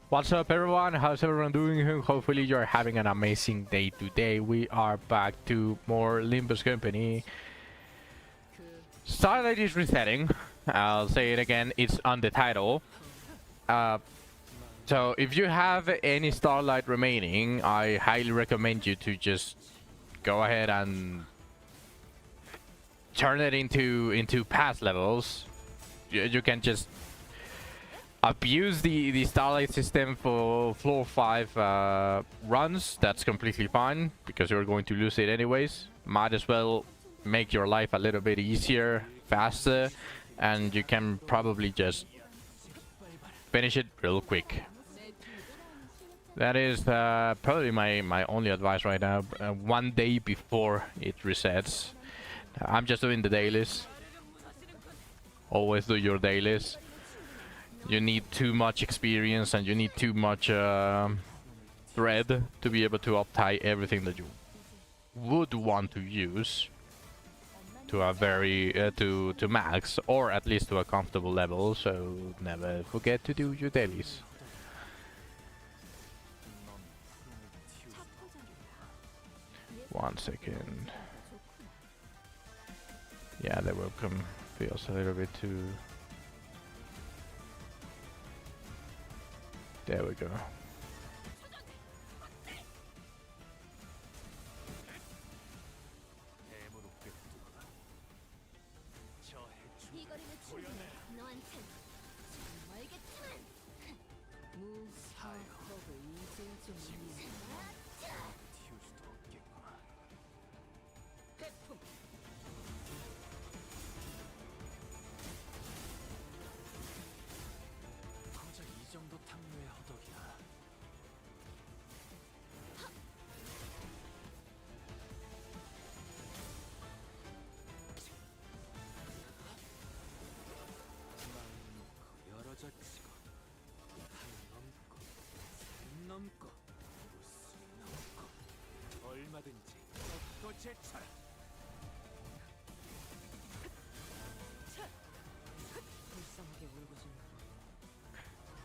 What's up everyone? How's everyone doing? Hopefully you're having an amazing day today. We are back to more Limbus Company. Starlight is resetting. I'll say it again, it's on the title. So if you have any Starlight remaining, I highly recommend you to just go ahead and turn it into pass levels. You can just abuse the Starlight system for floor 5 runs. That's completely fine because you're going to lose it anyways. Might as well make your life a little bit easier, faster, and you can probably just finish it real quick. That is probably my only advice right now. One day before it resets. I'm just doing the dailies. Always do your dailies. You need too much experience and you need too much thread to be able to uptie everything that you would want to use to a very to max, or at least to a comfortable level. So never forget to do your dailies. One second. Yeah, the webcam feels a little bit too. There we go.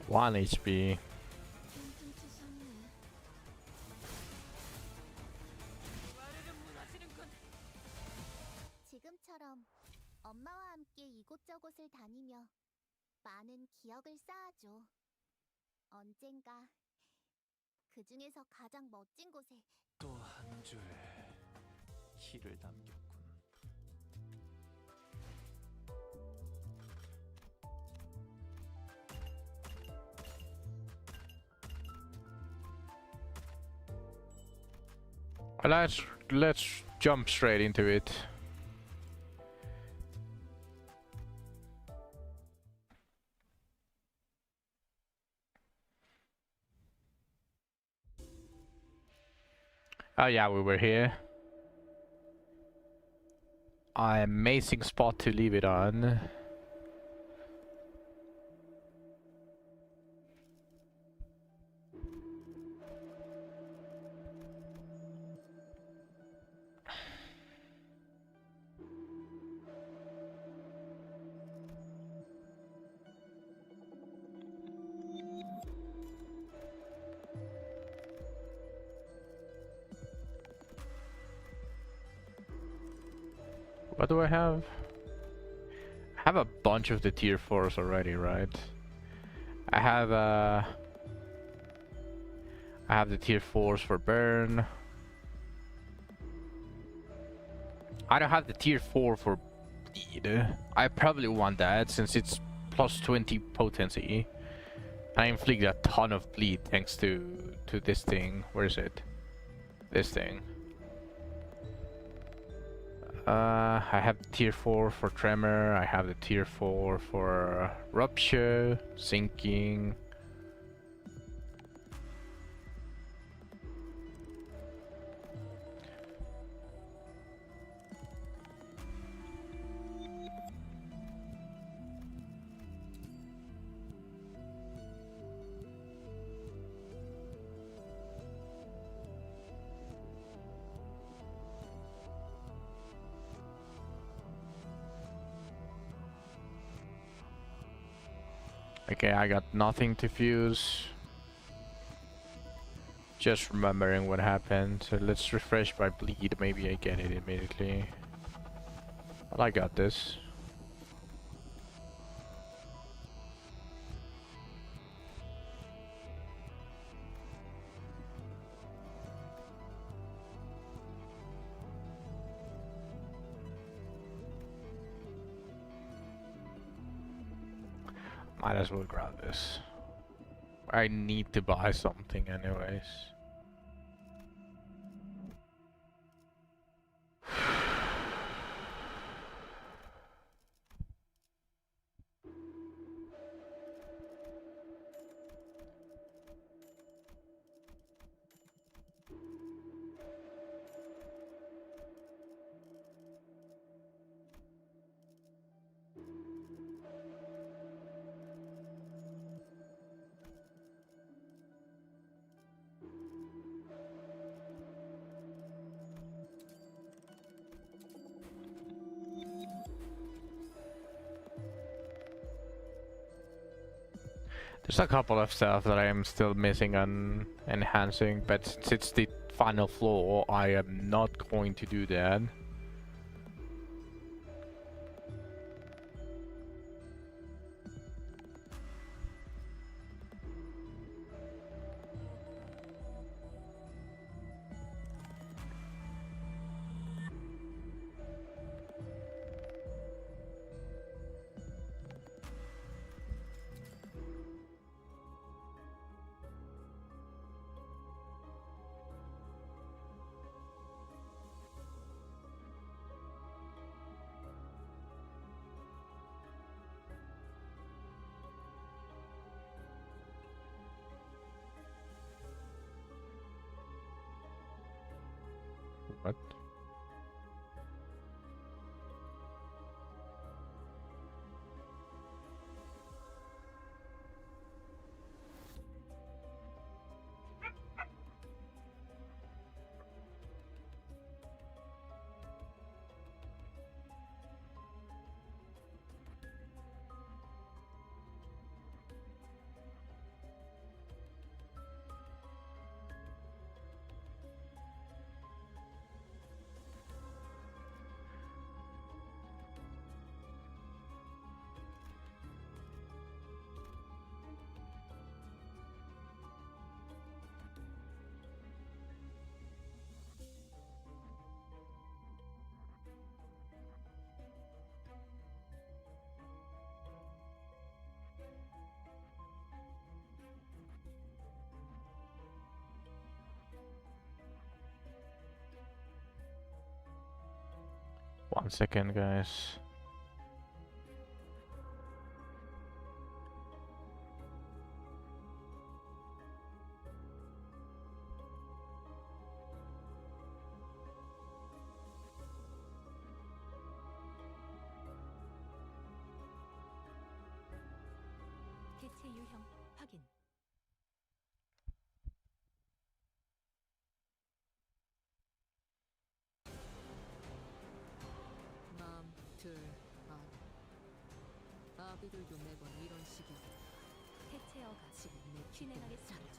One HP. 지금처럼 엄마와 함께 이곳저곳을 다니며 많은 기억을 쌓아줘. 언젠가 그 중에서 가장 멋진 곳에 또 한 줄 희를 남겼군. Let's jump straight into it. Oh yeah, we were here. Amazing spot to leave it on. What do I have? I have a bunch of the tier 4s already, right? I have the tier 4s for burn. I don't have the tier 4 for bleed. I probably want that since it's plus 20 potency. I inflict a ton of bleed thanks to this thing. Where is it? This thing. I have tier 4 for tremor. I have the tier 4 for rupture, sinking. Okay, I got nothing to fuse. Just remembering what happened. So let's refresh by bleed. Maybe I get it immediately. Well, I got this. Might as well grab this. I need to buy something anyways. There's a couple of stuff that I am still missing on enhancing, but since it's the final floor, I am not going to do that. What? One second, guys. 개체 유형 확인. 마음 둘 아비들도 매번 이런 식이야. 해체어가 지금 내 진행하겠습니다.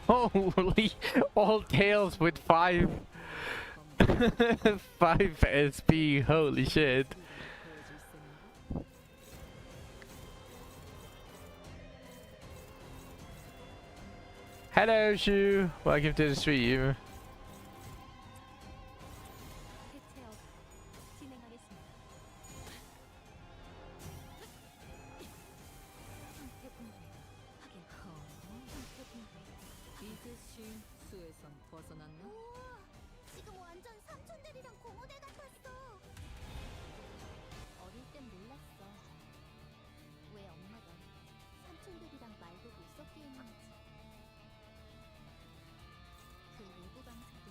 Holy, all tails with 5 5 SP, holy shit. Hello Shu, welcome to the stream. 해체어가 진행하겠습니다. 상태 분배 확인. 상태 분배. 이제 쉰 수에선 벗어났나? 우와, 지금 완전 삼촌들이랑 공원에 같았어. 어릴 땐 몰랐어. 왜 엄마가 삼촌들이랑 말도 못 섞게 했는지. 그 외부 강사들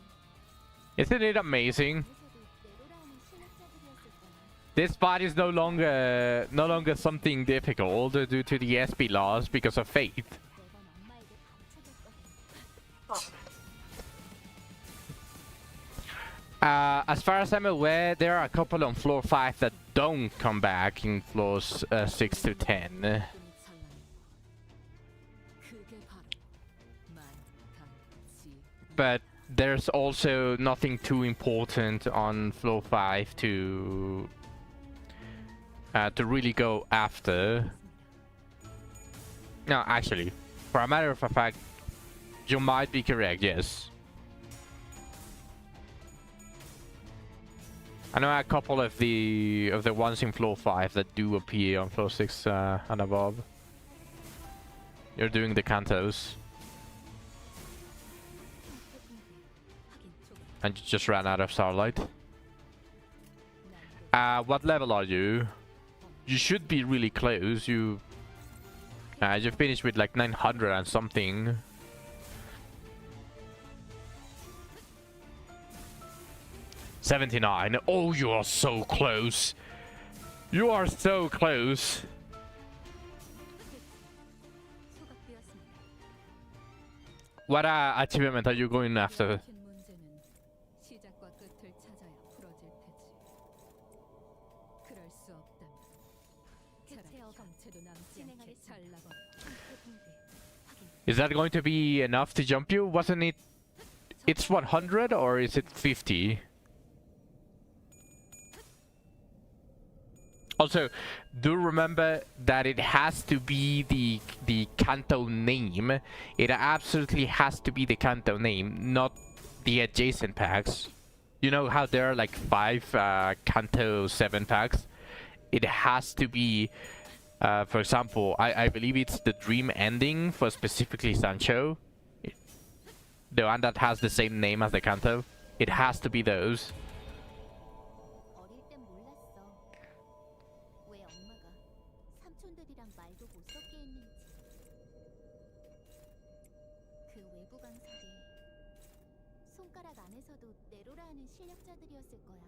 Isn't it amazing? 그래서도 내로라하는 신학자들이었을 거야. This fight is no longer something difficult due to the SP loss because of faith. 매번 엄마에게 방쳐졌거든. As far as I'm aware, there are a couple on floor 5 that don't come back in floors 6 to 10. 꿈이 찬란한 그게 바로 만강지. But there's also nothing too important on floor 5 to really go after. No, actually, for a matter of fact, you might be correct, yes. I know a couple of the ones in floor 5 that do appear on floor 6 and above. You're doing the cantos. And you just ran out of starlight. What level are you? You should be really close. You finished with like 900 and something. $79. Oh, you are so close. You are so close. What achievement are you going after? 큰 문제는 시작과 끝을 찾아야 풀어질 테지. 그럴 수 없다면 차라리 정체도 남지 않게 잘라버려. Is that going to be enough to jump you? Wasn't it? It's 100 or is it 50? Also, do remember that it has to be the Kanto name. It absolutely has to be the Kanto name, not the adjacent packs. You know how there are like 5 Kanto 7 packs? It has to be, for example, I believe it's the Dream Ending for specifically Sancho. The one that has the same name as the Kanto. It has to be those. 어릴 땐 몰랐어. 왜 엄마가 삼촌들이랑 말도 못 섞게 했는지. 그 외부 강사들 손가락 안에서도 내로라 하는 실력자들이었을 거야.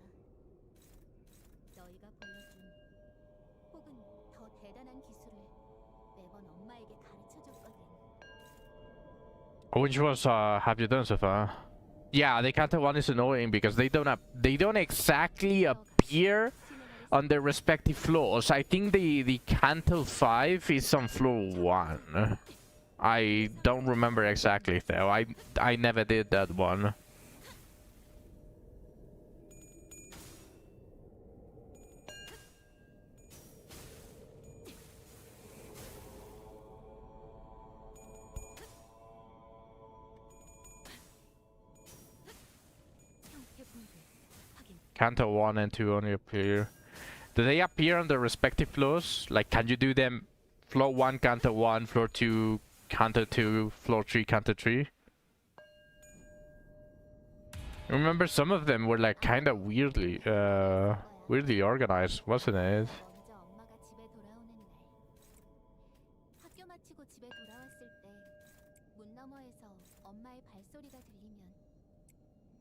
너희가 보여준 혹은 더 대단한 기술을 매번 엄마에게 가르쳐줬거든. Which ones have you done so far? Yeah, the Kanto one is annoying because they don't exactly appear on their respective floors. I think the Kanto 5 is on floor 1. I don't remember exactly though. I never did that one. Kanto 1 and 2 only appear. Do they appear on the respective floors? Like, can you do them floor 1, Kanto 1, floor 2, Kanto 2, floor 3, Kanto 3? I remember some of them were like kind of weirdly organized, wasn't it? 먼저 엄마가 집에 돌아오는 날. 학교 마치고 집에 돌아왔을 때 문 너머에서 엄마의 발소리가 들리면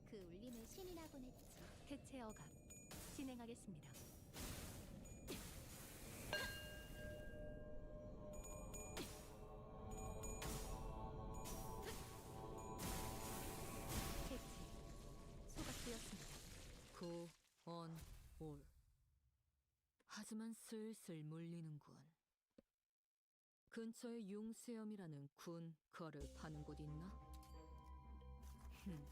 그 울림에 신이 나곤 했지. 해체 어감 진행하겠습니다. 해체 소각되었습니다. 고, on, 올. 하지만 슬슬 물리는군. 근처에 융수염이라는 군 거를 파는 곳 있나? 이관.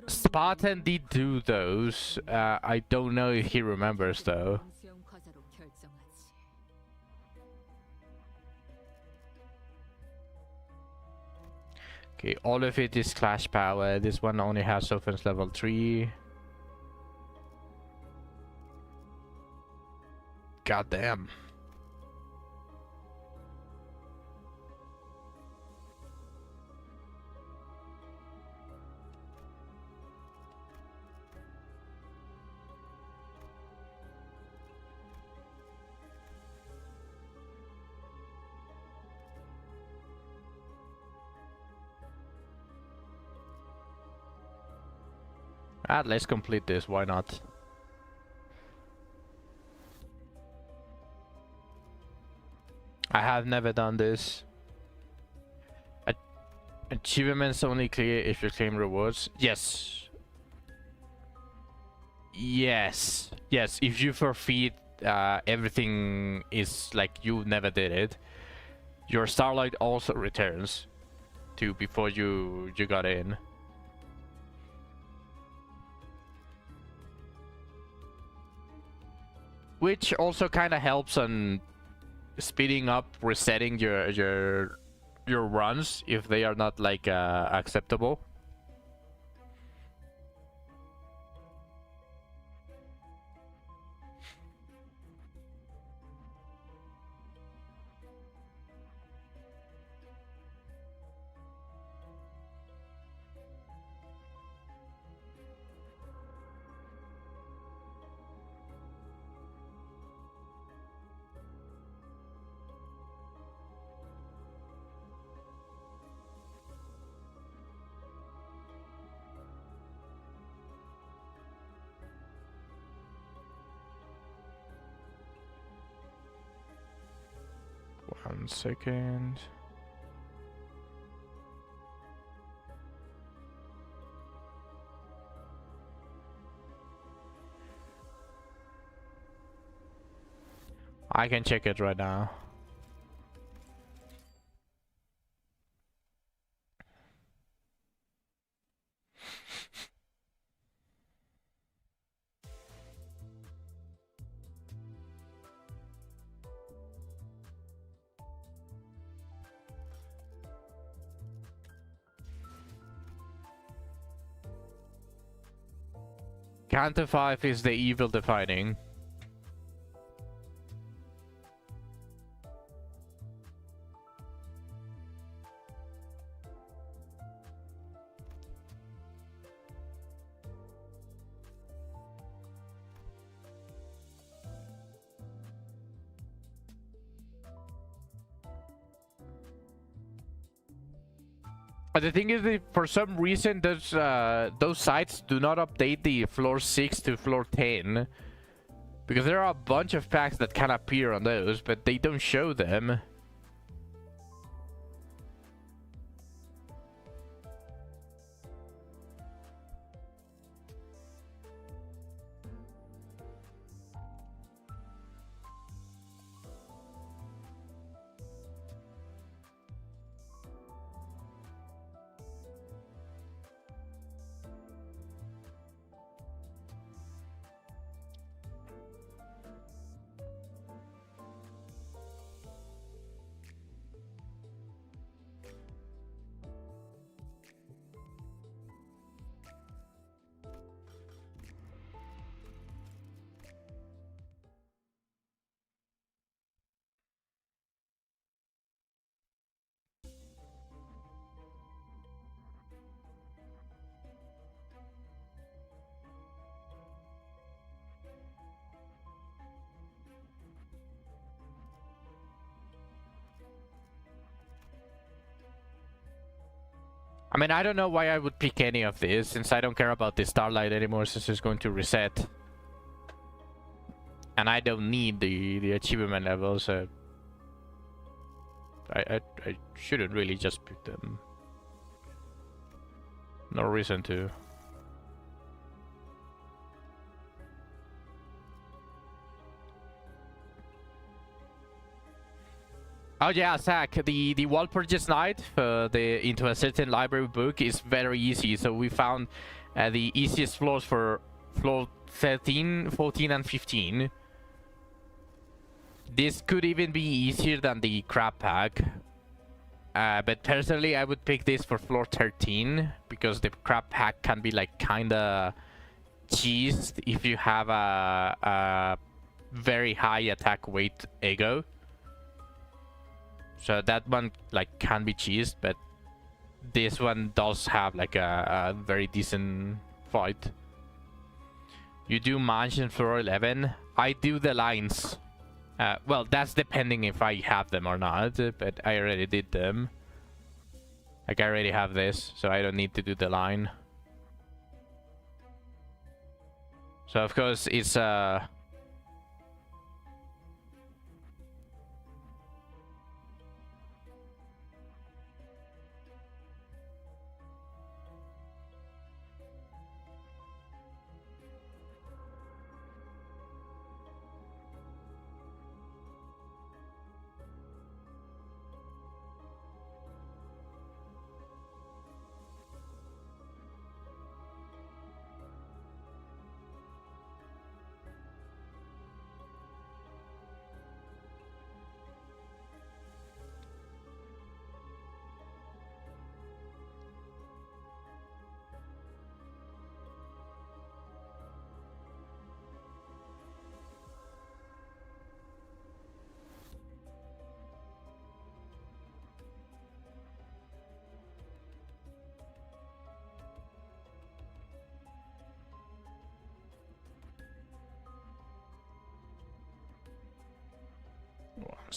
Spartan did do those. I don't know if he remembers though. 수영 과자로 결정하지. Okay, all of it is clash power. This one only has offense level 3. God damn. Let's complete this, why not? I have never done this. Achievements only clear if you claim rewards. Yes. Yes. Yes. If you forfeit, everything is like you never did it. Your starlight also returns to before you got in. Which also kind of helps on speeding up resetting your runs if they are not like acceptable. One second. I can check it right now. Counter 5 is the evil defining. But the thing is that for some reason those sites do not update the floor 6 to floor 10. Because there are a bunch of packs that can appear on those, but they don't show them. I mean, I don't know why I would pick any of this, since I don't care about the starlight anymore, since it's going to reset. And I don't need the achievement level, so I shouldn't really just pick them. No reason to. Oh yeah, Zach, the wall purchase night for the into a certain library book is very easy. So we found the easiest floors for floor 13, 14, and 15. This could even be easier than the crab pack. But personally, I would pick this for floor 13 because the crab pack can be like kinda cheesed if you have a very high attack weight ego. So that one like can be cheesed, but this one does have like a very decent fight. You do mansion floor 11. I do the lines. Well, that's depending if I have them or not, but I already did them. Like I already have this, so I don't need to do the line. So of course it's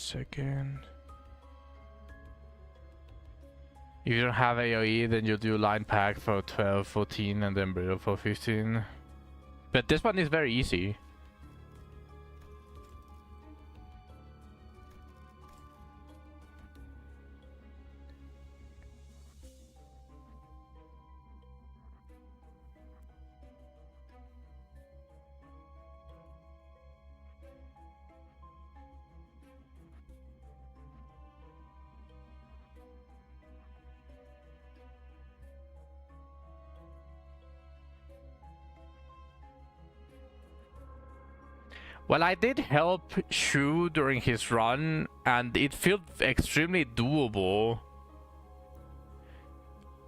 second. If you don't have AoE, then you'll do line pack for 12, 14, and then brittle for 15. But this one is very easy. Well, I did help Shu during his run, and it felt extremely doable.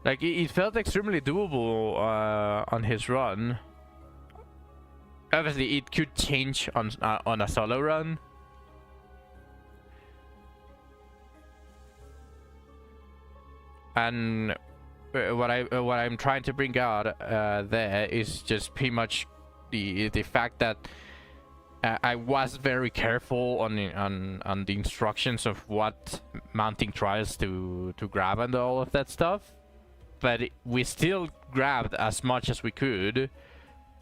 Like, it felt extremely doable on his run. Obviously, it could change on a solo run. And what I'm trying to bring out there is just pretty much the fact that I was very careful on the instructions of what mounting trials to grab and all of that stuff, but we still grabbed as much as we could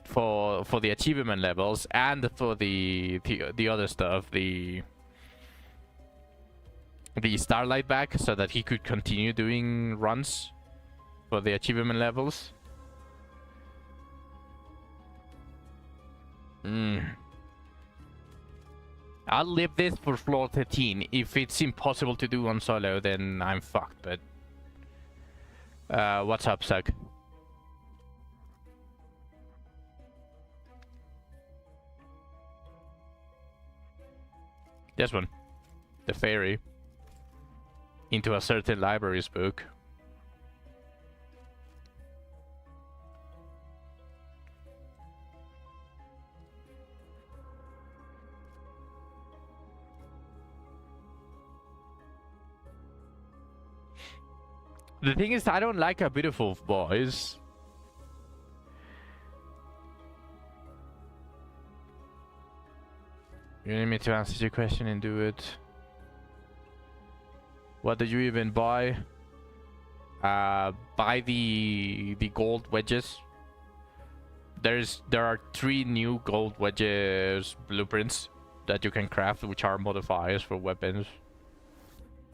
for the achievement levels and for the other stuff, the starlight back, so that he could continue doing runs for the achievement levels. I'll leave this for floor 13. If it's impossible to do on solo, then I'm fucked, but... what's up, Sug? This one. The fairy. Into a certain library's book. The thing is, I don't like a beautiful voice. You need me to answer your question and do it. What did you even buy? Buy the gold wedges. There are 3 new gold wedges blueprints that you can craft, which are modifiers for weapons.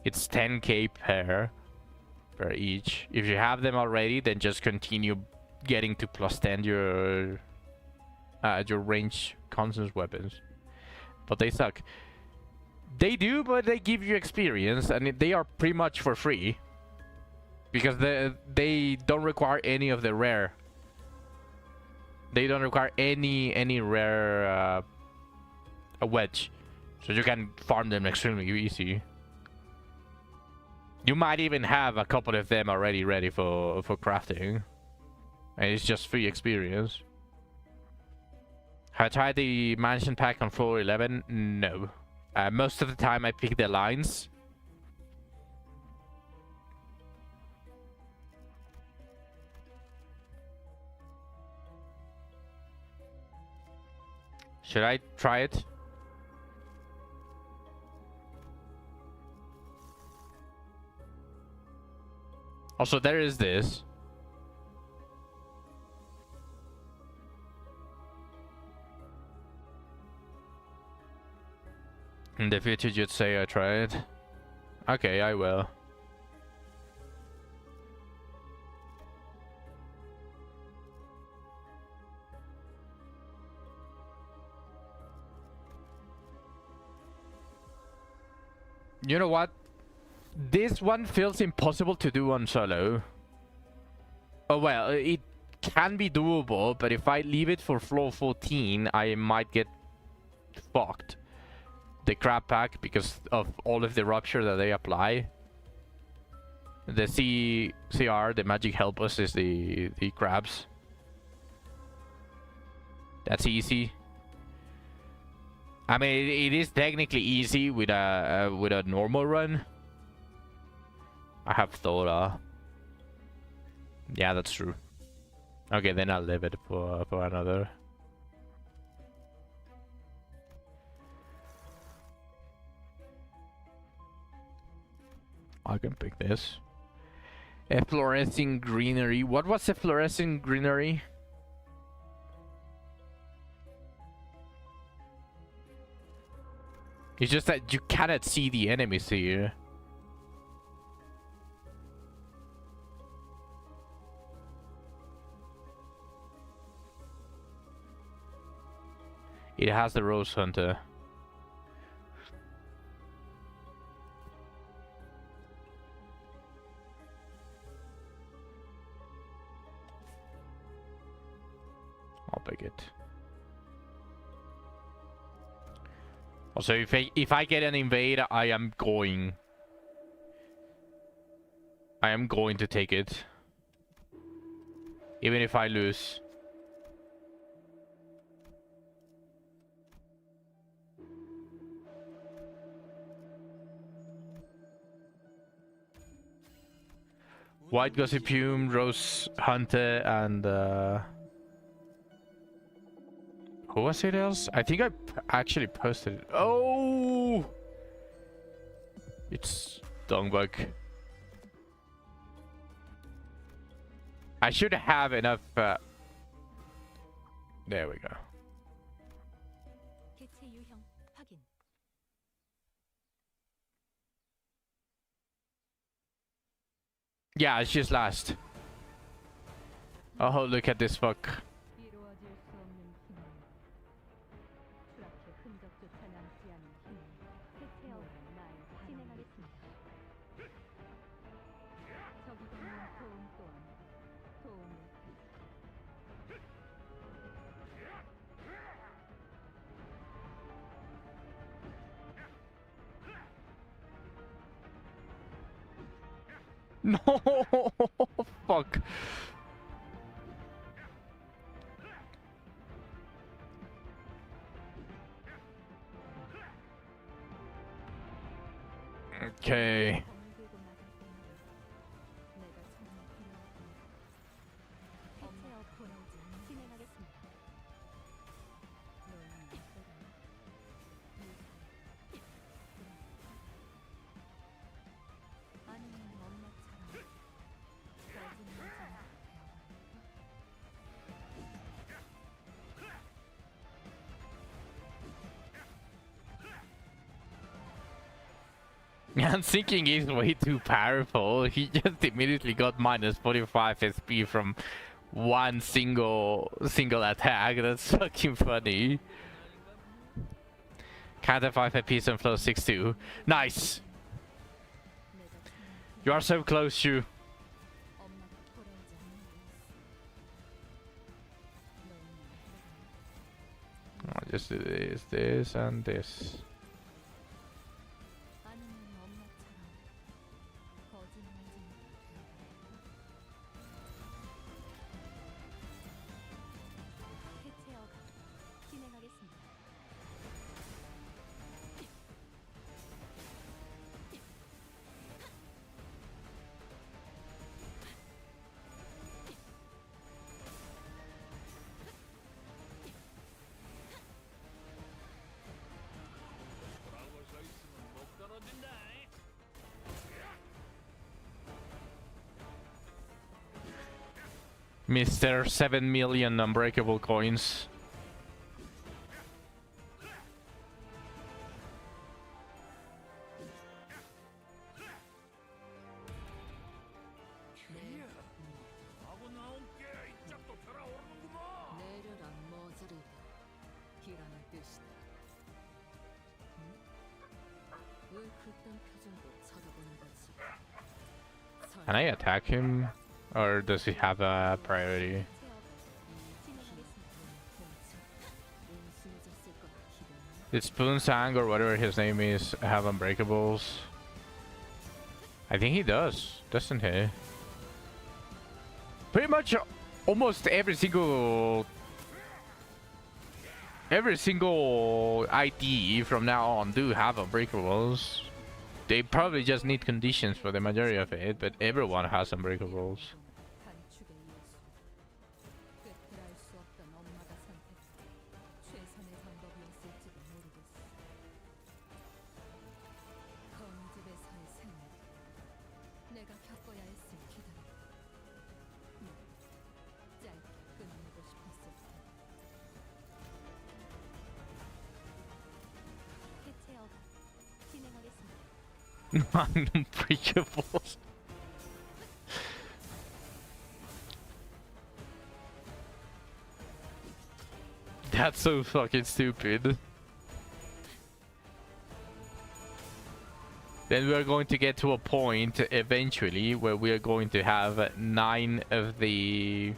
It's 10k per each. If you have them already, then just continue getting to +10 your range constant weapons. But they suck. They do, but they give you experience, and they are pretty much for free. Because they don't require any of the rare. They don't require any rare a wedge. So you can farm them extremely easy. You might even have a couple of them already ready for crafting. And it's just free experience. Have I tried the mansion pack on floor 11? No. Most of the time I pick the lines. Should I try it? Also, there is this. In the future, you'd say I tried. Okay, I will. You know what? This one feels impossible to do on solo. Oh well, it can be doable, but if I leave it for floor 14, I might get fucked. The crab pack, because of all of the rupture that they apply. The CR, the magic help us, is the crabs. That's easy. I mean, it is technically easy with a normal run. I have Thora. Yeah, that's true. Okay, then I'll leave it for another. I can pick this. Efflorescing greenery. What was efflorescing greenery? It's just that you cannot see the enemies here. It has the Rose Hunter. I'll pick it. Also, if I get an invade, I am going to take it. Even if I lose. White Gossipum, Rose Hunter, and who was it else? I think I actually posted it. Oh! It's Dongbug. I should have enough. There we go. 개체 유형 확인. Yeah, it's just last. Oh, look at this fuck. 이루어질 수 없는 힘은 추락의 흔적조차 남지 않은 힘. 대체하고 날 진행하겠습니다. 적이 되는 도움 또한 도움을 No, fuck. Okay. 검을 들고 나갈 때마다 내가 정말 필요하답니다. 대체하고 보내지 않는 진행하겠습니다. 너는 때로는 아니면 엄마처럼 거짓말쟁이가 I'm thinking he's way too powerful. He just immediately got minus 45 SP from one single attack. That's fucking funny. Counter 5 apiece and flow 6-2. Nice. You are so close, you. 엄마가 돌아오지 않는 건 I'll just do this, and this. 아니면 엄마처럼 거짓말쟁이가 대체어가 진행하겠습니다. Mr. 7 million unbreakable coins. 내려라 머저리 기라는 뜻이다. 왜 그딴 표정으로 쳐다보는 거지? Can I attack him? Or does he have a priority? Did Spoonsang or whatever his name is have unbreakables? I think he does, doesn't he? Pretty much almost every single ID from now on do have unbreakables. They probably just need conditions for the majority of it, but everyone has unbreakables. 단축의 요소. 꿰뚫할 수 없던 엄마가 선택한 최선의 방법이었을지도 모르겠어. 검집에서의 생활, Non-breachable. That's so fucking stupid. Then we are going to get to a point eventually where we are going to have 9 of the...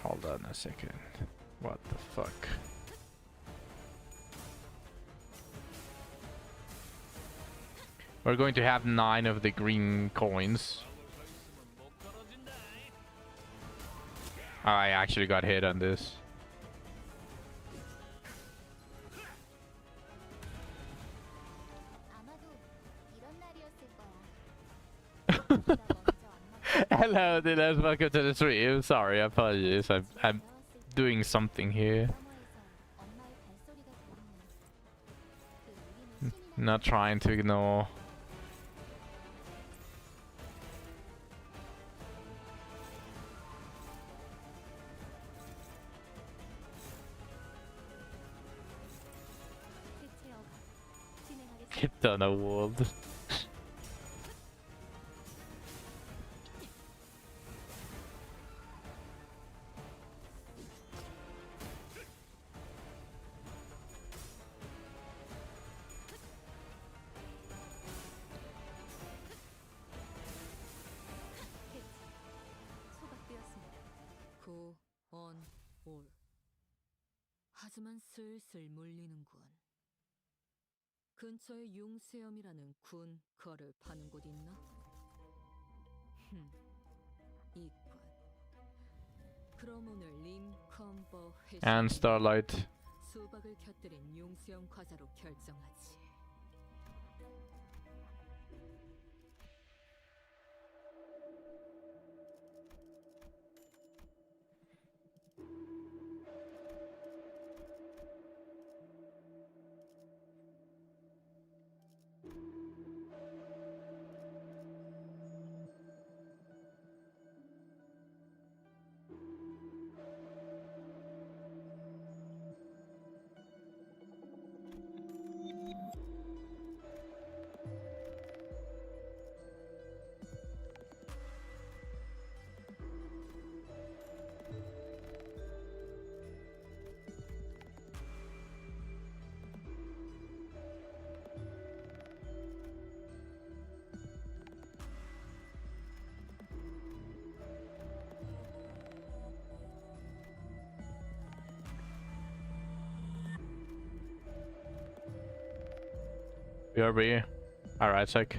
Hold on a second. What the fuck? We're going to have 9 of the green coins. Oh, I actually got hit on this. 아마도 이런 날이었을 거야. 네가 먼저 안 Hello, Dylan. Welcome to the stream. Sorry, apologies. I'm doing something here. 너머에서 엄마의 발소리가 들리면 그 울림을 신이 Not trying to ignore. 대체어가 진행하겠습니다. Hit on a wall. 소각되었습니다. 고, 언, 올. 하지만 슬슬 물리는군. 근처에 융수염이라는 군 거를 파는 곳 있나? 있군. 그럼 오늘 림컨버 회식 And starlight. 수박을 곁들인 융수염 과자로 결정하지. BRB. Alright, sec.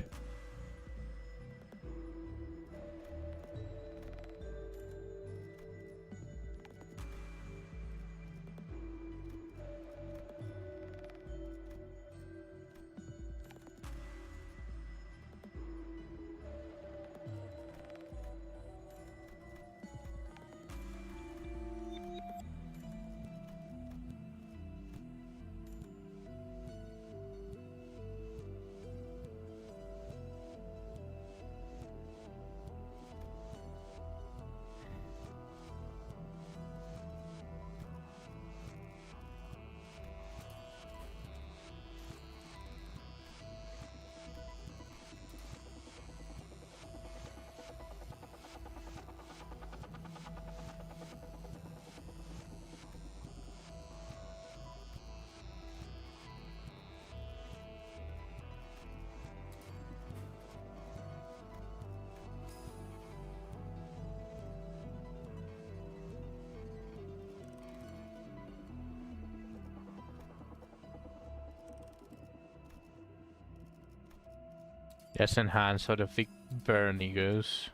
Yes, enhance so the big Bernie goes.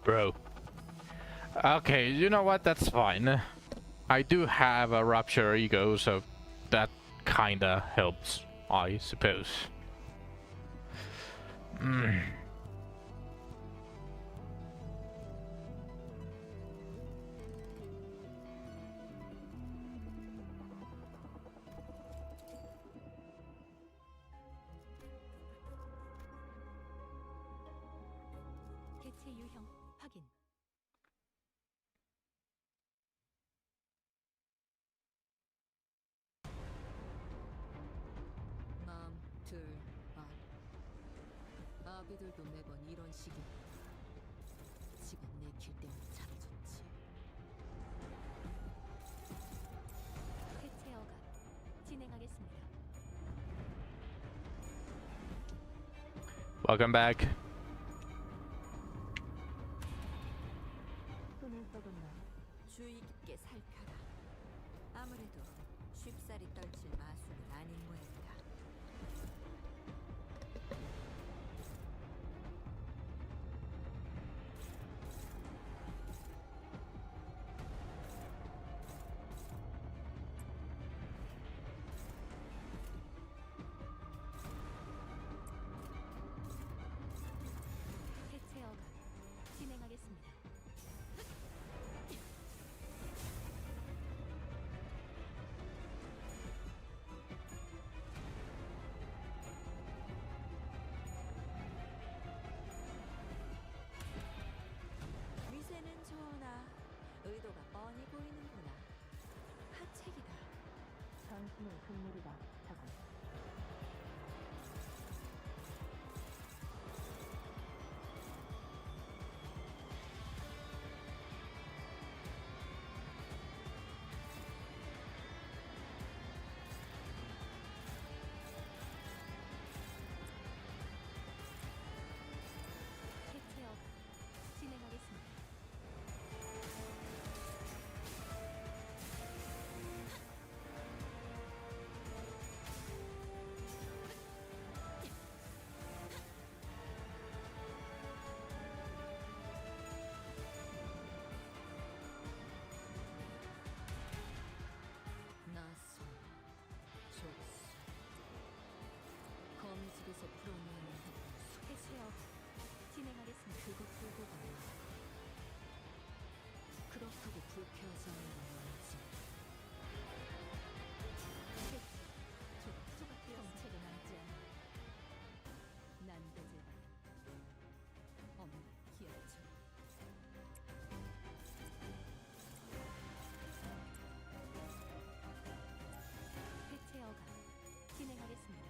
Bro. Okay, you know what? That's fine. I do have a rupture ego, so that kinda helps, I suppose. 개체 유형 확인. 마음 둘 아비들도 매번 이런 식이. 지금 내킬 때문에 잘해줬지. 해체 허가 진행하겠습니다. Welcome back. 손을 썩은 날 주의 깊게 살펴라. 아무래도 쉽사리 떨칠 마술은 아닌 모양이다. 해체 허가 진행하겠습니다. 위세는 좋으나 의도가 뻔히 보이는구나. 하책이다. 당신의 금물이다. 자군. 해체 허가 진행하겠습니다. 나소, 족수. 거미집에서 풀어내는 해체 허가 진행하겠습니다. 그것 보고 봤나? 그렇다고 불쾌하지 않은 건 아니지. 해체 소각되었습니다. 정체가 남지 않아. 난대질. 엄마 기억죠. 해체 허가 진행하겠습니다.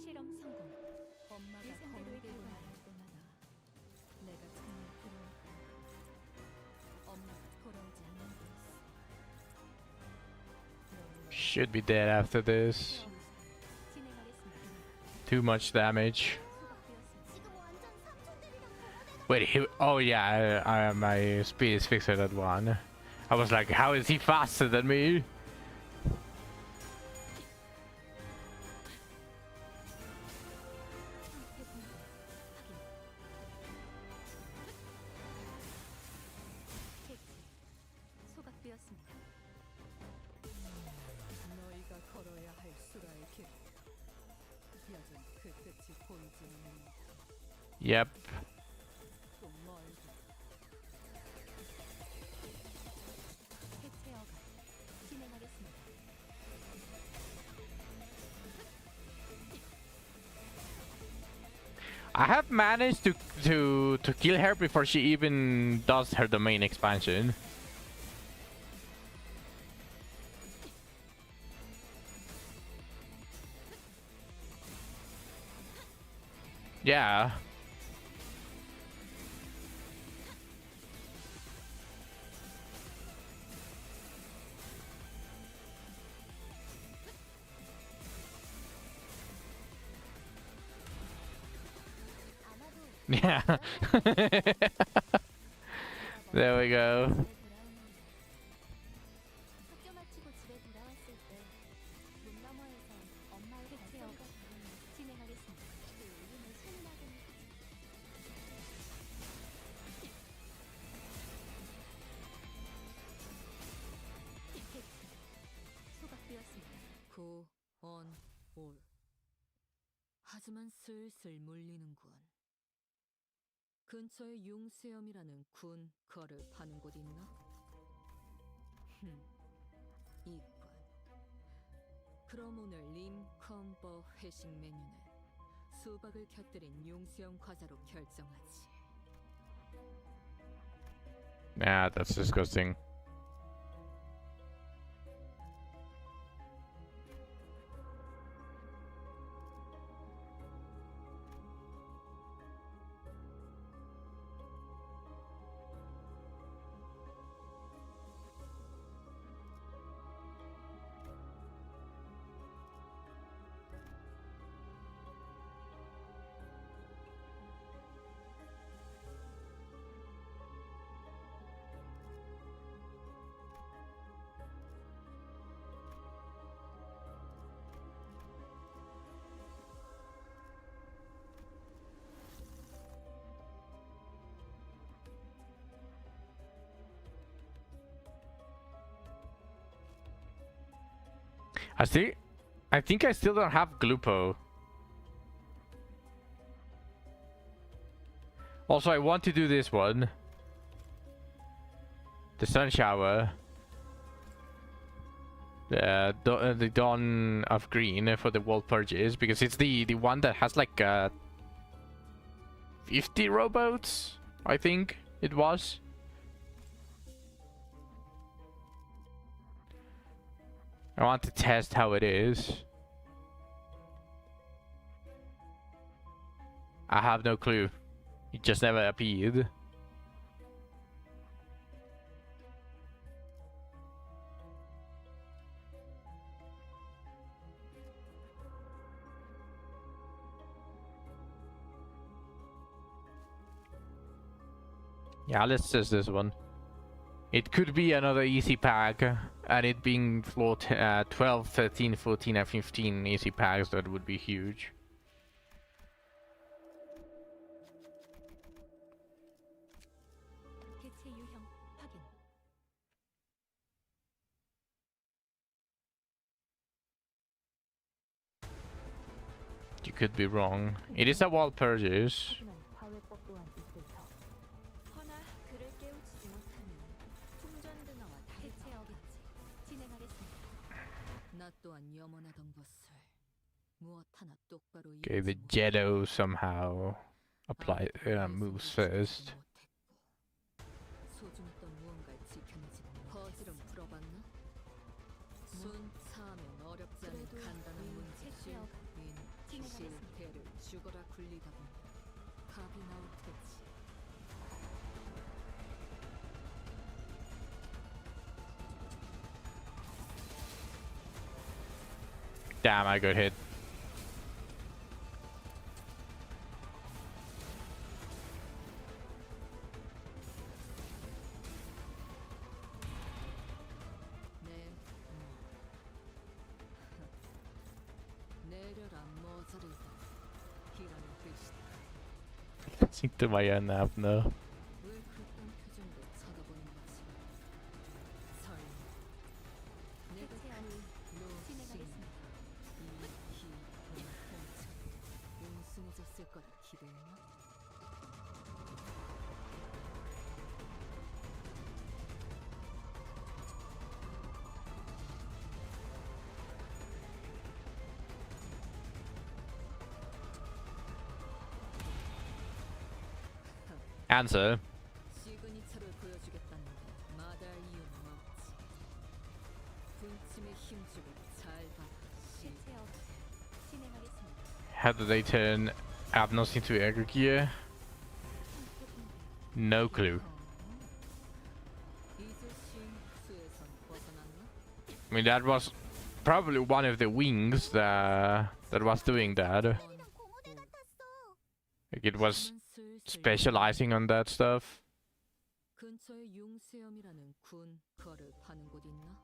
실험 성공. 엄마가 위생대로의 검은 들고 결과는 나갈 때마다 내가 정말 필요할까? 엄마가 돌아오지 않는 거였어. Should be dead after this. 진행하겠습니다. Too much damage. 소각되었습니다. 지금 완전 삼촌들이랑 Wait, oh yeah, my speed is fixed at one. I was like, how is he faster than me? 소각되었습니다. 너희가 걸어야 할 수라의 길. 여전 그 끝이 보이지는 않는다. Yep. 또 멀고. 해체 허가 진행하겠습니다. I have managed to kill her before she even does her domain expansion. Yeah. Yeah. There we go. 학교 마치고 집에 돌아왔을 때 문 너머에서 엄마의 발소리가 들리며 진행하겠습니다. 그 울림을 신이 나곤 소각되었습니다. 구, 언, 올. 하지만 슬슬 물리는군. 근처에 융수염이라는 군 거를 파는 곳 있나? 이건. 그럼 오늘 림컴버 회식 메뉴는 수박을 곁들인 융수염 과자로 결정하지. Yeah, that's disgusting. I think I still don't have Glupo. Also, I want to do this one. The sun shower. The Dawn of Green for the world purges, because it's the one that has like 50 rowboats, I think it was. I want to test how it is. I have no clue. It just never appeared. Yeah, let's test this one. It could be another easy pack, and it being floor 12, 13, 14, and 15 easy packs, that would be huge. 개체 유형 확인. You could be wrong. It is a wall purchase. 허나 그를 깨우치지 못하면 풍전등화와 대체하겠지. 진행하겠습니다. 나 또한 염원하던 것을 무엇 하나 똑바로 Okay, the 이루지 Jeddo somehow apply 아무것도 moves 예상하지 first. 못했고. 소중했던 무언가를 지켜내지 퍼즐은 풀어봤나? 순차하면 어렵지 않은 그래도 간단한 문제지. 캐치어가 진행하겠습니다. 실패를 죽어라 굴리다 보면 답이 나올 테지. Damn, I got hit. 내려라 모자르다. 기라는 뜻이다. Sync to my own app now. 왜 그딴 표정으로 쳐다보는 거지? 설마 내가 대체하고 진행하겠습니다. 용순해졌을 거라 기대했나? Answer. 시그니처를 보여주겠다는데 마다할 이유는 없지. 분침에 힘주고 잘 봐. 대체하고 진행하겠습니다. How do they turn I have nothing to Egg here. No clue. I mean, that was probably one of the wings that was doing that. Like it was specializing on that stuff. 근처에 융수염이라는 군 거를 파는 곳 있나?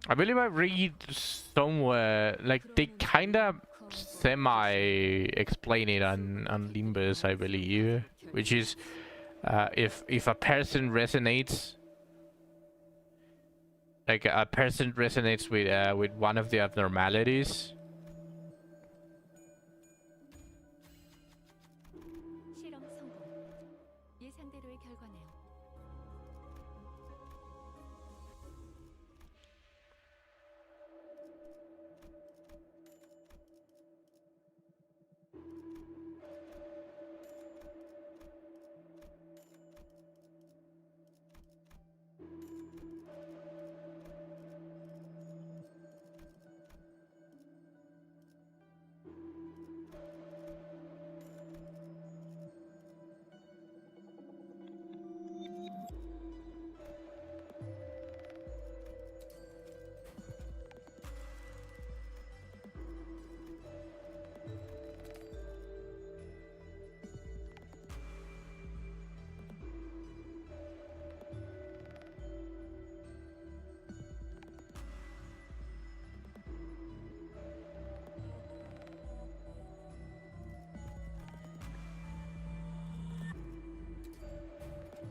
I believe I read somewhere, like they kinda semi-explain it on Limbus, I believe, which is if a person resonates, like a person resonates with one of the abnormalities. 실험 성공. 예상대로의 결과네요.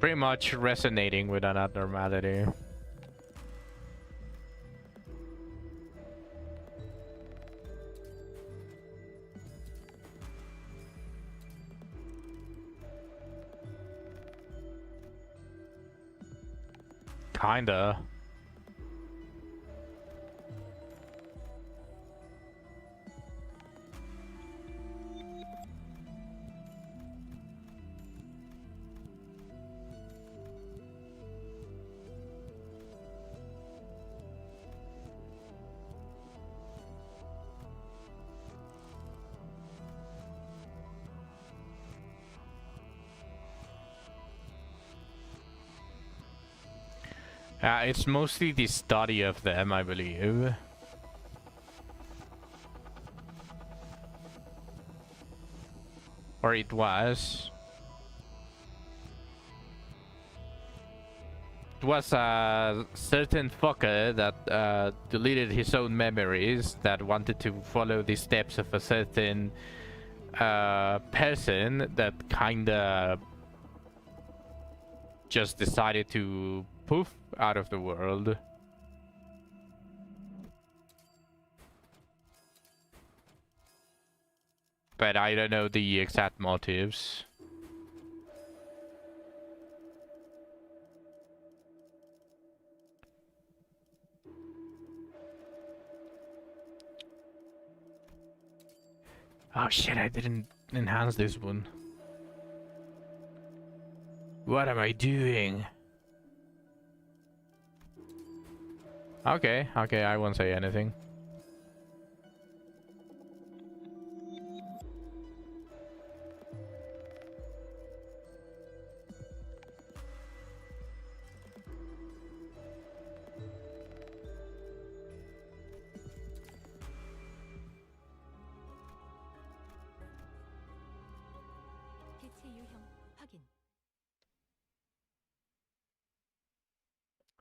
Pretty much resonating with an abnormality. Kinda. It's mostly the study of them, I believe. Or it was. It was a certain fucker that deleted his own memories that wanted to follow the steps of a certain person that kinda just decided to poof out of the world. But I don't know the exact motives. Oh shit, I didn't enhance this one. What am I doing? Okay, I won't say anything. 개체 유형 확인.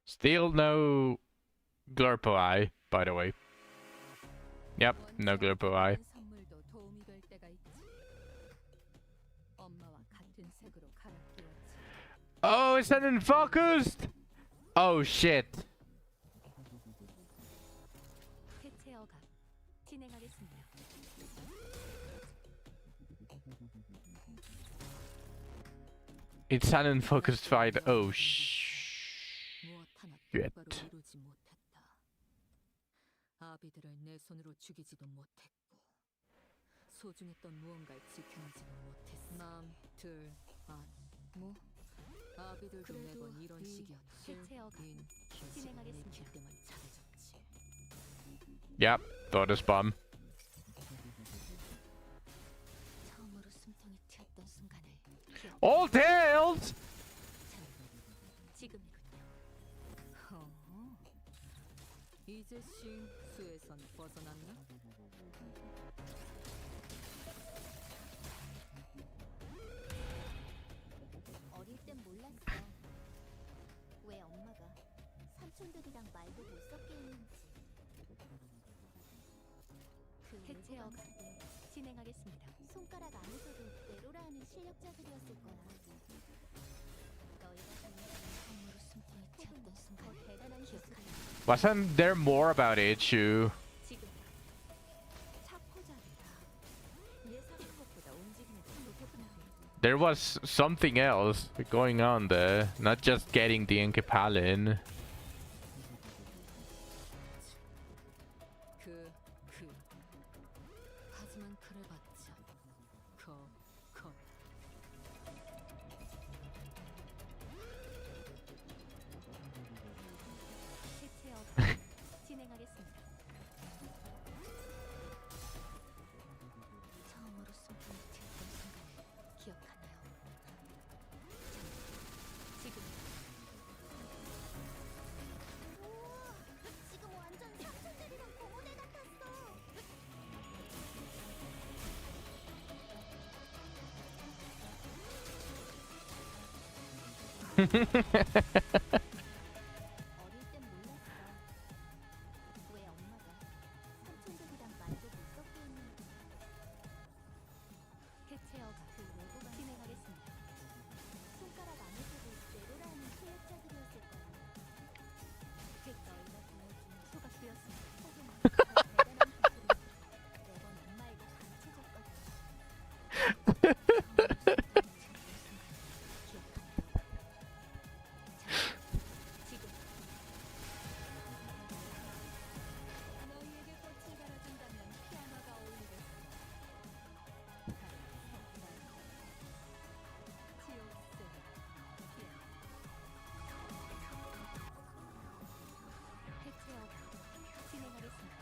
Still no Glurpo Eye, by the way. Yep, no Glurpo Eye. 선물도 도움이 될 때가 있지. 엄마와 같은 색으로 갈아 끼웠지. Oh, it's not in focused! Oh shit. 개체 어각. 진행하겠습니다. It's an unfocused fight. Oh shit. 무엇 하나 Shit. 똑바로 이루지 못했다. 아비들을 내 손으로 죽이지도 못했고 소중했던 무언가를 지켜내지도 못했어. 남, 들, 안, 뭐 아비들도 매번 이런 식이었지. 개체 어각. 진행하겠습니다. 내킬 때만 잘해줬지. Yep, thought as bomb. All tails! 지금이군요. 이제 수에선 벗어났나? 어릴 땐 몰랐어. 왜 엄마가 삼촌들이랑 말도 못 섞게 했는지. 그 해체업 외국어학생 진행하겠습니다. 손가락 안에서도 내로라 하는 실력자들이었을 거야. 너희가 처음으로 숨통이 튀었던 순간 더 대단한 기억하는 Wasn't there more about Ichu? 지금 차포자리다. 예상한 것보다 움직임이 참 높았구나. There was something else going on there, not just getting the Inkapalin. 하지만 그래봤자 거 해체업 진행하겠습니다. 처음으로 숨통이 튀었던 순간을 기억하나요? 지금 우와, 지금 완전 삼촌들이랑 고모대 같았어. 어릴 땐 몰랐어. 왜 엄마가 삼촌들이랑 말도 못 섞게 했는지. 해체업 그 외국어 진행하겠습니다. 손가락 안에서도 내로라 하는 실력자들이었을 거야. 너희가 보여준 소각되었습니다. 혹은 더 대단한 기술을 매번 엄마에게 가르쳐줬거든. 지금 너희에게 꽃을 갈아준다면 피아노가 어울리겠어. 해체업 진행하겠습니다.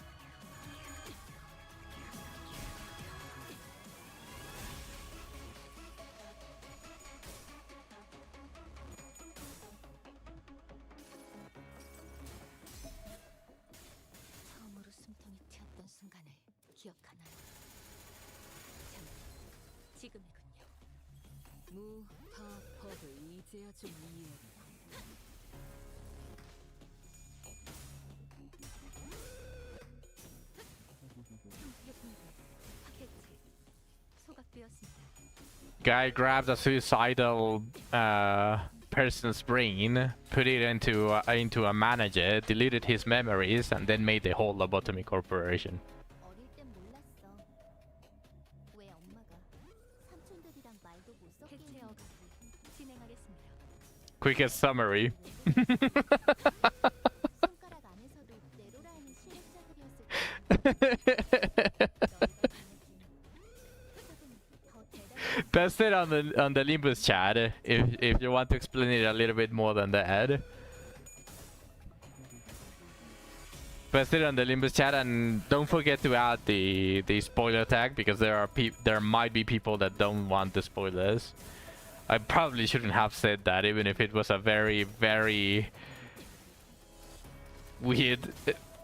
처음으로 숨통이 튀었던 순간을 기억하나요? 참, 지금이군요. 무파법을 이제야 좀 이해했다. 해체 소각되었습니다. Guy grabbed a suicidal person's brain, put it into a manager, deleted his memories, and then made the whole lobotomy corporation. 어릴 땐 몰랐어. 왜 엄마가 삼촌들이랑 말도 못 섞게 해체업 했는지. 진행하겠습니다. Quickest summary. 손가락 안에서도 내로라 하는 실력자들이었을 거야. Pass it on the Limbus chat if you want to explain it a little bit more than that. Pass it on the Limbus chat, and don't forget to add the spoiler tag, because there might be people that don't want the spoilers. I probably shouldn't have said that, even if it was a very, very weird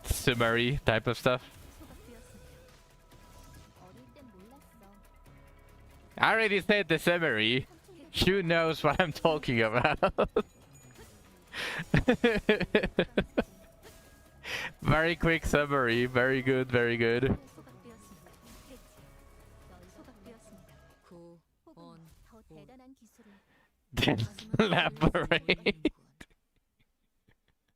summary type of stuff. 어릴 땐 몰랐어. I already said the summary. Who knows what I'm talking about? Very quick summary. Very good, very good. 소각되었습니다. 해체 소각되었습니다. 혹은 더 대단한 기술을 Then elaborate.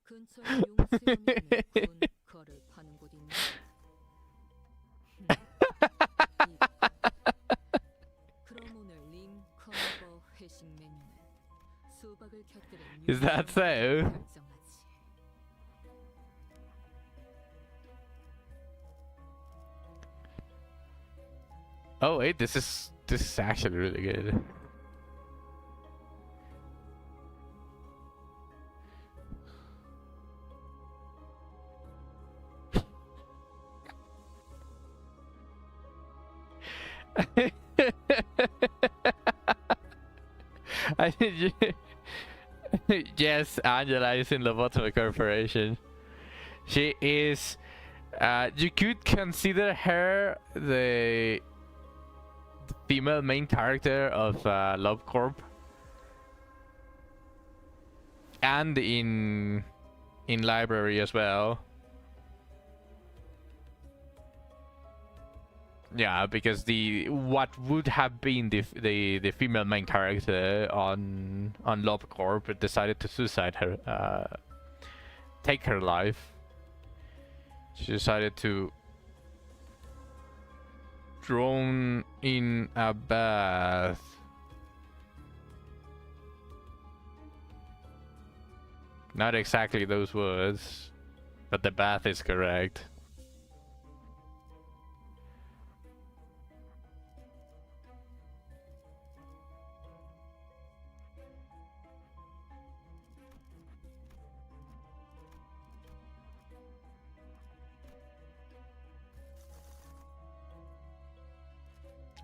근처에 용수연님의 군 거를 파는 곳 있나? 그럼 오늘 림 커버 회식 메뉴는 수박을 곁들인 Is that so? 결정하지. Oh wait, this is actually really good. Yes, Angela is in lobotomy corporation. She is. You could consider her the female main character of Love Corp, and in library as well. Yeah, because the what would have been the female main character on Love Corp decided to suicide her, take her life. She decided to drown in a bath. Not exactly those words, but the bath is correct.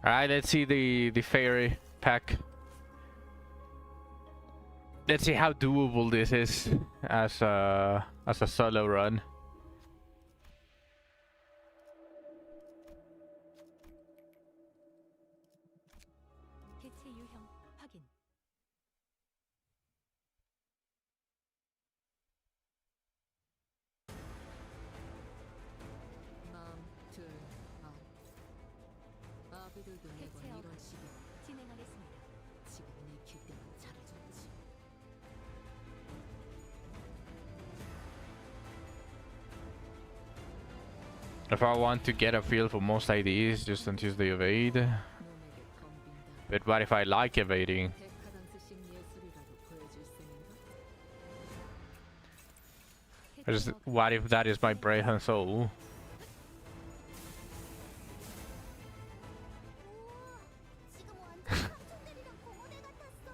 Alright, let's see the fairy pack. Let's see how doable this is as a solo run. 개체 유형 확인. 마음 둘 아비들도 매번 이런 식으로 진행하겠습니다. 지금 내 귓대만 잘해줬지. If I want to get a feel for most IDs, just don't use the evade. 놈에게 덤빈다. But what if I like evading? 데카단스식 예술이라도 보여줄 셈인가? Or just, what if that is my brain and soul? 지금 완전 삼촌들이랑 고모대 같았어.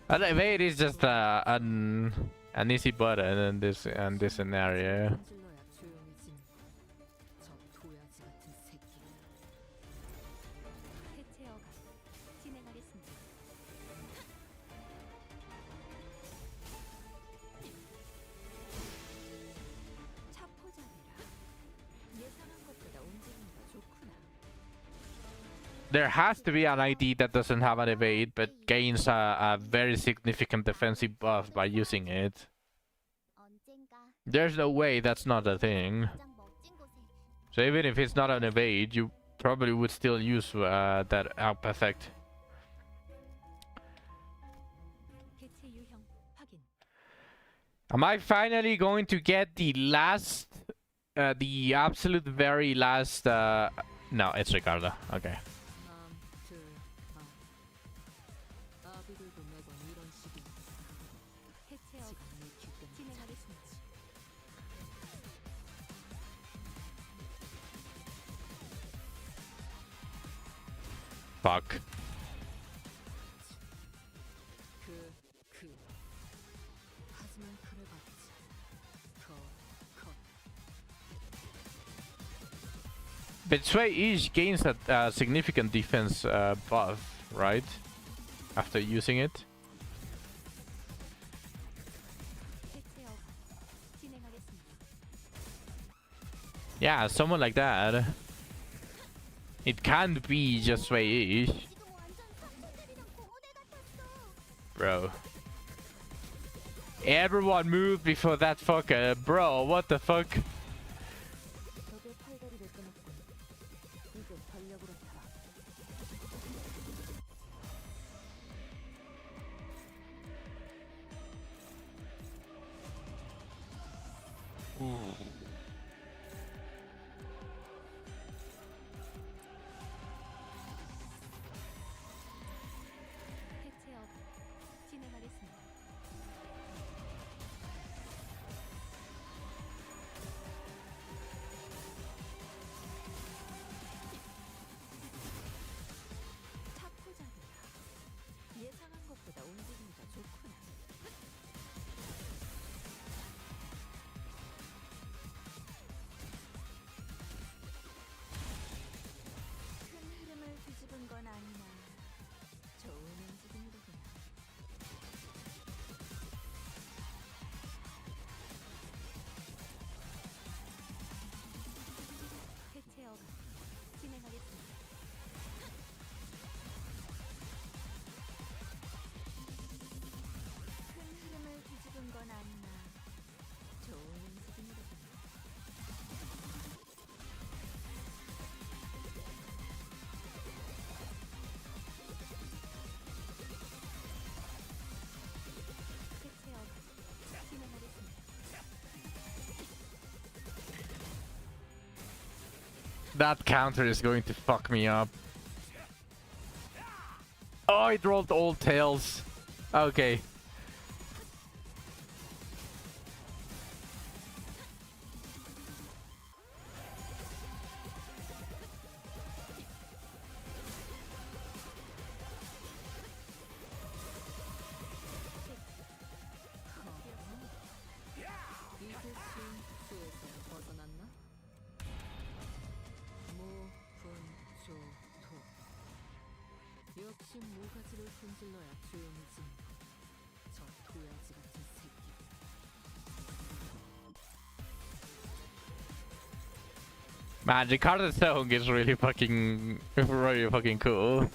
And evade is just an easy button in this scenario. 질러야 조용해지는 저 도야지 같은 새끼. 해체어가 진행하겠습니다. 차포자리라. 예상한 것보다 움직임이 좋구나. There has to be an ID that doesn't have an evade, but gains a very significant defensive buff by using it. 언젠가 There's no way that's not a thing. 가장 멋진 곳에 So even if it's not an evade, you probably would still use that up effect. 개체 유형 확인. Am I finally going to get the last, the absolute very last, no, it's Ricardo. Okay. 마음 둘 아비들도 매번 이런 식이야. 해체어가 지금 내 귓대만 진행하겠습니다. Fuck. 하지만 그래봤자 컷. But Sway each gains a significant defense buff, right? After using it. 해체어가 진행하겠습니다. Yeah, someone like that. It can't be just Sway each, 지금 완전 삼촌들이랑 고모대 같았어. bro. Everyone move before that fucker, bro. What the fuck? 벽에 팔다리를 끊었군. 이제 전력으로 타라. 해체어가 진행하겠습니다. That counter is going to fuck me up. Oh, it rolled all tails. Okay. 이제 수에서 벗어났나? 무분조토. 역시 모가지를 분질러야 조용해진 저 도야지 같은 새끼. Man, Ricardo's song is really fucking cool.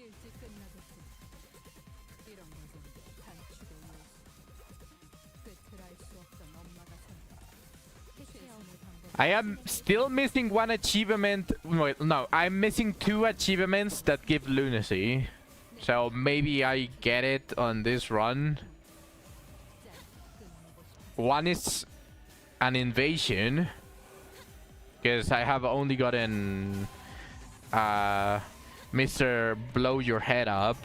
일찍 끝나겠군. 이런 것은 단축의 요소. 끝을 알 수 없던 엄마가 최선의 방법. I am still missing one achievement. Wait, no, I'm missing 2 achievements that give lunacy. So maybe I get it on this run. One is an invasion. Because I have only gotten Mr. Blow Your Head Up,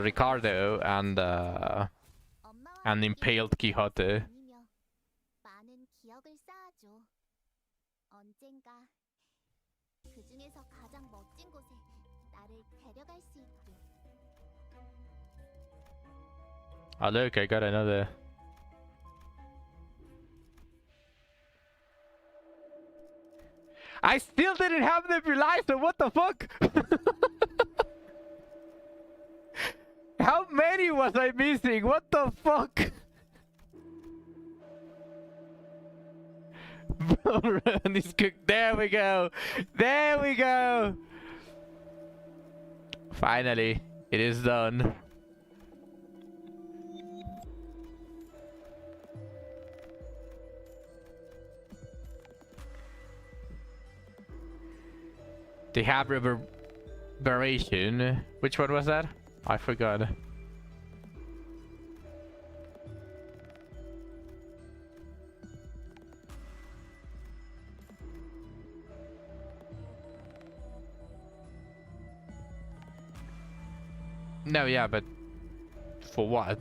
Ricardo, and 엄마와 Impaled Quixote. 다니며 많은 기억을 쌓아줘. 언젠가 그 중에서 가장 멋진 곳에 나를 데려갈 수 있게. Oh look, I got another. I still didn't have the nebulizer, what the fuck? How many was I missing? What the fuck? Run is cooked. There we go. There we go. Finally, it is done. They have reverberation. Which one was that? I forgot. No, yeah, but for what?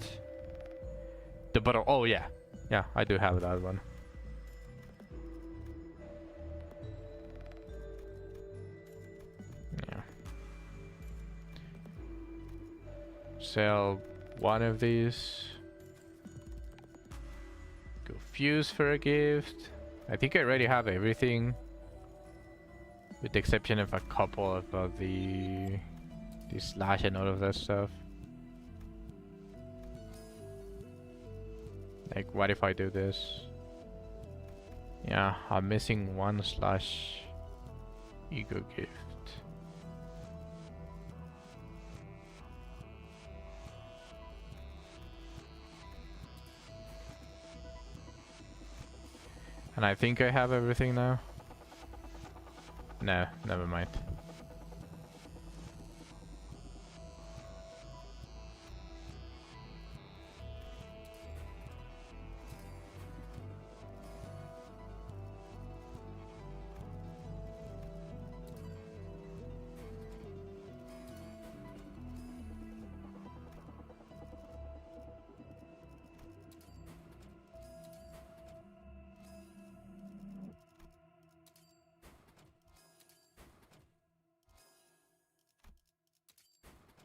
The bottle. Oh, yeah. Yeah, I do have that one. Yeah. Sell one of these. Go fuse for a gift. I think I already have everything. With the exception of a couple of the slash and all of that stuff. Like, what if I do this? Yeah, I'm missing one slash ego gift. And I think I have everything now. No, never mind.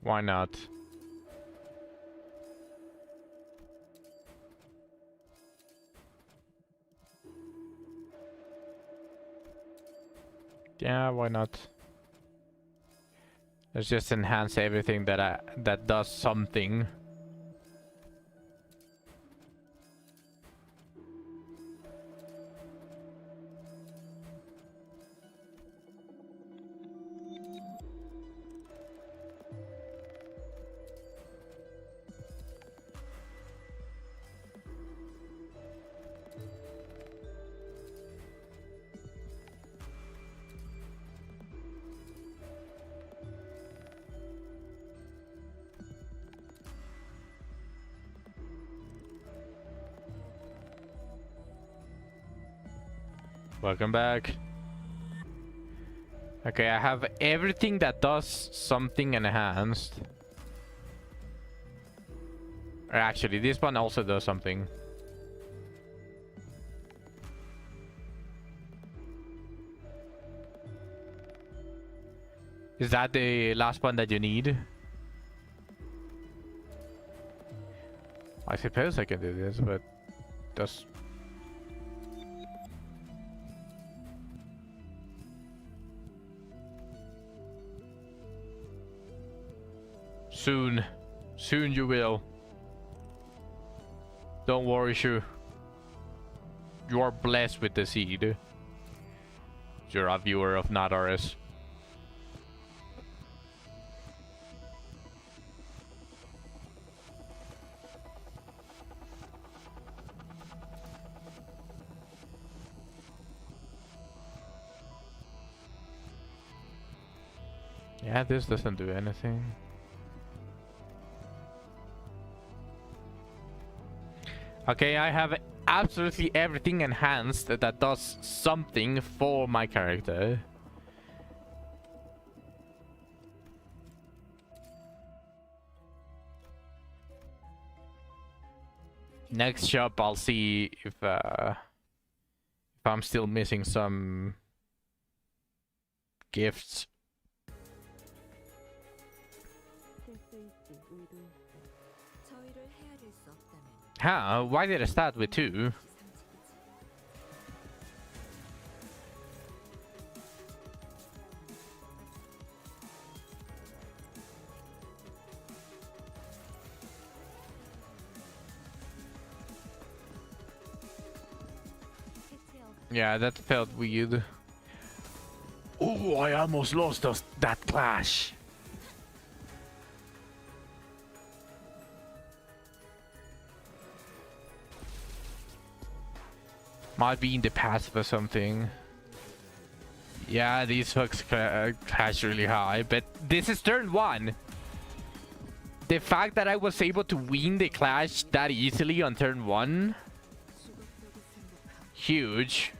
Why not? Yeah, why not? Let's just enhance everything that does something. Welcome back. Okay, I have everything that does something enhanced. Or actually, this one also does something. Is that the last one that you need? I suppose I can do this, but does... Soon. Soon you will. Don't worry, Shu. You are blessed with the seed. You're a viewer of Nadaris. Yeah, this doesn't do anything. Okay, I have absolutely everything enhanced that does something for my character. Next shop, I'll see if I'm still missing some gifts. Huh? Why did I start with 2? Yeah, that felt weird. Oh, I almost lost that clash. Might be in the passive or something. Yeah, these hooks clash really high, but this is turn 1. The fact that I was able to win the clash that easily on turn 1, huge.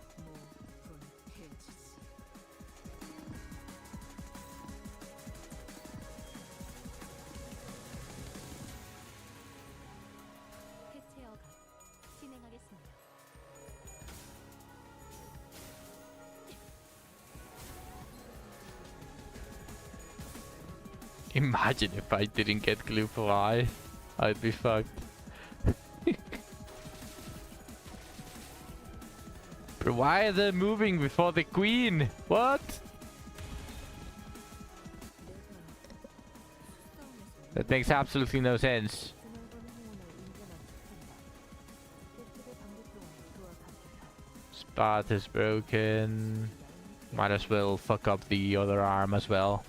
Imagine if I didn't get glue for eye, I'd be fucked. But why are they moving before the queen? What? That makes absolutely no sense. Spot is broken. Might as well fuck up the other arm as well.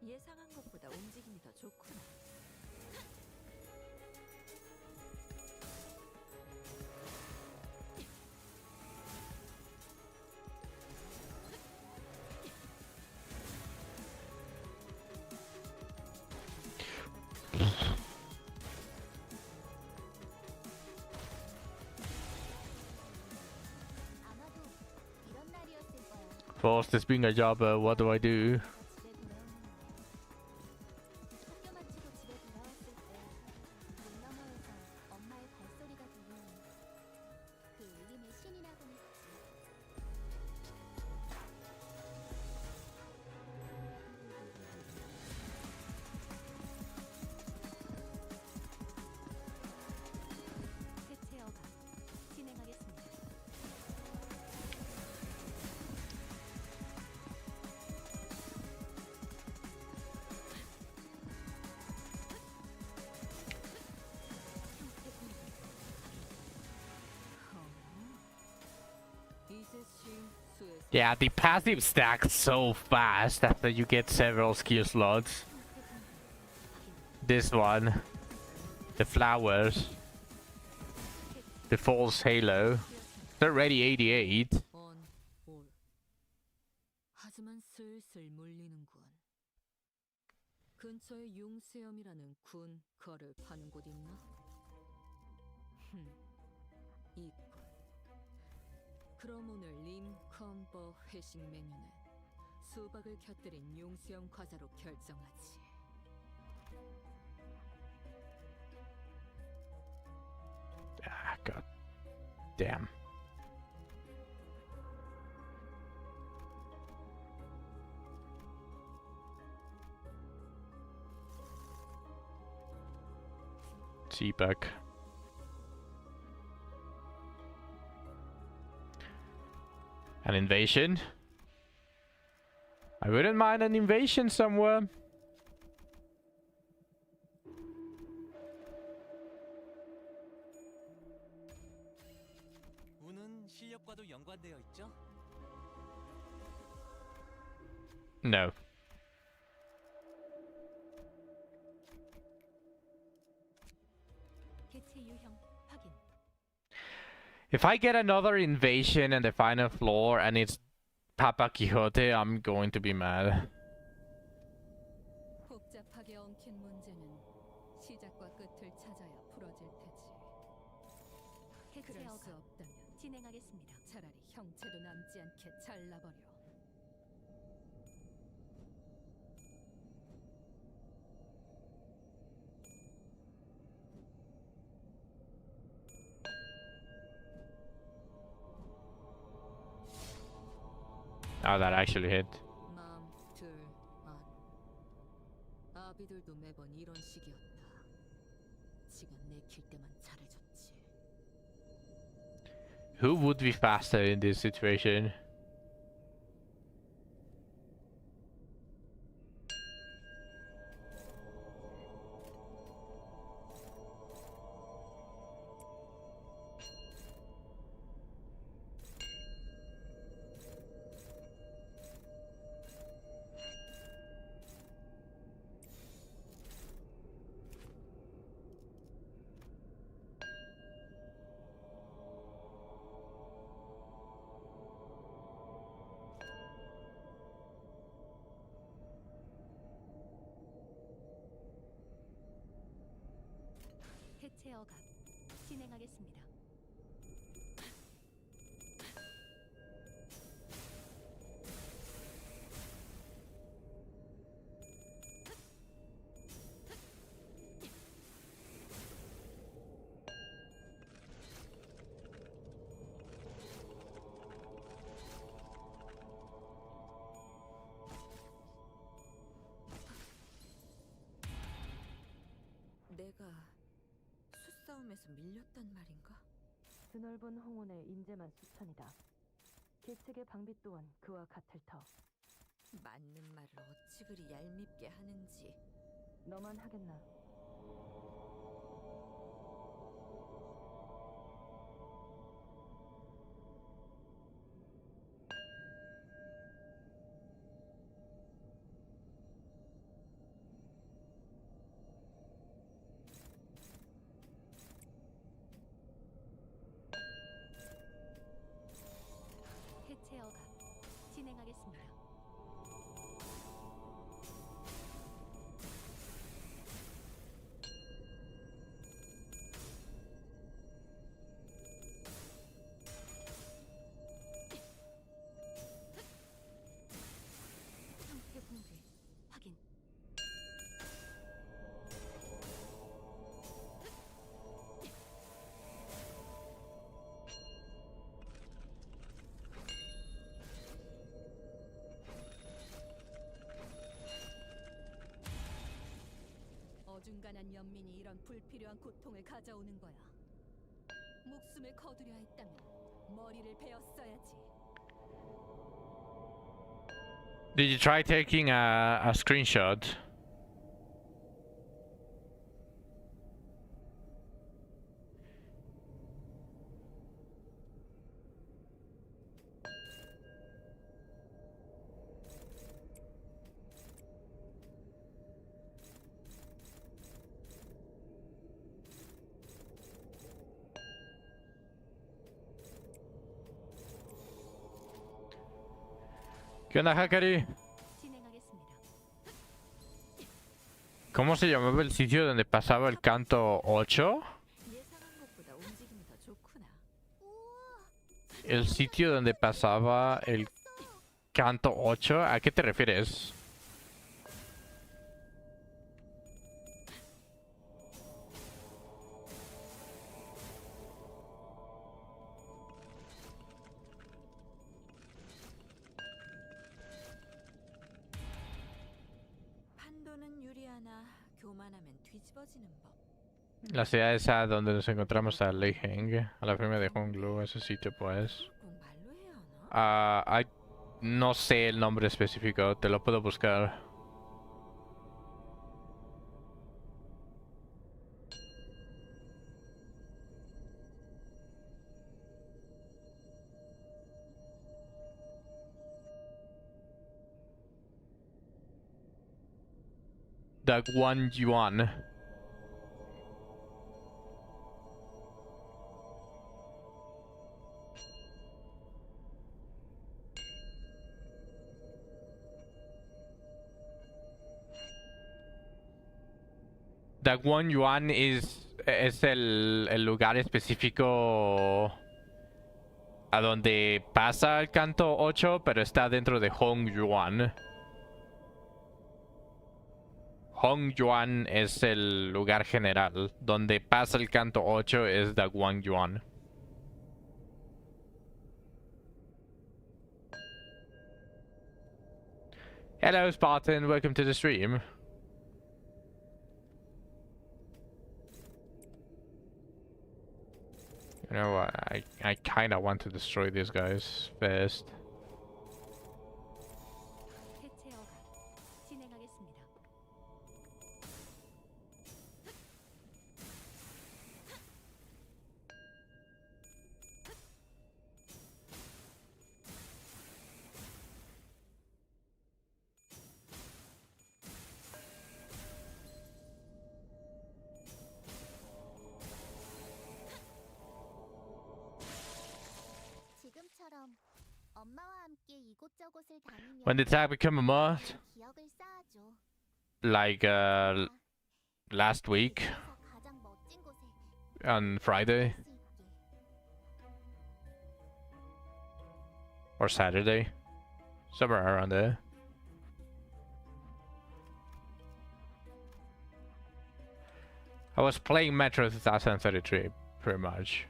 예상한 것보다 움직임이 더 좋구나. 아마도 이런 날이었을 거야. Forced is being a jobber, what do I do? 집에 돌아오는 날. 학교 마치고 집에 돌아왔을 때 Yeah, the passive stacks so fast after you get several skill slots. This one, the flowers, the false halo, they're already 88. on, 올. 하지만 슬슬 물리는군. 근처에 융수염이라는 군 거를 파는 곳 있나? 있군. 그럼 오늘 림 컴버 회식 메뉴는 수박을 곁들인 융수염 과자로 결정하지. Ah, god damn. Seaback. An invasion? I wouldn't mind an invasion somewhere. 운은 실력과도 연관되어 있죠? No. 개체 유형 확인. If I get another invasion in the final floor and it's Papa Quixote, I'm going to be mad. 복잡하게 엉킨 문제는 시작과 끝을 찾아야 풀어질 테지. 그럴 해체어가 수 없다면 진행하겠습니다. 차라리 형체도 남지 않게 잘라버려. Oh, that actually hit. 마음 둘 안. 아비들도 매번 이런 식이었다. 지가 내킬 때만 잘해줬지. Who would be faster in this situation? 해체어가 진행하겠습니다. 내가 수싸움에서 밀렸단 말인가? 드넓은 홍원에 인재만 수천이다. 계책의 방비 또한 그와 같을 터. 맞는 말을 어찌 그리 얄밉게 하는지. 너만 하겠나? 해체어가 진행하겠습니다. 상태 붕괴 확인. 어중간한 연민이 이런 불필요한 고통을 가져오는 거야. 목숨을 거두려 했다면 머리를 베었어야지. Did you try taking a screenshot? ¿Qué onda, Hakari? 진행하겠습니다. ¿Cómo se llamaba el sitio donde pasaba el canto 8? 예상한 것보다 움직임이 더 좋구나. 우와, El sitio donde pasaba el canto 8, ¿a qué te refieres? 판도는 유리하나 교만하면 뒤집어지는 법. La ciudad esa donde nos encontramos a Lei Heng, a la firma de Honglu, ese sitio pues. 꼭 말로 해야 하나? No sé el nombre específico, te lo puedo buscar. Dagwan Yuan. Dagwan Yuan es el lugar específico a donde pasa el canto 8, pero está dentro de Hong Yuan. Hong Yuan es el lugar general. Donde pasa el canto 8 es Dagwan Yuan. Hello, Spartan. Welcome to the stream. You know what? I kind of want to destroy these guys first. 대체어가 진행하겠습니다. 지금처럼 엄마와 함께 이곳저곳을 다니며 When did that become a mod? 기억을 쌓아줘. Like last week 세상에서 가장 멋진 곳에 on Friday 갈 수 있게. or Saturday, somewhere around there. I was playing Metro 2033 pretty much.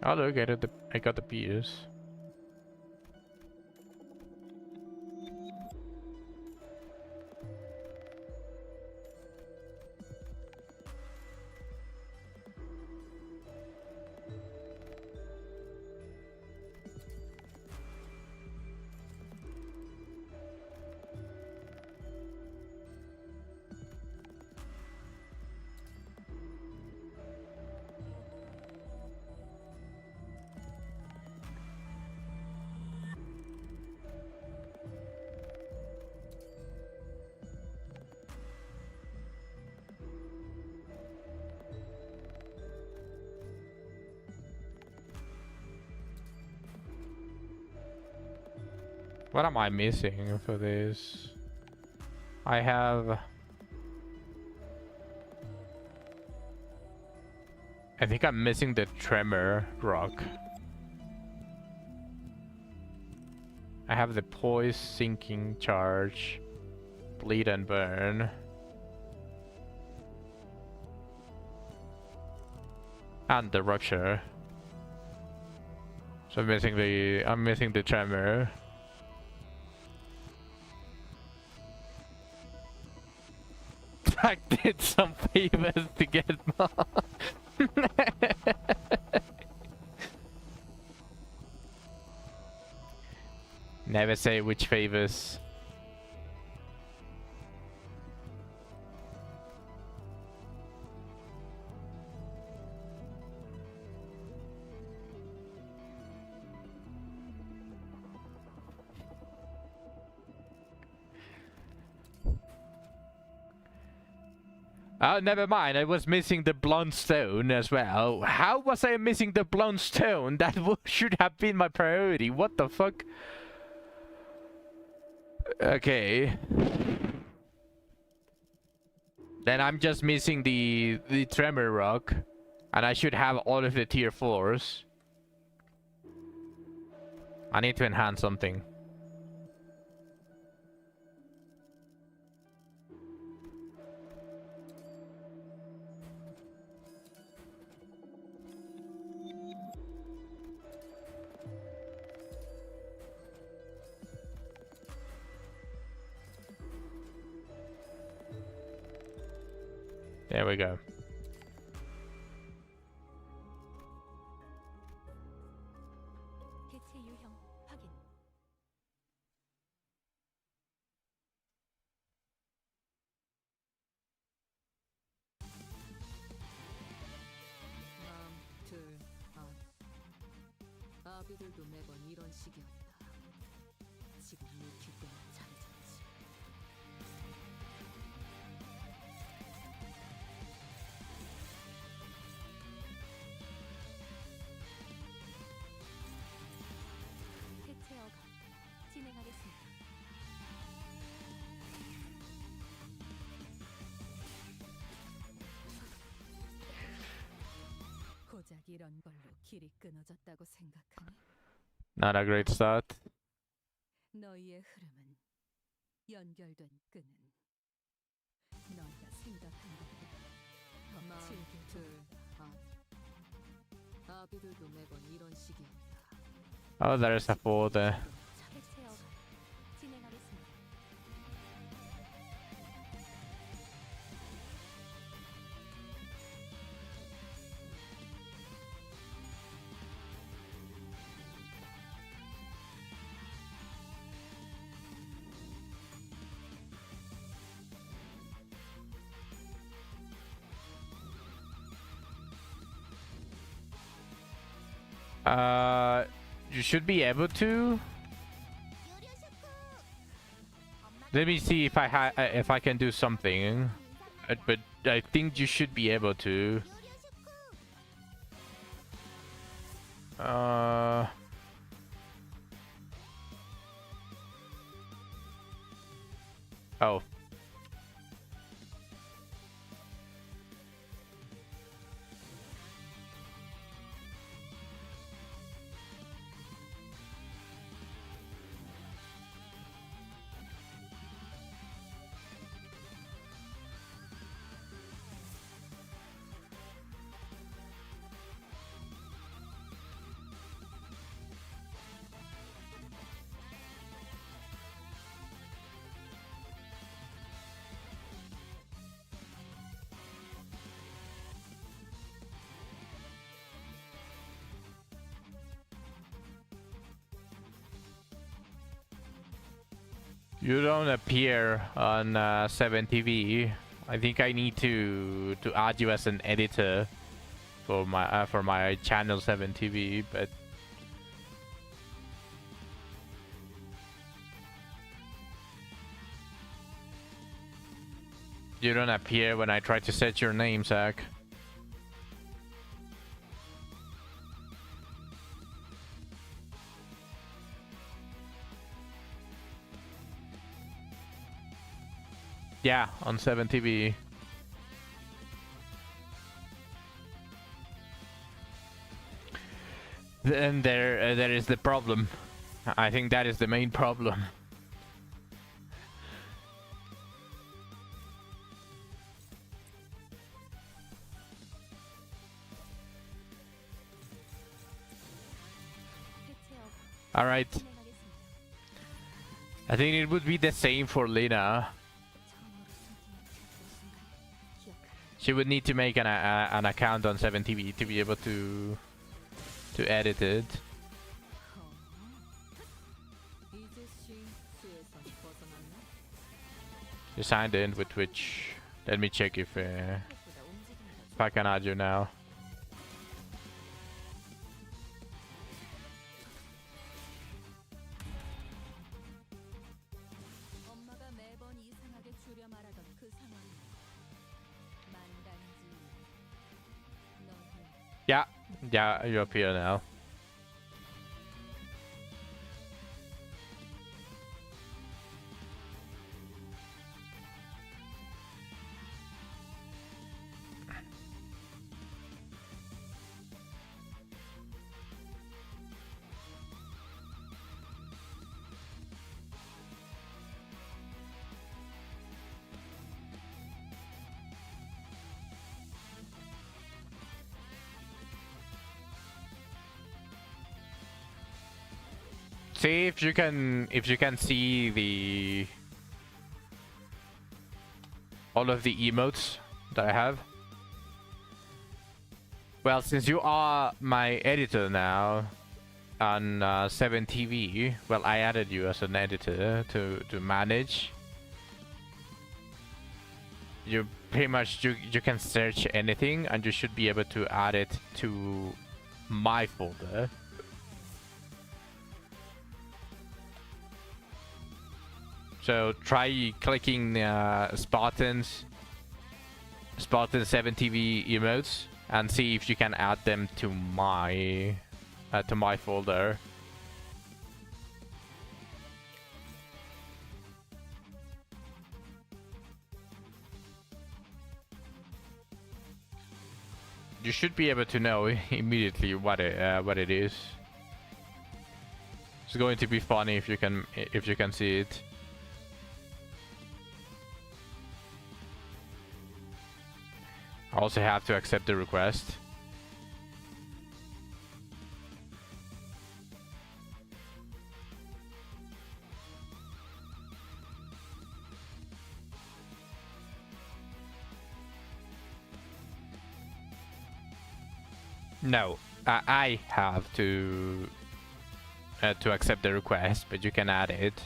Oh look, I got the piece. What am I missing for this? I have... I think I'm missing the tremor rock. I have the poise, sinking, charge, bleed and burn. And the rupture. So I'm missing the tremor. I did some favors to get more. Never say which favors. Oh, never mind. I was missing the blonde stone as well. How was I missing the blonde stone? That should have been my priority. What the fuck? Okay. Then I'm just missing the tremor rock. And I should have all of the tier 4s. I need to enhance something. There we go. 개체 유형 확인. 아비들도 매번 이런 식이었다. 지금 네 뒷배는 잘해졌지. 해체 허가 진행하겠습니다. 고작 이런 걸로 길이 끊어졌다고 생각하니? Not a great start. 너희의 흐름은 연결된 끈은 너희가 생각한 것보다 더 질길 아비들도 매번 이런 식이었다. Oh, there's a 4 there. 해체 허가 진행하겠습니다. You should be able to. Let me see if I can do something. But I think you should be able to. Oh. You don't appear on 7TV. I think I need to add you as an editor for my channel 7TV, but you don't appear when I try to set your name, Zach. Yeah, on 7TV. Then there is the problem. I think that is the main problem. All right. I think it would be the same for Lena. She would need to make an account on 7TV to be able to edit it. You signed in with Twitch. Let me check if I can add you now. Yeah, you're up here now. See if you can see the all of the emotes that I have. Well, since you are my editor now on 7TV, well, I added you as an editor to manage. You pretty much you can search anything, and you should be able to add it to my folder. So try clicking Spartan's 7TV emotes and see if you can add them to my folder. You should be able to know immediately what it is. It's going to be funny if you can see it. I also have to accept the request. No, I have to accept the request, but you can add it.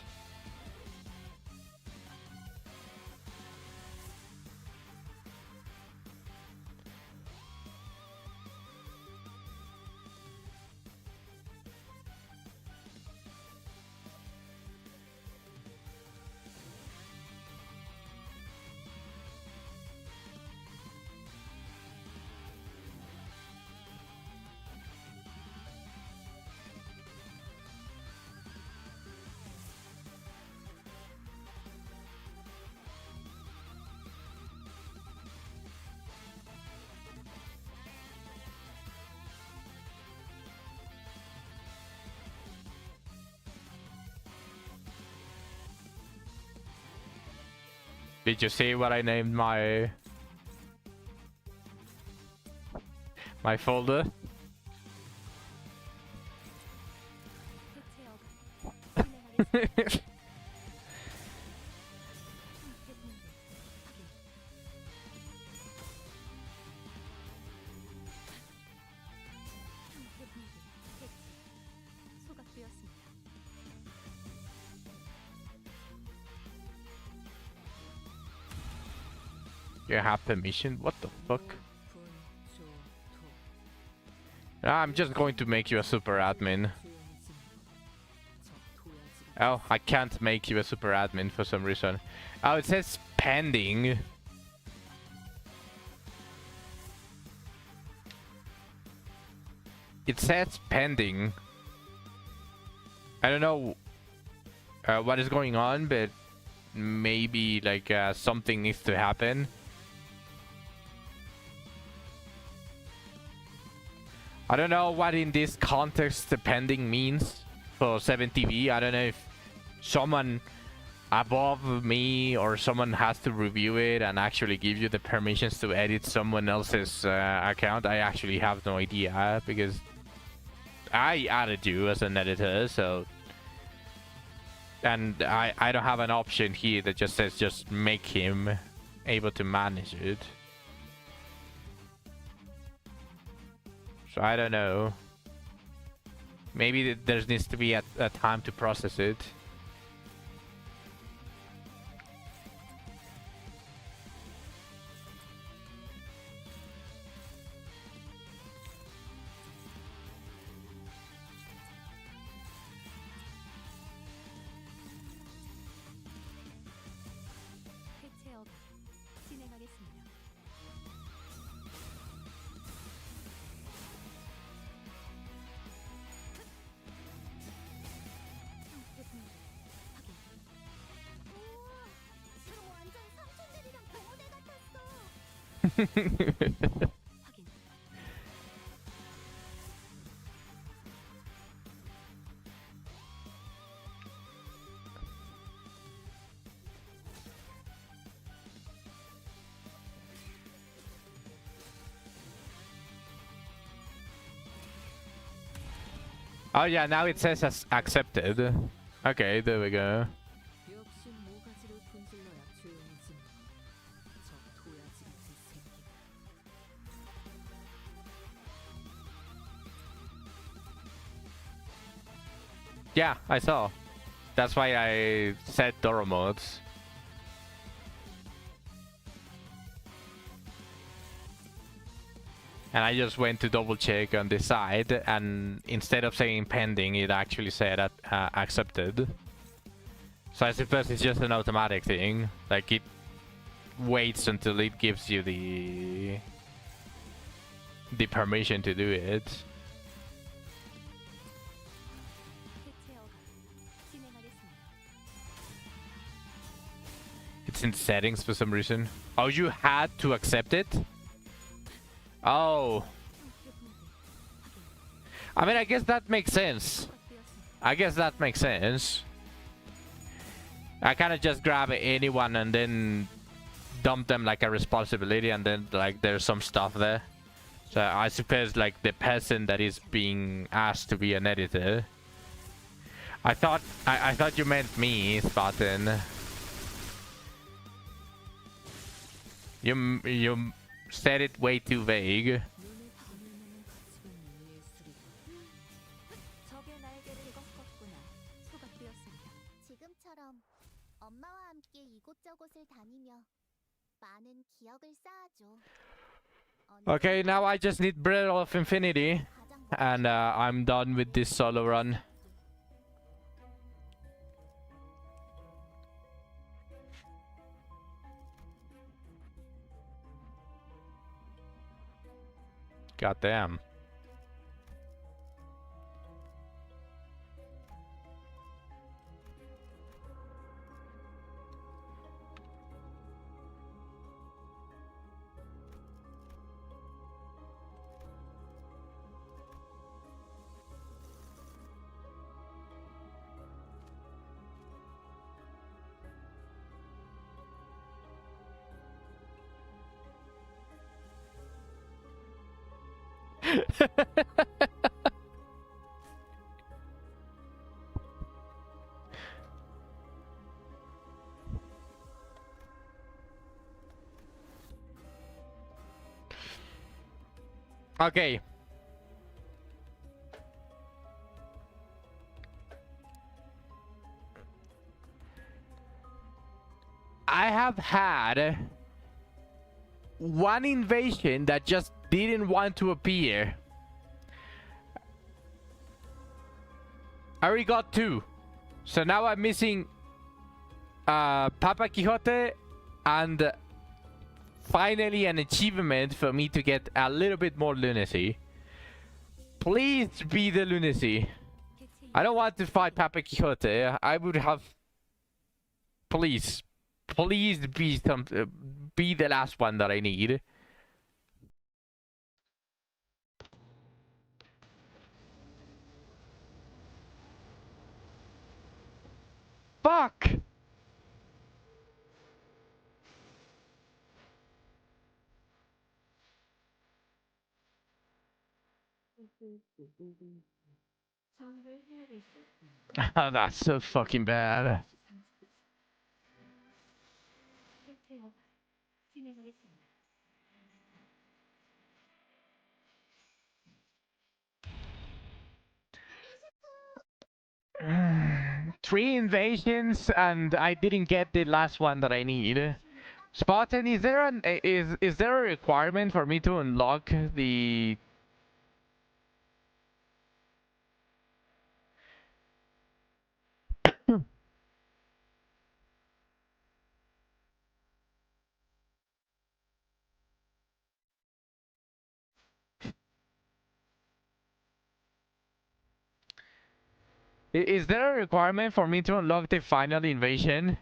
Did you see what I named my folder? You have permission? What the fuck? I'm just going to make you a super admin. Oh, I can't make you a super admin for some reason. Oh, it says pending. It says pending. I don't know what is going on, but maybe like something needs to happen. I don't know what in this context the pending means for 7TV. I don't know if someone above me or someone has to review it and actually give you the permissions to edit someone else's account. I actually have no idea because I added you as an editor, so... And I don't have an option here that just says just make him able to manage it. So I don't know. Maybe there needs to be a time to process it. 확인. Oh yeah, now it says as accepted. Okay, there we go. 역시 모가지를 분질러야 조용해지는 저 도야지 같은 새끼. Yeah, I saw. That's why I said Doro modes. And I just went to double check on this side, and instead of saying pending, it actually said accepted. So I suppose it's just an automatic thing. Like, it waits until it gives you the permission to do it. 해체어가 진행하겠습니다. It's in settings for some reason. Oh, you had to accept it? Oh. I mean, I guess that makes sense. I guess that makes sense. I kind of just grab anyone and then dump them like a responsibility, and then like there's some stuff there. So I suppose like the person that is being asked to be an editor. I thought you meant me, Spartan. You said it way too vague. 눈을 감으면은 가치가 예술이다. 적의 날개를 꺾었구나. 소각되었습니다. 지금처럼 엄마와 함께 이곳저곳을 다니며 많은 기억을 쌓아줘. Okay, now I just need Breath of Infinity, 가장 and I'm done with this solo run. God damn. Okay. I have had one invasion that just didn't want to appear. I already got two. So now I'm missing Papa Quixote and finally an achievement for me to get a little bit more lunacy. Please be the lunacy. I don't want to fight Papa Quixote. I would have... Please. Please be be the last one that I need. Fuck! Oh, that's so fucking bad. Three invasions and I didn't get the last one that I need. Spartan, is there is there a requirement for me to unlock the... Is there a requirement for me to unlock the final invasion?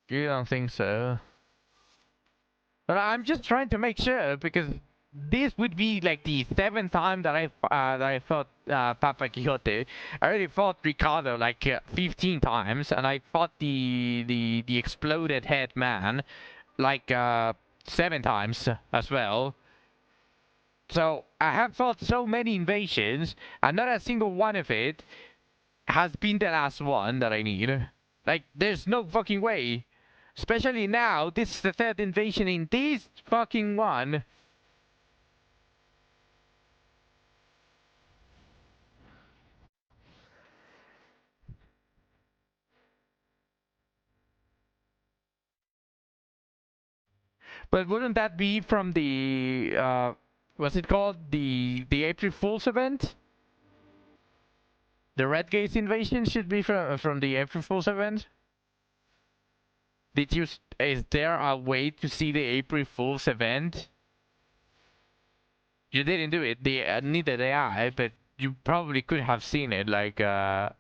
You don't think so? But I'm just trying to make sure because this would be like the seventh time that I fought Papa Quixote. I already fought Ricardo like 15 times, and I fought the exploded head man like 7 times as well. So I have fought so many invasions, and not a single one of it has been the last one that I need. Like, there's no fucking way. Especially now, this is the third invasion in this fucking one. But wouldn't that be from the what's it called? The April Fool's event? The Red Gates invasion should be from the April Fool's event. Is there a way to see the April Fool's event? You didn't do it. Neither did I, but you probably could have seen it. Like, and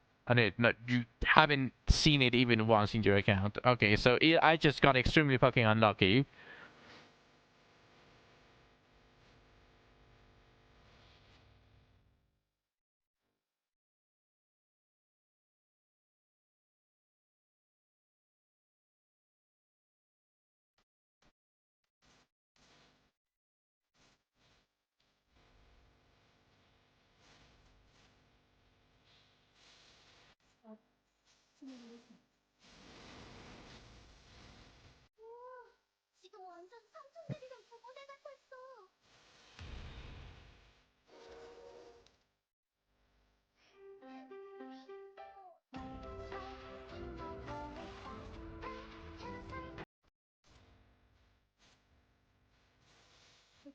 not you haven't seen it even once in your account. Okay, so I just got extremely fucking unlucky. 우와, 지금 완전 삼천대비경 구고대 같았어.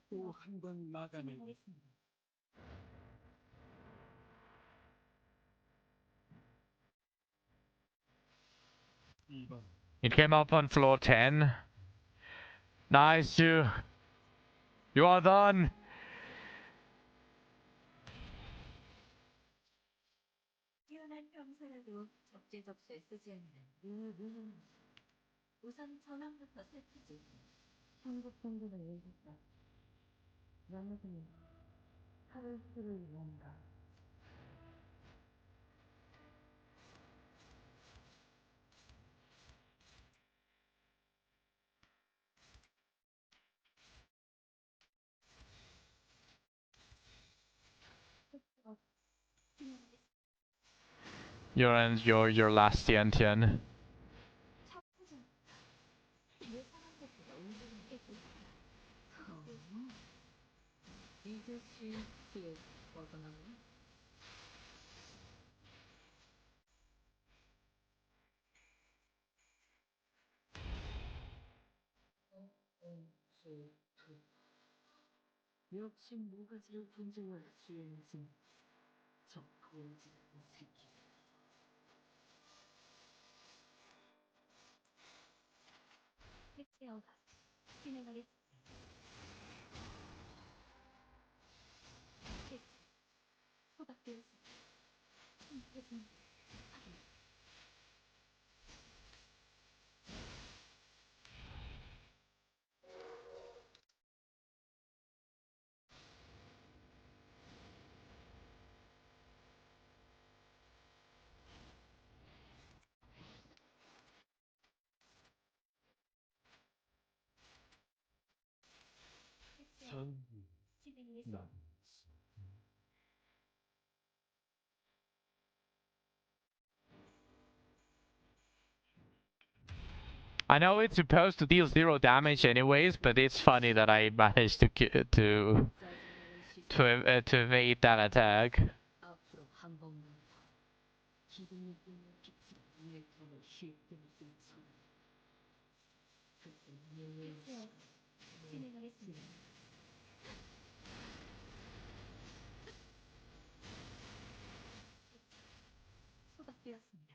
또한번 마감해. 이번 It came up on floor 10. Nice, you are done. 뛰어난 평소라도 적재적소에 쓰지 않는 우선 전원부터 살피지. 한국 정도는 얘기했다. 나머지는 카르스를 위한다. Your last Tian. 내 사람들보다 운동을 깨고 이것이 뒤에 벗어나는 역시 모가지를 분쟁할 수행진 저 보이지 않는 새끼. 해체어가 진행하겠습니다. 해체 소각되었습니다. 해제 확인. 해체어 전 진행하겠습니다. I know it's supposed to deal 0 damage anyways, but it's funny that I managed to 짜증나는 시선 to evade that attack. 앞으로 한 번만 더 기분이 끊겼겠지. 내 ton을 힐끔힐끔 소리. 그때 내 해체어 진행하겠습니다. 소각되었습니다.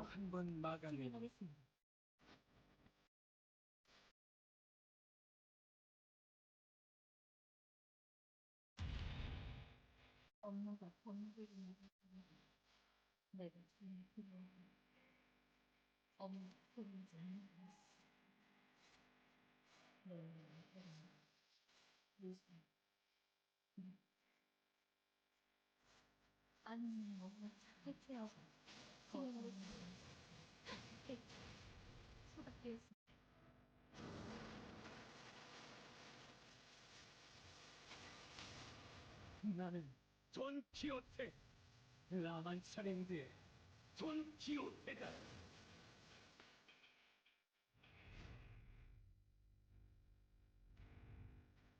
한번 마감해. 하겠습니다. 엄마가 번들이나 내가 엄마 그런지 아니 엄마 해체하고 나는 돈 키호테. 라만 차림드의 돈 키호테다.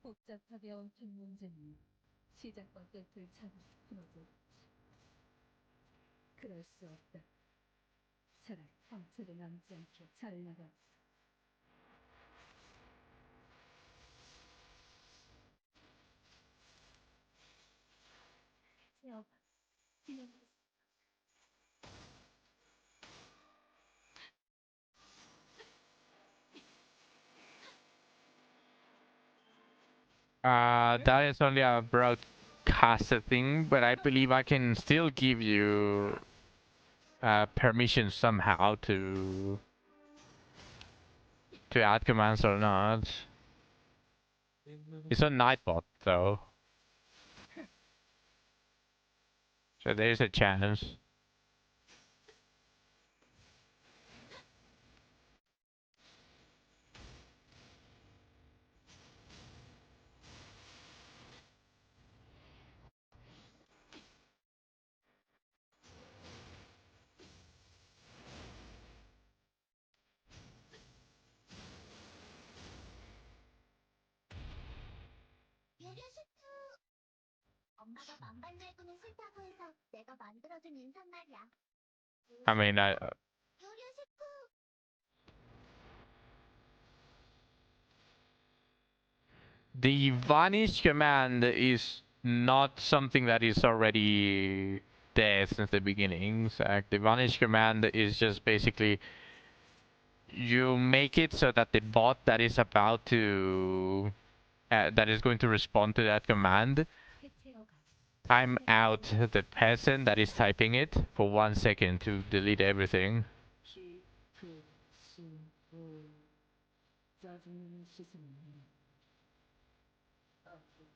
복잡하게 얽힌 문제는 시작과 끝을 찾을 필요도 그럴 수 없다. 차라리 상처를 남지 않게 잘 나가. 여봐, 그냥 That is only a broadcaster thing, but I believe I can still give you permission somehow to add commands or not. It's a Nightbot though, so there's a chance. 엄마가 만반잘군을 싫다고 해서 내가 만들어준 인사말이야. I mean, 요리의 식구. the vanish command is not something that is already there since the beginning. So the vanish command is just basically you make it so that the bot that is about to that is going to respond to that command time out the person that is typing it for 1 second to delete everything. 짜증 씻으면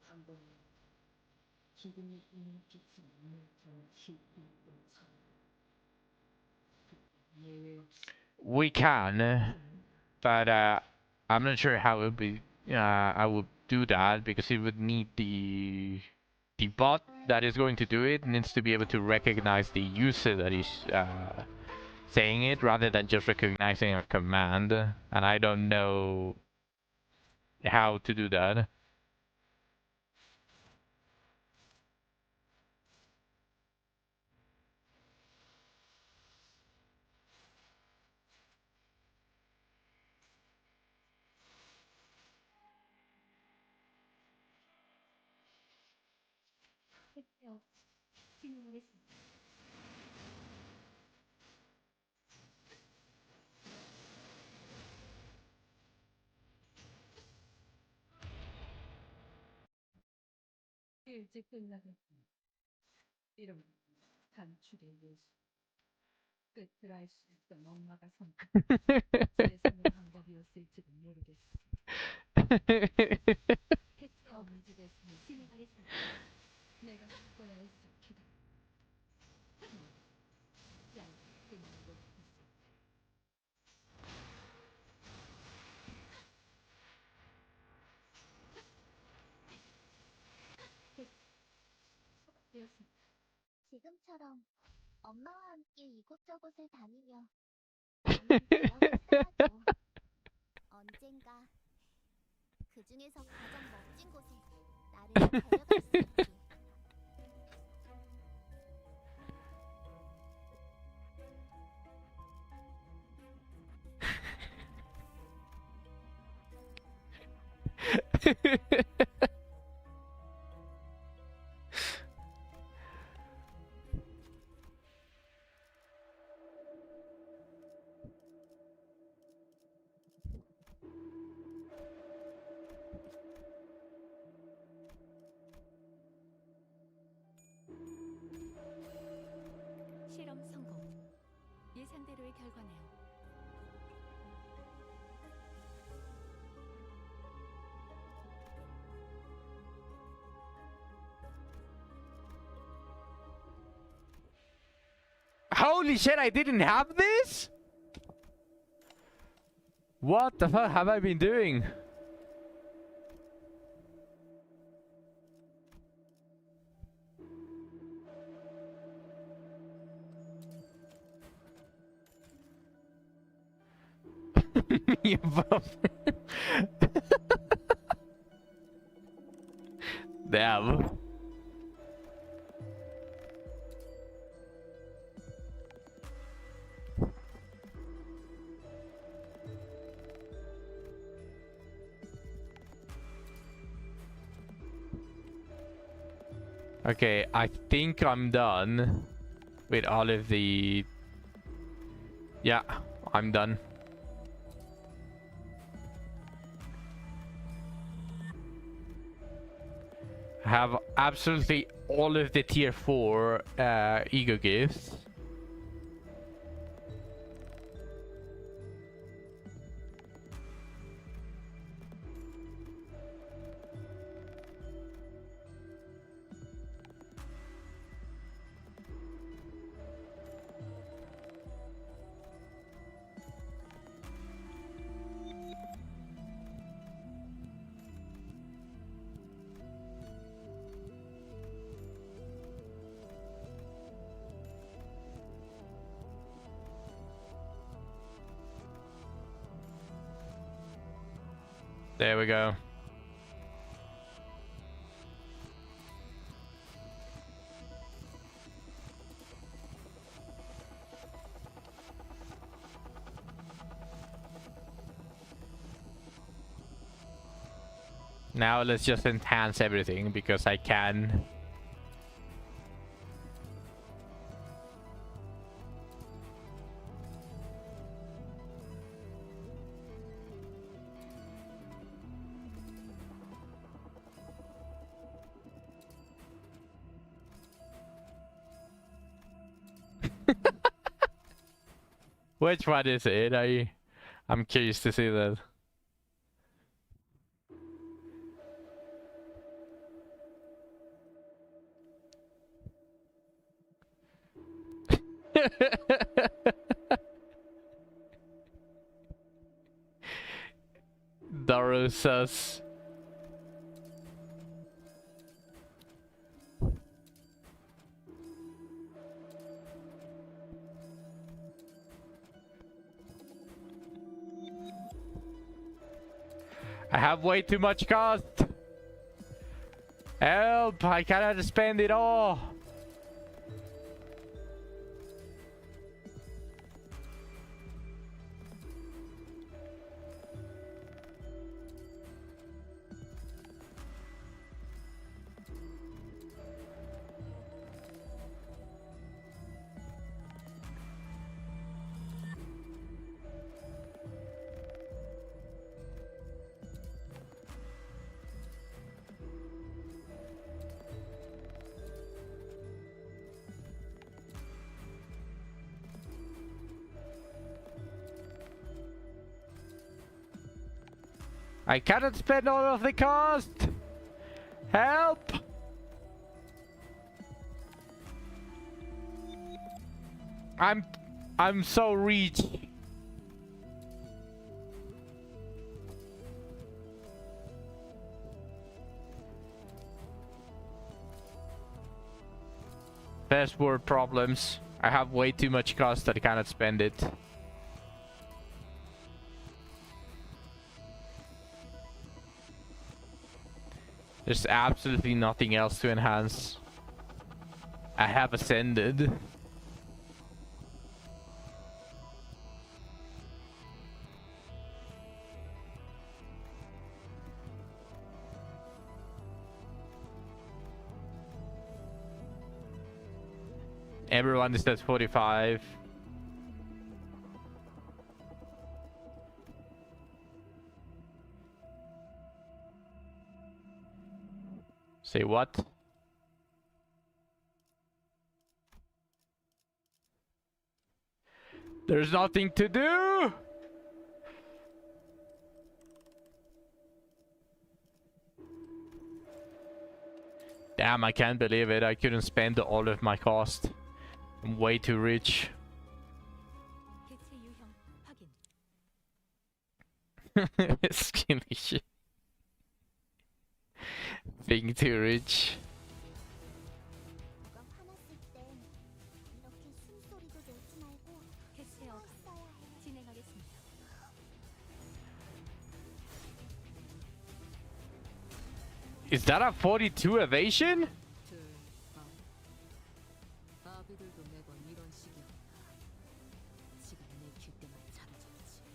한번 죽음이 깊지 않는 예외 We can, but I'm not sure how it would be. I would do that because it would need the bot that is going to do it needs to be able to recognize the user that is saying it rather than just recognizing a command, and I don't know how to do that. 일찍 끝나겠군. 이름 단출의 예수. 끝을 알 수 있던 엄마가 제사는 방법이었을지도 모르겠어. 어미지 됐으니 진행하겠습니다. 내가 바꿔야 했을 기다. 양 끝난 것 같았어. 되었습니다. 지금처럼 엄마와 함께 이곳저곳을 다니며 많은 기억을 쌓아줘. 언젠가 그 중에서 가장 멋진 곳에 나를 데려갈 수 있게. Holy shit, I didn't have this? What the fuck have I been doing? You bum. Damn. Okay, I think I'm done with all of the... Yeah, I'm done. I have absolutely all of the tier 4 ego gifts. There we go. Now let's just enhance everything because I can. Which one is it? I'm curious to see that. Darusas. I have way too much cost. Help! I cannot spend it all. I cannot spend all of the cost. Help! I'm so rich. First world problems. I have way too much cost that I cannot spend it. There's absolutely nothing else to enhance. I have ascended. Everyone is at 45. Say what? There's nothing to do. Damn, I can't believe it. I couldn't spend all of my cost. I'm way too rich. Skinny shit. Being too rich. 너가 화났을 땐 이렇게 숨소리도 내지 말고 캐치어가 진행하겠습니다. Is that a 42 evasion? 둘, 아비들도 매번 이런 식이었다. 지가 내킬 때만 잘해줬지.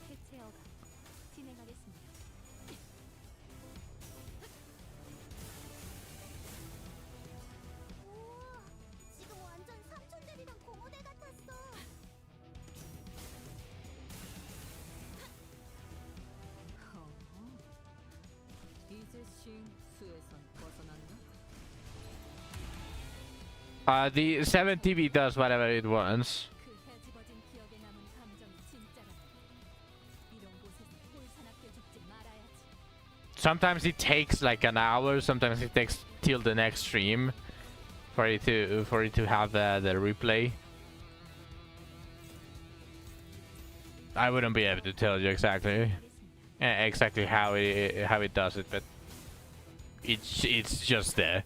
캐치어가 진행하겠습니다. 우와, 지금 완전 삼촌들이랑 공모대 같았어. 이제 수에선 벗어났나? The 7TV does whatever it wants. 그 헤집어진 기억에 남은 감정이 진짜라면 이런 곳에서 홀사납게 죽지 말아야지. Sometimes it takes like an hour, sometimes it takes till the next stream for it to have the replay. I wouldn't be able to tell you exactly how it does it, but it's just there.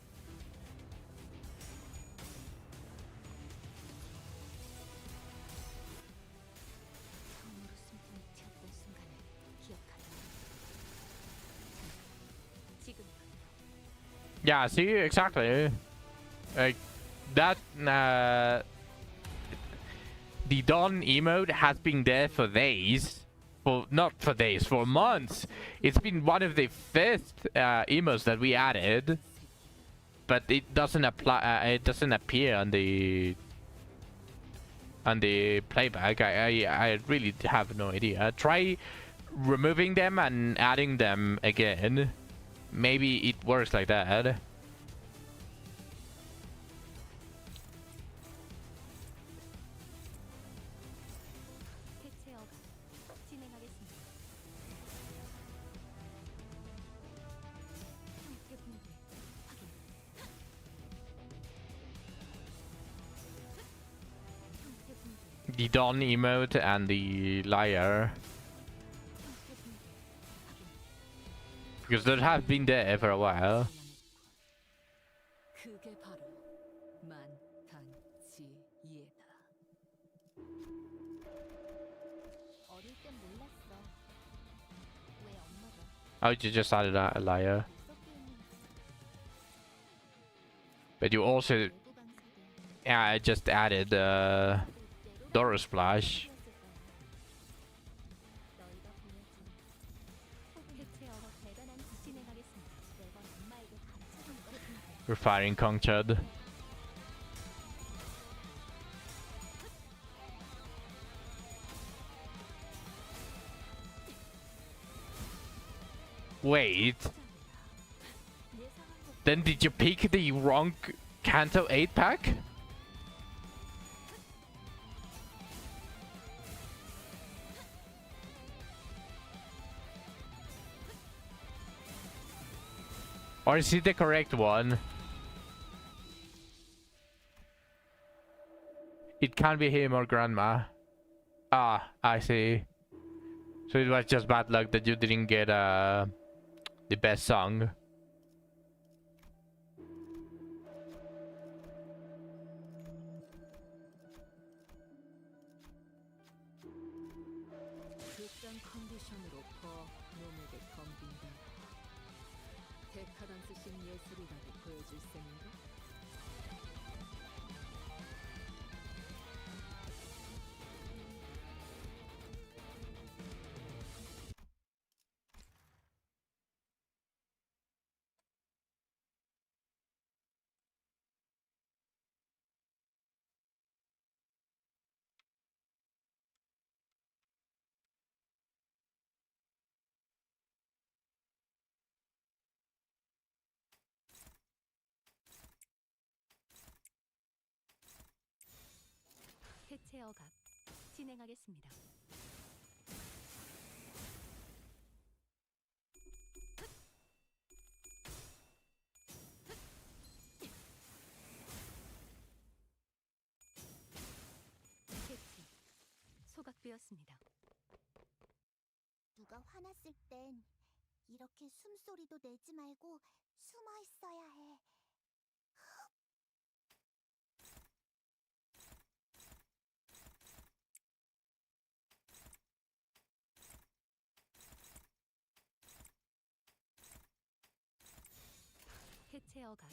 처음으로 숨통이 튀었던 순간을 기억하라. 지금 Yeah, see, exactly. Like that. The Dawn emote has been there for days. For months. It's been one of the first emotes that we added, but it doesn't apply. It doesn't appear on the playback. I really have no idea. Try removing them and adding them again. Maybe it works like that. 캐치어가 진행하겠습니다. 형태 붕괴 확인. 형태 붕괴. The Dawn emote and the Liar. 형태 붕괴 확인. Because they have been there for a while. 그게 바로 만탄지예다. 어릴 땐 몰랐어. 왜 엄마가 Oh, you just added a Liar. 섞여 있는지. But you also, 외부 강사들 yeah, I just added 때로 Dora Splash. 너희가 보여준 혹은 캐치어가 대단한 진행하겠습니다. 매번 엄마에게 감사한 걸 We're firing Kong Chud. Wait, 예상한 것 then did you pick the wrong Kanto 8 pack? Or is it the correct one? It can be him or grandma. Ah, I see. So it was just bad luck that you didn't get the best song. 극단 컨디션으로 더 놈에게 덤빈다. 데카단스식 예술이라도 보여줄 셈인가? 캐치어가 진행하겠습니다. 캐치 소각되었습니다. 준비되었습니다. 누가 화났을 땐 이렇게 숨소리도 내지 말고 숨어 있어야 해. 해체 어각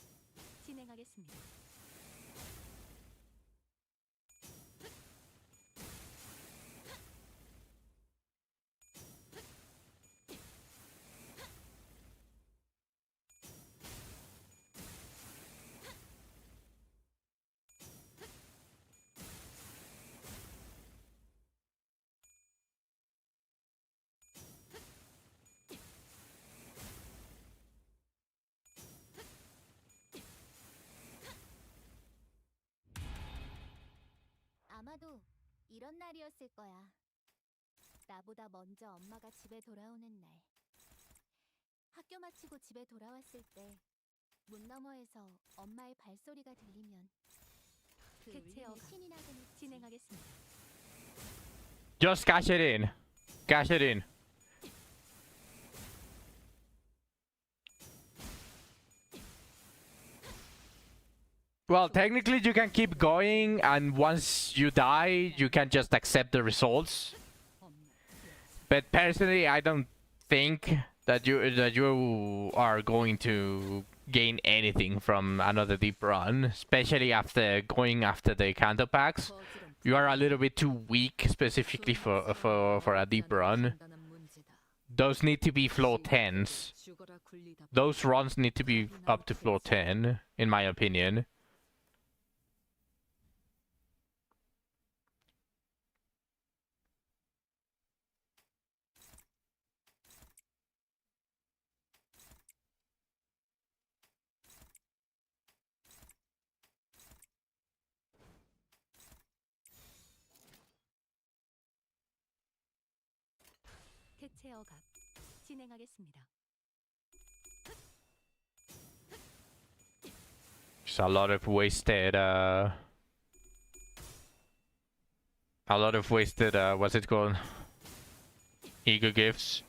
진행하겠습니다. 아마도 이런 날이었을 거야. 나보다 먼저 엄마가 집에 돌아오는 날. 학교 마치고 집에 돌아왔을 때 문 너머에서 엄마의 발소리가 들리면 그 해체 울림에 어각 신이 나곤 했지. 진행하겠습니다. Just cash it in. Cash it in. Well, technically you can keep going, and once you die, you can just accept the results. But personally, I don't think that you are going to gain anything from another deep run, especially after going after the counter packs. You are a little bit too weak specifically for a deep run. Those need to be floor 10s. Those runs need to be up to floor 10, in my opinion. 해체 어각 진행하겠습니다. Just a lot of wasted, what's it called? Ego gifts.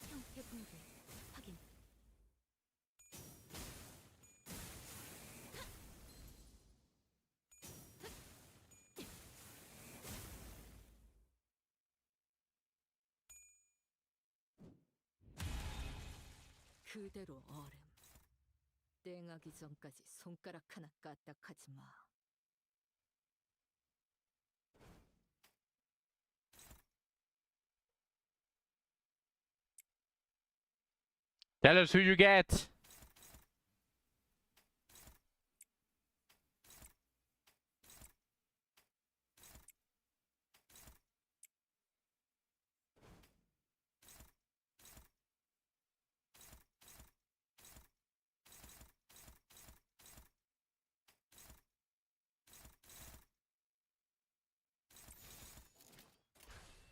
형태 붕괴 확인. 그대로 얼음. 땡하기 전까지 손가락 하나 까딱하지 마. Tell us who you get.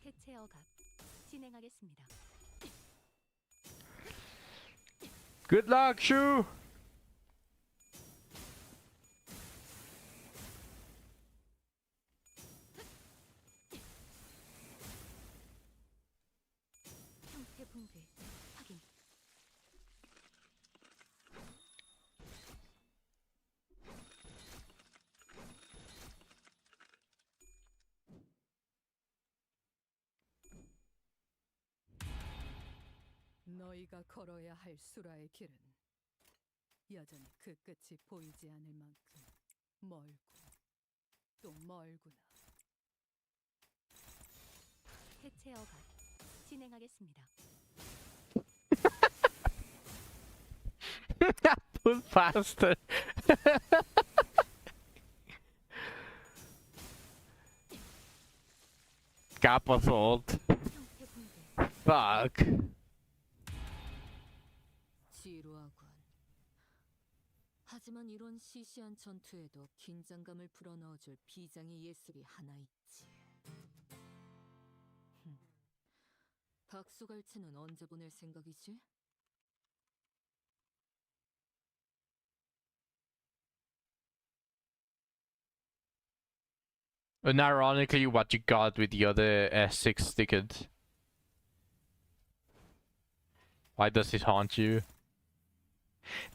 해체 어각 진행하겠습니다. Good luck, Shu. 형태 붕괴 확인. 너희가 걸어야 할 수라의 길은 여전히 그 끝이 보이지 않을 만큼 멀고 또 멀구나. 해체 어각 진행하겠습니다. Pull faster. Gap assault. 형태 붕괴 Fuck. 지루하군. 하지만 이런 시시한 전투에도 긴장감을 불어넣어줄 비장의 예술이 하나 있지. 박수갈치는 언제 보낼 생각이지? And ironically, what you got with the other S6 ticket. Why does it haunt you?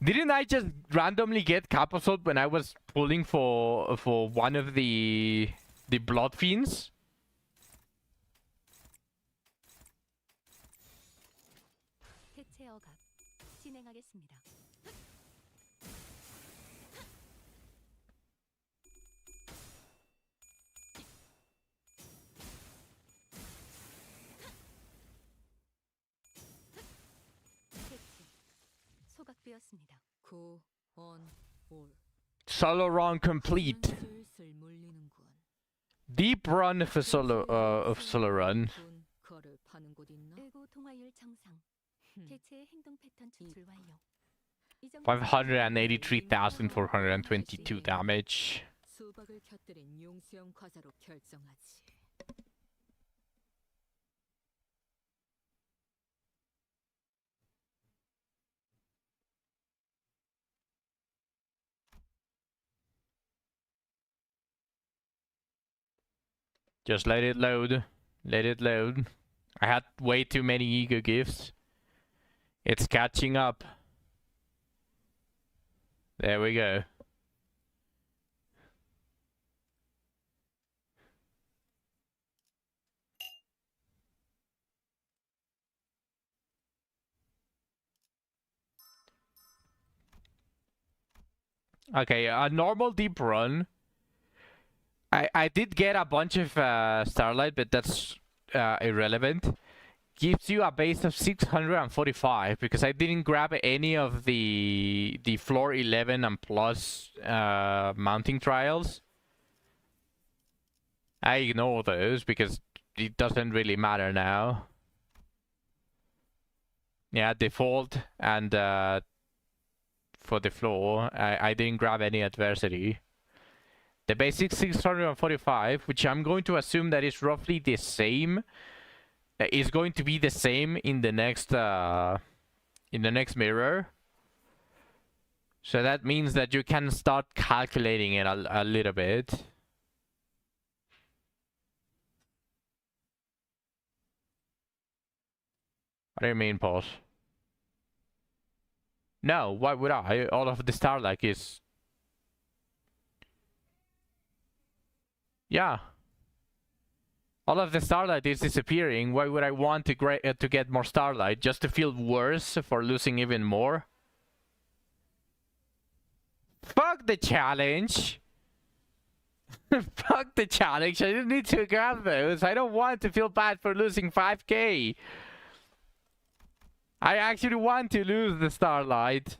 Didn't I just randomly get Capasol when I was pulling for one of the Blood Fiends? 대체 억압 진행하겠습니다. 대체 소각되었습니다. 구, on, 올. Solo run complete. 슬슬 물리는군. Deep run of solo run. 거를 파는 곳 있나? 애고 동화율 정상. 개체의 행동 패턴 추출 완료. 583,422 damage. 수박을 곁들인 용수형 과자로 결정하지. Just let it load. Let it load. I had way too many ego gifts. It's catching up. There we go. Okay, a normal deep run. I did get a bunch of starlight, but that's irrelevant. Gives you a base of 645 because I didn't grab any of the floor 11 and plus mounting trials. I ignore those because it doesn't really matter now. Yeah, default and for the floor, I didn't grab any adversity. The basic 645, which I'm going to assume that is roughly the same, is going to be the same in the next mirror. So that means that you can start calculating it a little bit. What do you mean, pause? No, why would I? All of the starlight is... Yeah. All of the starlight is disappearing. Why would I want to get more starlight? Just to feel worse for losing even more? Fuck the challenge! Fuck the challenge. I didn't need to grab those. I don't want to feel bad for losing 5k. I actually want to lose the starlight.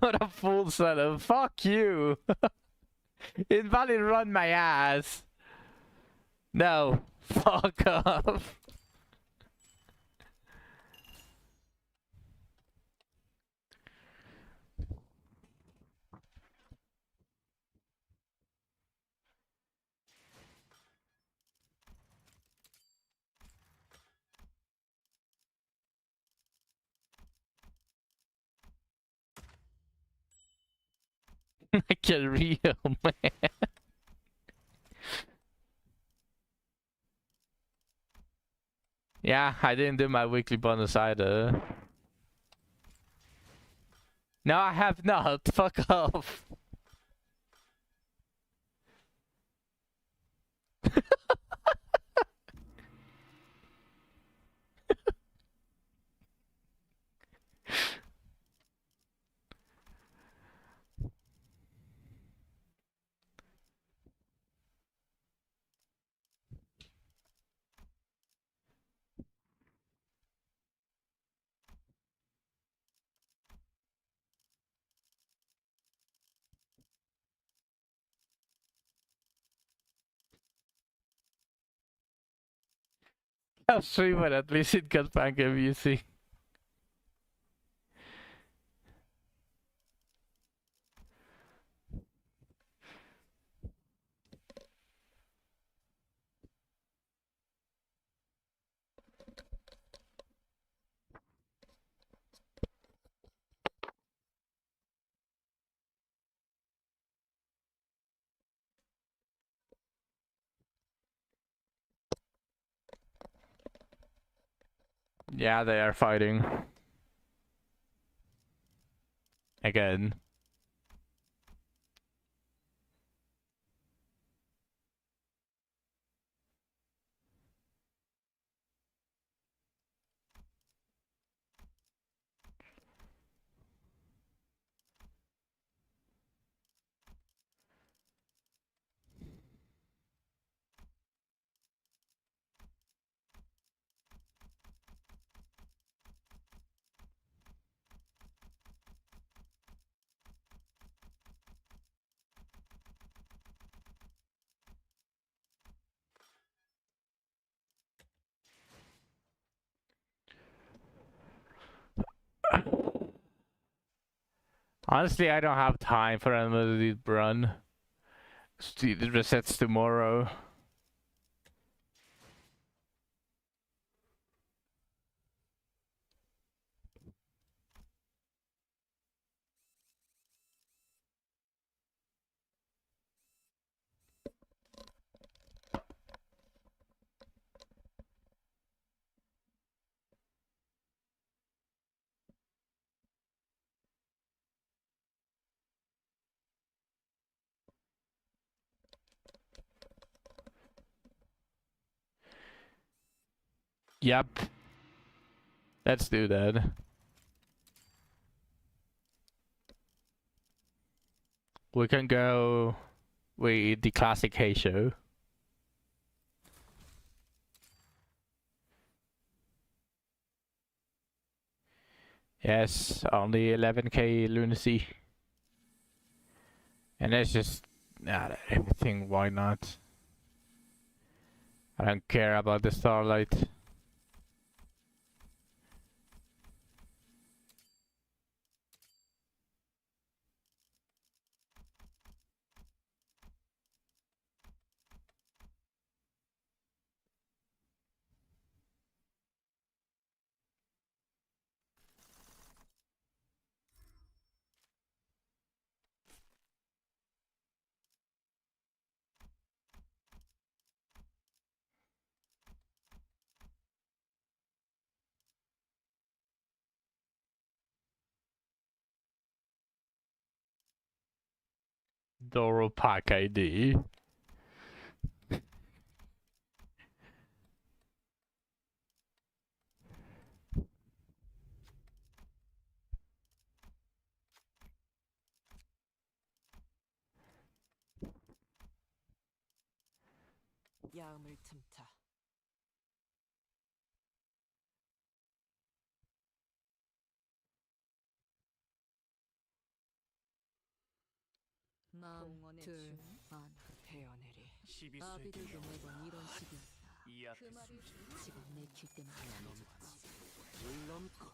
Not a full setup. Fuck you. Invalid run my ass. No. Fuck off. Like a real man. Yeah, I didn't do my weekly bonus either. No, I have not. Fuck off. I'll stream it, at least it got back amusing. Yeah, they are fighting. Again. Honestly, I don't have time for another deep run. It resets tomorrow. Yep. Let's do that. We can go with the classic Hey show. Yes, only 11k lunacy. And that's just everything, why not? I don't care about the starlight. Doro pack ID. 야음을 틈타. 마음 둘 안. 배어내리. 아비들도 매번 이런 식이었다. 그 말이 직업 내킬 때만 잘해줬지. 물넘고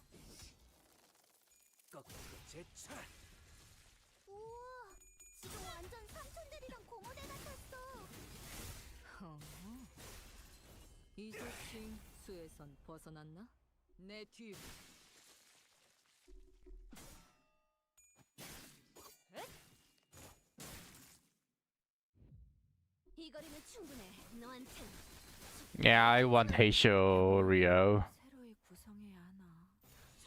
거꾸로 제차. 우와, 지금 완전 삼촌들이랑 공원에 같았어. 이 소식 수에선 벗어났나? 내 뒤. 이 거리면 충분해. 너한텐. Yeah, I want Hey show Rio. 새로이 구성해야 하나.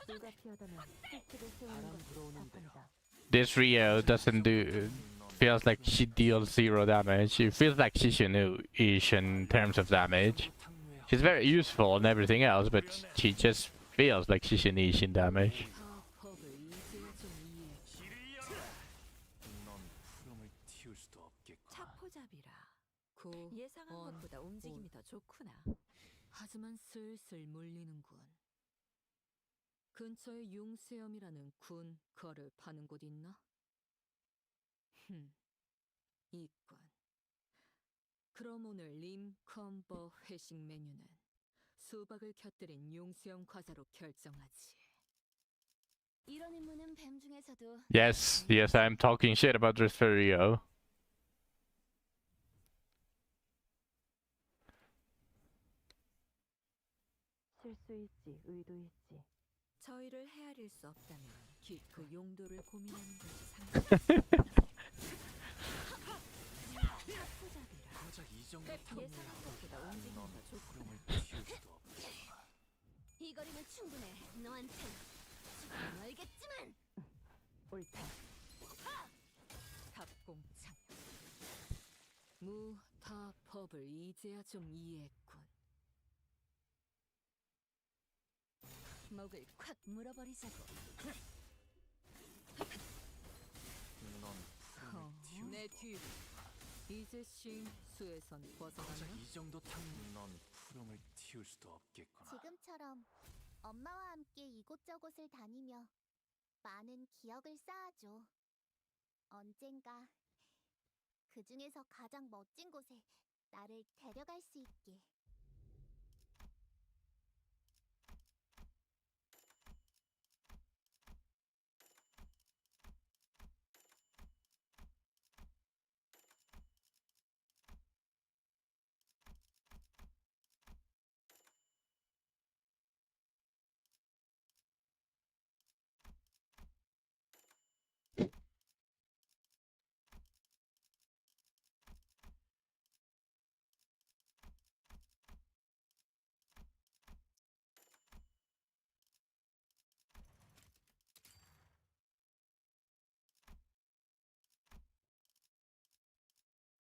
불가피하다면 스틱을 세우는 것이 답합니다. This Rio doesn't do. Feels like she deals 0 damage. It feels like Shishinu-ish in terms of damage. She's very useful and everything else, but she just feels like Shishinu-ish in damage. 법을 이제 좀 이해해. 넌 푸름을 틔울 수도 없겠고. 차포잡이라. 예상한 것보다 움직임이 더 좋구나. 하지만 슬슬 물리는군. 근처에 융수염이라는 군 거를 파는 곳 있나? 있군. 그럼 오늘 림컨버 회식 메뉴는 수박을 곁들인 융수염 과자로 결정하지. 이런 임무는 뱀 중에서도 Yes, yes, I'm talking shit about this for Rio. 실수 있지, 의도 있지. 저희를 헤아릴 수 없다면 그 용도를 고민하는 것이 상관없다. 고작 이 정도 예상한 것보다 움직임이 더 좋구나. 푸름을 틔울 수도 없겠고. 이 거리면 충분해. 너한텐 지금 알겠지만. 옳다. 탑공창. 무타법을 이제야 좀 이해했군. 목을 콱 물어버리자고. 넌 푸름을 틔울 내 뒤로. 이제 싱수에선 고작 벗어났나? 이 정도 넌 푸름을 틔울 수도 없겠구나. 지금처럼 엄마와 함께 이곳저곳을 다니며 많은 기억을 쌓아줘. 언젠가 그 중에서 가장 멋진 곳에 나를 데려갈 수 있게.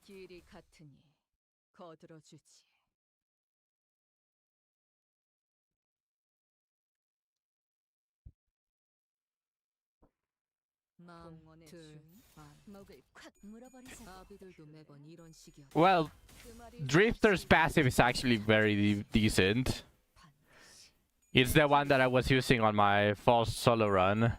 길이 같으니 거들어주지. 목을 콱 물어버리자고. 아비들도 매번 이런 식이었다. Well, 그 말이 Drifter's passive is actually very decent. 반드시. It's the one that I was using on my false solo run.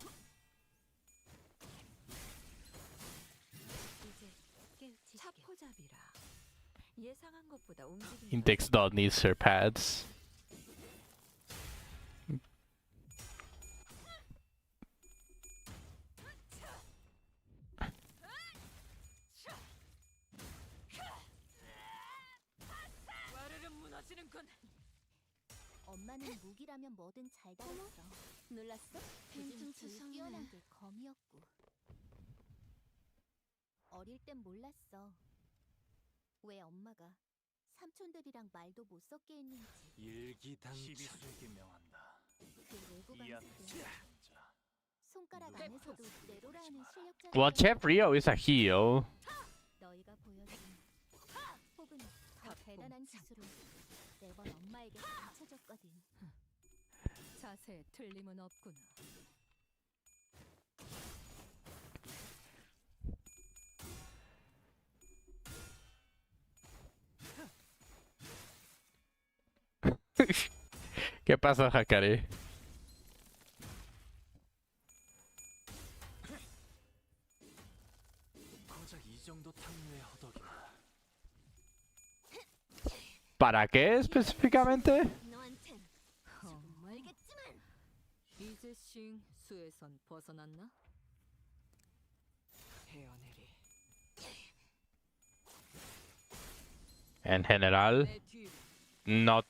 이제 깨우치시게. 차포잡이라. 예상한 것보다 움직임이 Index dot needs her pads. 와르르 무너지는군. 엄마는 무기라면 뭐든 잘 다뤘어. 놀랐어? 그중 제일 뛰어난 게 검이었고. 어릴 땐 몰랐어. 왜 엄마가 삼촌들이랑 말도 못 섞게 했는지. 일기당천에게 명한다. 그 외부 이 강사들 손가락 안에서도 내로라 하는 실력자들. Well, Chef Rio is a heel. 너희가 보여준 혹은 더 대단한 기술을 매번 엄마에게 가르쳐줬거든. 자세에 틀림은 없구나. ¿Qué pasa, Hakari? 고작 이 정도 탕류의 허덕이나. ¿Para qué específicamente? 너한텐 조금 멀겠지만. 이제 싱수에선 벗어났나? 헤어내리. En general, 내 뒤로. no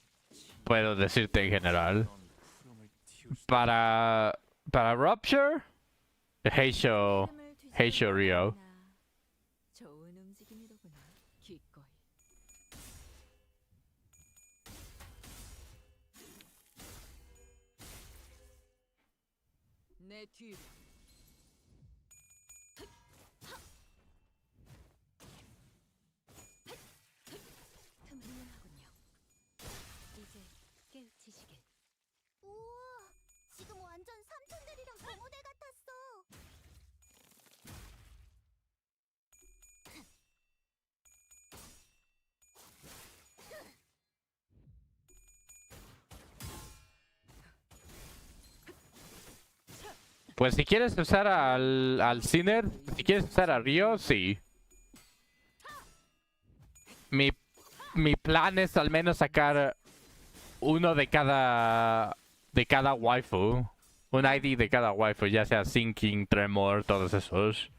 puedo decirte en general. 넌 푸름을 틔울 수 Para Rupture, Heisho Rio. 좋은 움직임이로구나. 기꺼이. 내 뒤로. 틈흘려하군요. 이제 깨우치시게. 우와, 지금 완전 삼촌들이랑 고모대 같았어. Pues si quieres usar al Sinner, si quieres usar a Rio, sí. Mi plan es al menos sacar uno de cada waifu. Un ID de cada waifu, ya sea Sinking, Tremor, todos esos.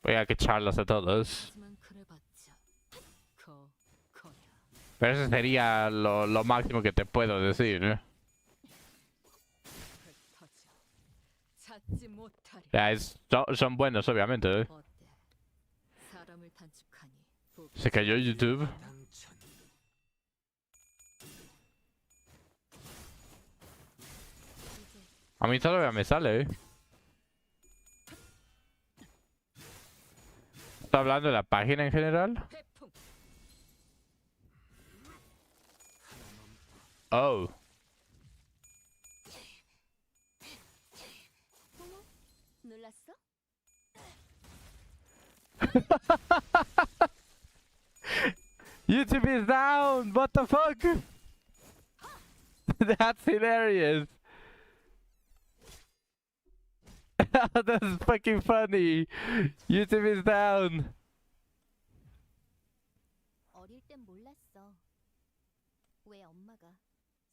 Voy a quecharlos a todos. 하지만 그래봤자 거야. Pero eso sería lo máximo que te puedo decir. 흩어져. 찾지 못하리. Ya, son buenos, obviamente. 어때? 사람을 단축하니 Se cayó YouTube. 당천. A mí todavía me sale. ¿Está hablando de la página en general? 회풍. Oh. 어머, 놀랐어? YouTube is down! What the fuck? That's hilarious. That's fucking funny. YouTube is down. 어릴 땐 몰랐어. 왜 엄마가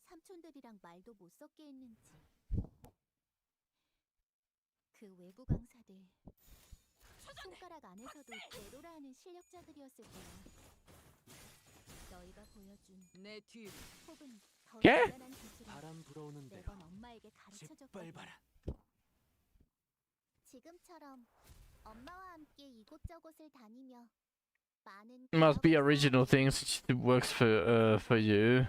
삼촌들이랑 말도 못 섞게 했는지. 그 외부 강사들 손가락 안에서도 제로라 하는 실력자들이었을 거야. 너희가 보여준 내 뒤로. 혹은 더 예? 대단한 기술을 바람 불어오는 대로 매번 엄마에게 가르쳐줬거든. 짓밟아라. 지금처럼 엄마와 함께 이곳저곳을 다니며 많은 Must be 기억을 original 쌓아가고 things that works for you.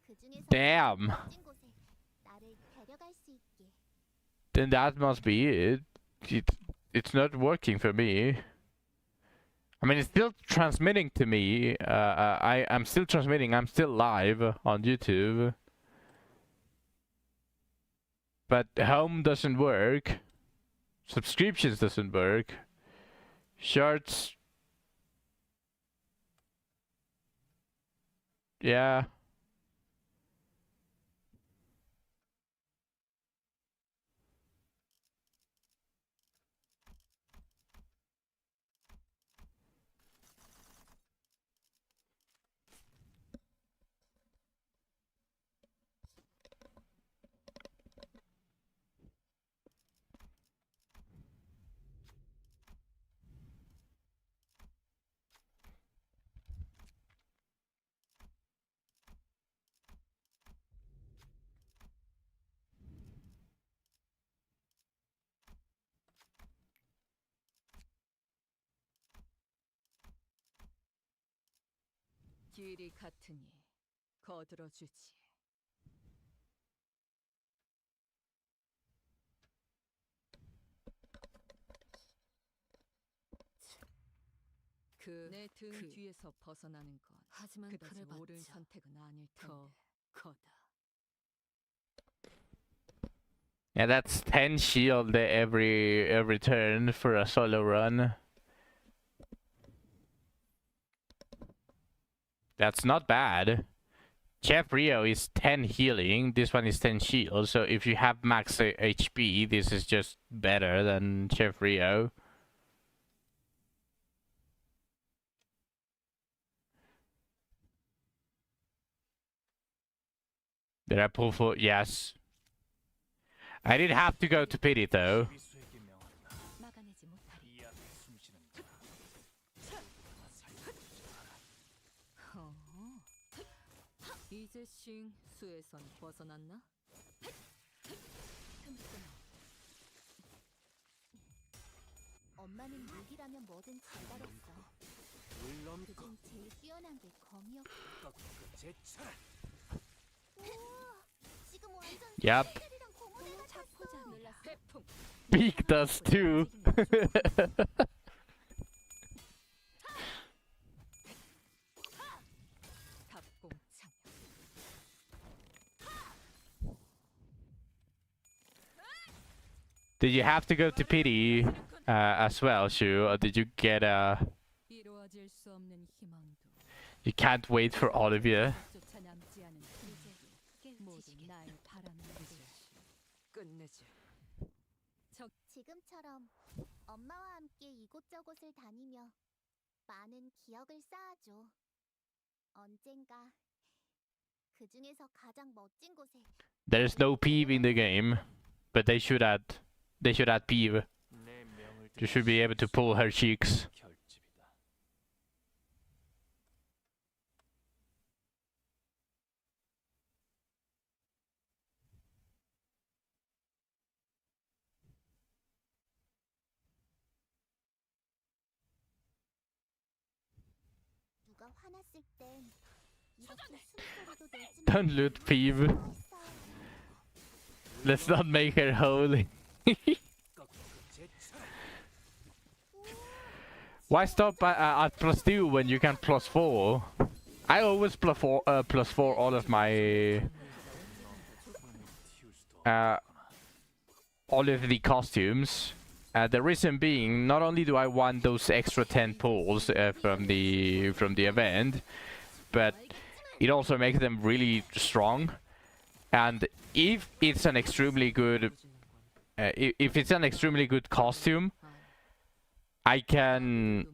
그중에서 Damn. 멋진 곳에 나를 데려갈 수 있게. Then that must be it. It's not working for me. I mean, it's still transmitting to me. I'm still transmitting. I'm still live on YouTube. But home doesn't work. Subscriptions doesn't work. Shorts. Yeah. 길이 같으니 거들어 주지. 그 내 등 뒤에서 벗어나는 건 하지만 그다지 옳은 선택은 아닐 텐데. 거다. Yeah, that's 10 shield every turn for a solo run. That's not bad. Chef Rio is 10 healing, this one is 10 shield, so if you have max HP, this is just better than Chef Rio. Did I pull for? Yes. I did have to go to pity though. 비수에게 명한다. 막아내지 못하리. 이 앞에 숨쉬는 자. 아마 살려주지 마라. 이제 싱 수에선 벗어났나? 엄마는 무기라면 뭐든 잘 다뤘어. 물론 그중 제일 뛰어난 게 검이었고. 꺾고 제쳐라. 우와, 지금 완전 Yep. 새들이랑 공원에 갇혔어. 놀랐어. 회풍. Peak does too. 답공창. Did you have to go to pity as well, Shu, or did you get 이루어질 수 없는 희망도 you can't wait for all of you? 쫓아 남지 않은 이제 모두 날 바라는지 끝내지. 지금처럼 엄마와 함께 이곳저곳을 다니며 많은 기억을 쌓아줘. 언젠가 그 중에서 가장 멋진 곳에 There's no peeve in the game, but they should add peeve. 내 명을 You should be able to pull her cheeks. 결집이다. 누가 화났을 땐 이렇게 숨소리도 내지 Don't loot peeve. Let's not make her holy. Why stop at +2 when you can +4? I always +4 all of my all of the costumes. The reason being, not only do I want those extra 10 pulls from the event, but it also makes them really strong. And if it's an extremely good costume, I can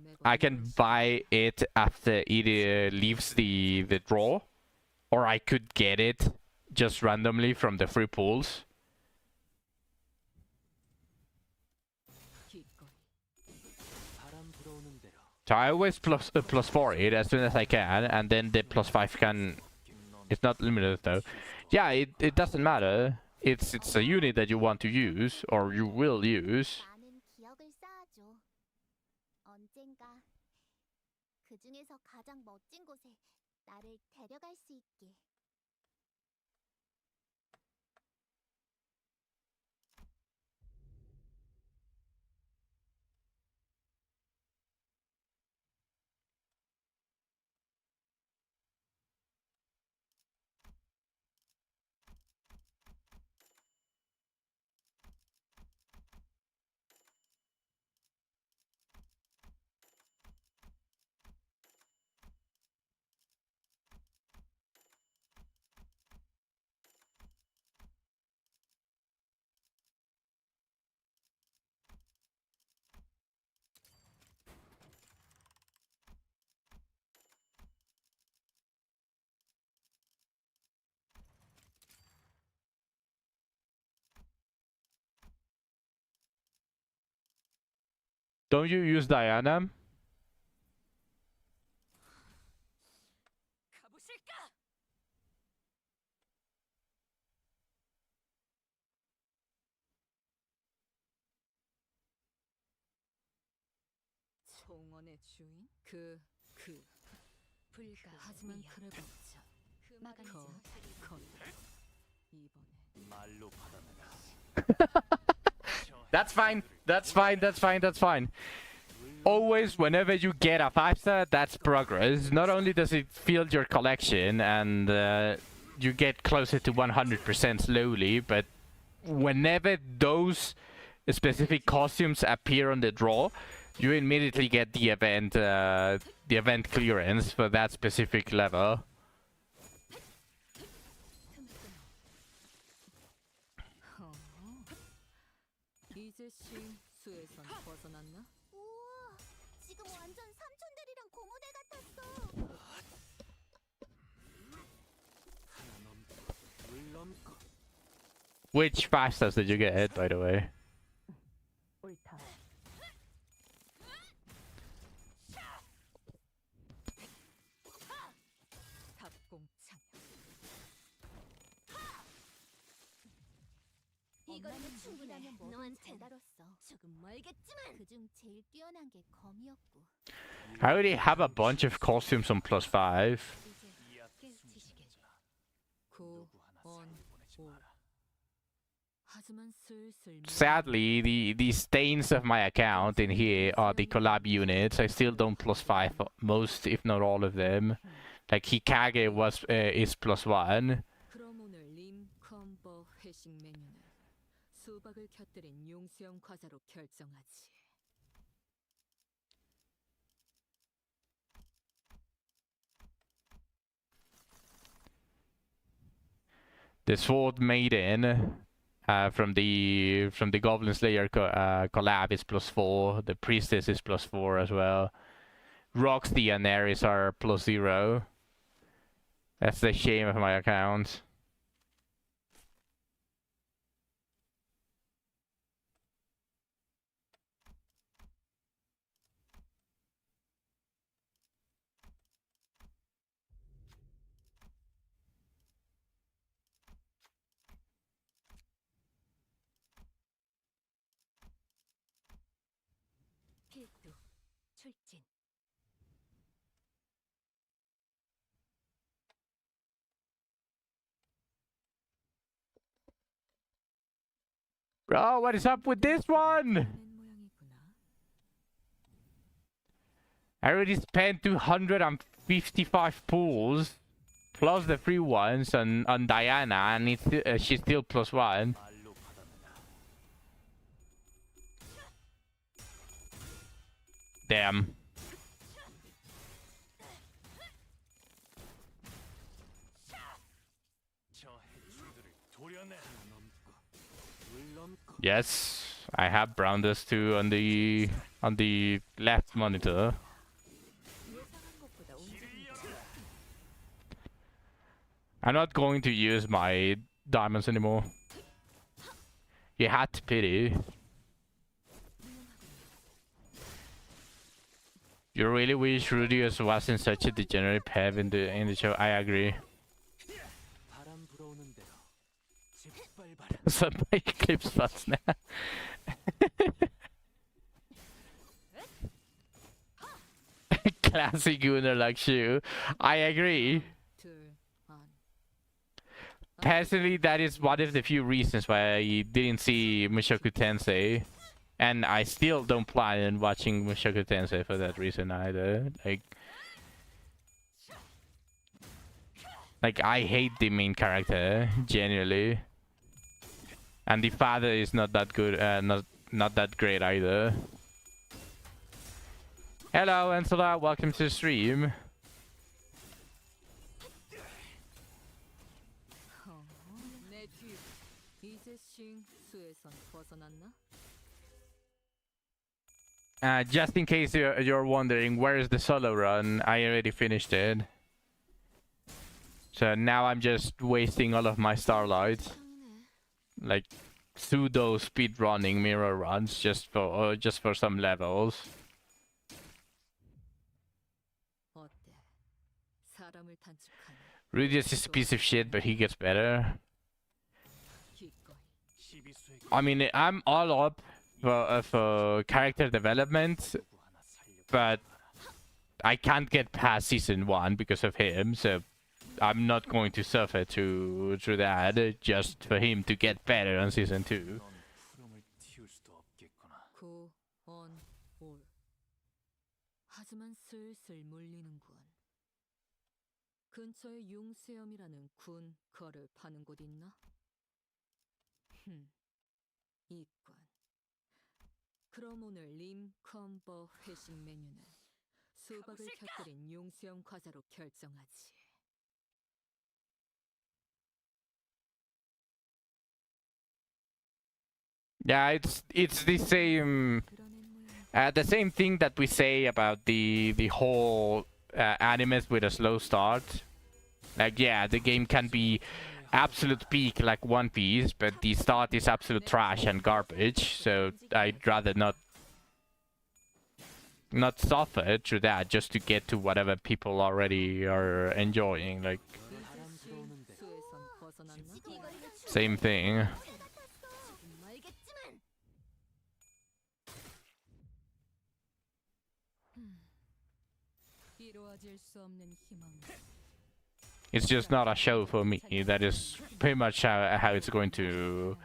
buy it after it leaves the draw, or I could get it just randomly from the free pools. So I always +4 it as soon as I can, and then the +5 can. It's not limited though. Yeah, it doesn't matter. It's a unit that you want to use or you will use. 많은 기억을 쌓아줘. 언젠가 그 중에서 가장 멋진 곳에 나를 데려갈 수 있게. Don't you use Diana? 가보실까? 총원의 주인? 하지만 그래 봤자 이번에 말로 받아내라. That's fine. That's fine. That's fine. That's fine. Always, whenever you get a 5-star, that's progress. Not only does it fill your collection and you get closer to 100% slowly, but whenever those specific costumes appear on the draw, you immediately get the event clearance for that specific level. 이제 수에선 벗어났나? 우와, 지금 완전 삼촌들이랑 고무대 같았어. 하나 넘고 둘 넘고. Which 5-stars did you get, by the way? 옳다. 탑공창. 이거는 충분하면 너한테 다뤘어. 조금 멀겠지만 그중 제일 뛰어난 게 검이었고. I already have a bunch of costumes on +5. 이제 깨우치시겠죠. 9, 5. 하지만 슬슬 Sadly, the stains of my account in here are the collab units. I still don't +5 most, if not all of them. Like Hikage is +1. 그럼 오늘 림 컴버 회식 메뉴는 수박을 곁들인 용수형 과자로 결정하지. The Sword Maiden from the Goblin Slayer collab is +4. The Priestess is +4 as well. Roxy and Ares are +0. That's the shame of my account. 필두 출진. Bro, what is up with this one? 낸 모양이구나. I already spent 255 pools plus the free ones on Diana, and she's still +1. 말로 받아내라. Damn. 저 해충들을 도려내. 넘고 물 넘고 Yes, I have brown dust too on the left monitor. 예상한 것보다 움직임이 I'm not going to use my diamonds anymore. You had to pity. You really wish Rudius wasn't such a degenerate pev in the show. I agree. 바람 불어오는 대로 짓밟아라. Somebody clips butts now. Classic Gunnar like shoe. I agree. 둘, 안. Personally, that is one of the few reasons why I didn't see Mushoku Tensei. And I still don't plan on watching Mushoku Tensei for that reason either. Like I hate the main character, genuinely. And the father is not that good, not that great either. Hello, Ansela, welcome to the stream. 내 뒤. 이제 싱수에선 벗어났나? Just in case you're wondering, where is the solo run? I already finished it. So now I'm just wasting all of my starlights, like pseudo speed running mirror runs, just for some levels. 어때? 사람을 탄축하는 Rudius is a piece of shit, but he gets better. 기꺼이. 시비수의 I mean, I'm all up for character development, 구구 하나 살려. but I can't get past season 1 because of him, so I'm not going to suffer through that just for him to get better on season 2. 넌 푸름을 틔울 수도 없겠구나. 구, 언, 올. 하지만 슬슬 물리는군. 근처에 융수염이라는 군 거를 파는 곳 있나? 있군. 그럼 오늘 림컴버 회식 메뉴는 수박을 곁들인 융수염 과자로 결정하지. Yeah, it's the same 드러낸 모양. the same thing that we say about the whole animes with a slow start. Like, yeah, the game can be absolute peak like One Piece, but the start is absolute trash and garbage. So I'd rather not suffer through that just to get to whatever people already are enjoying. Like, 바람 불어오는 대로 수에선 벗어났나? same thing. 지금 알겠지만 이루어질 수 없는 희망. It's just not a show for me. That is pretty much how it's going to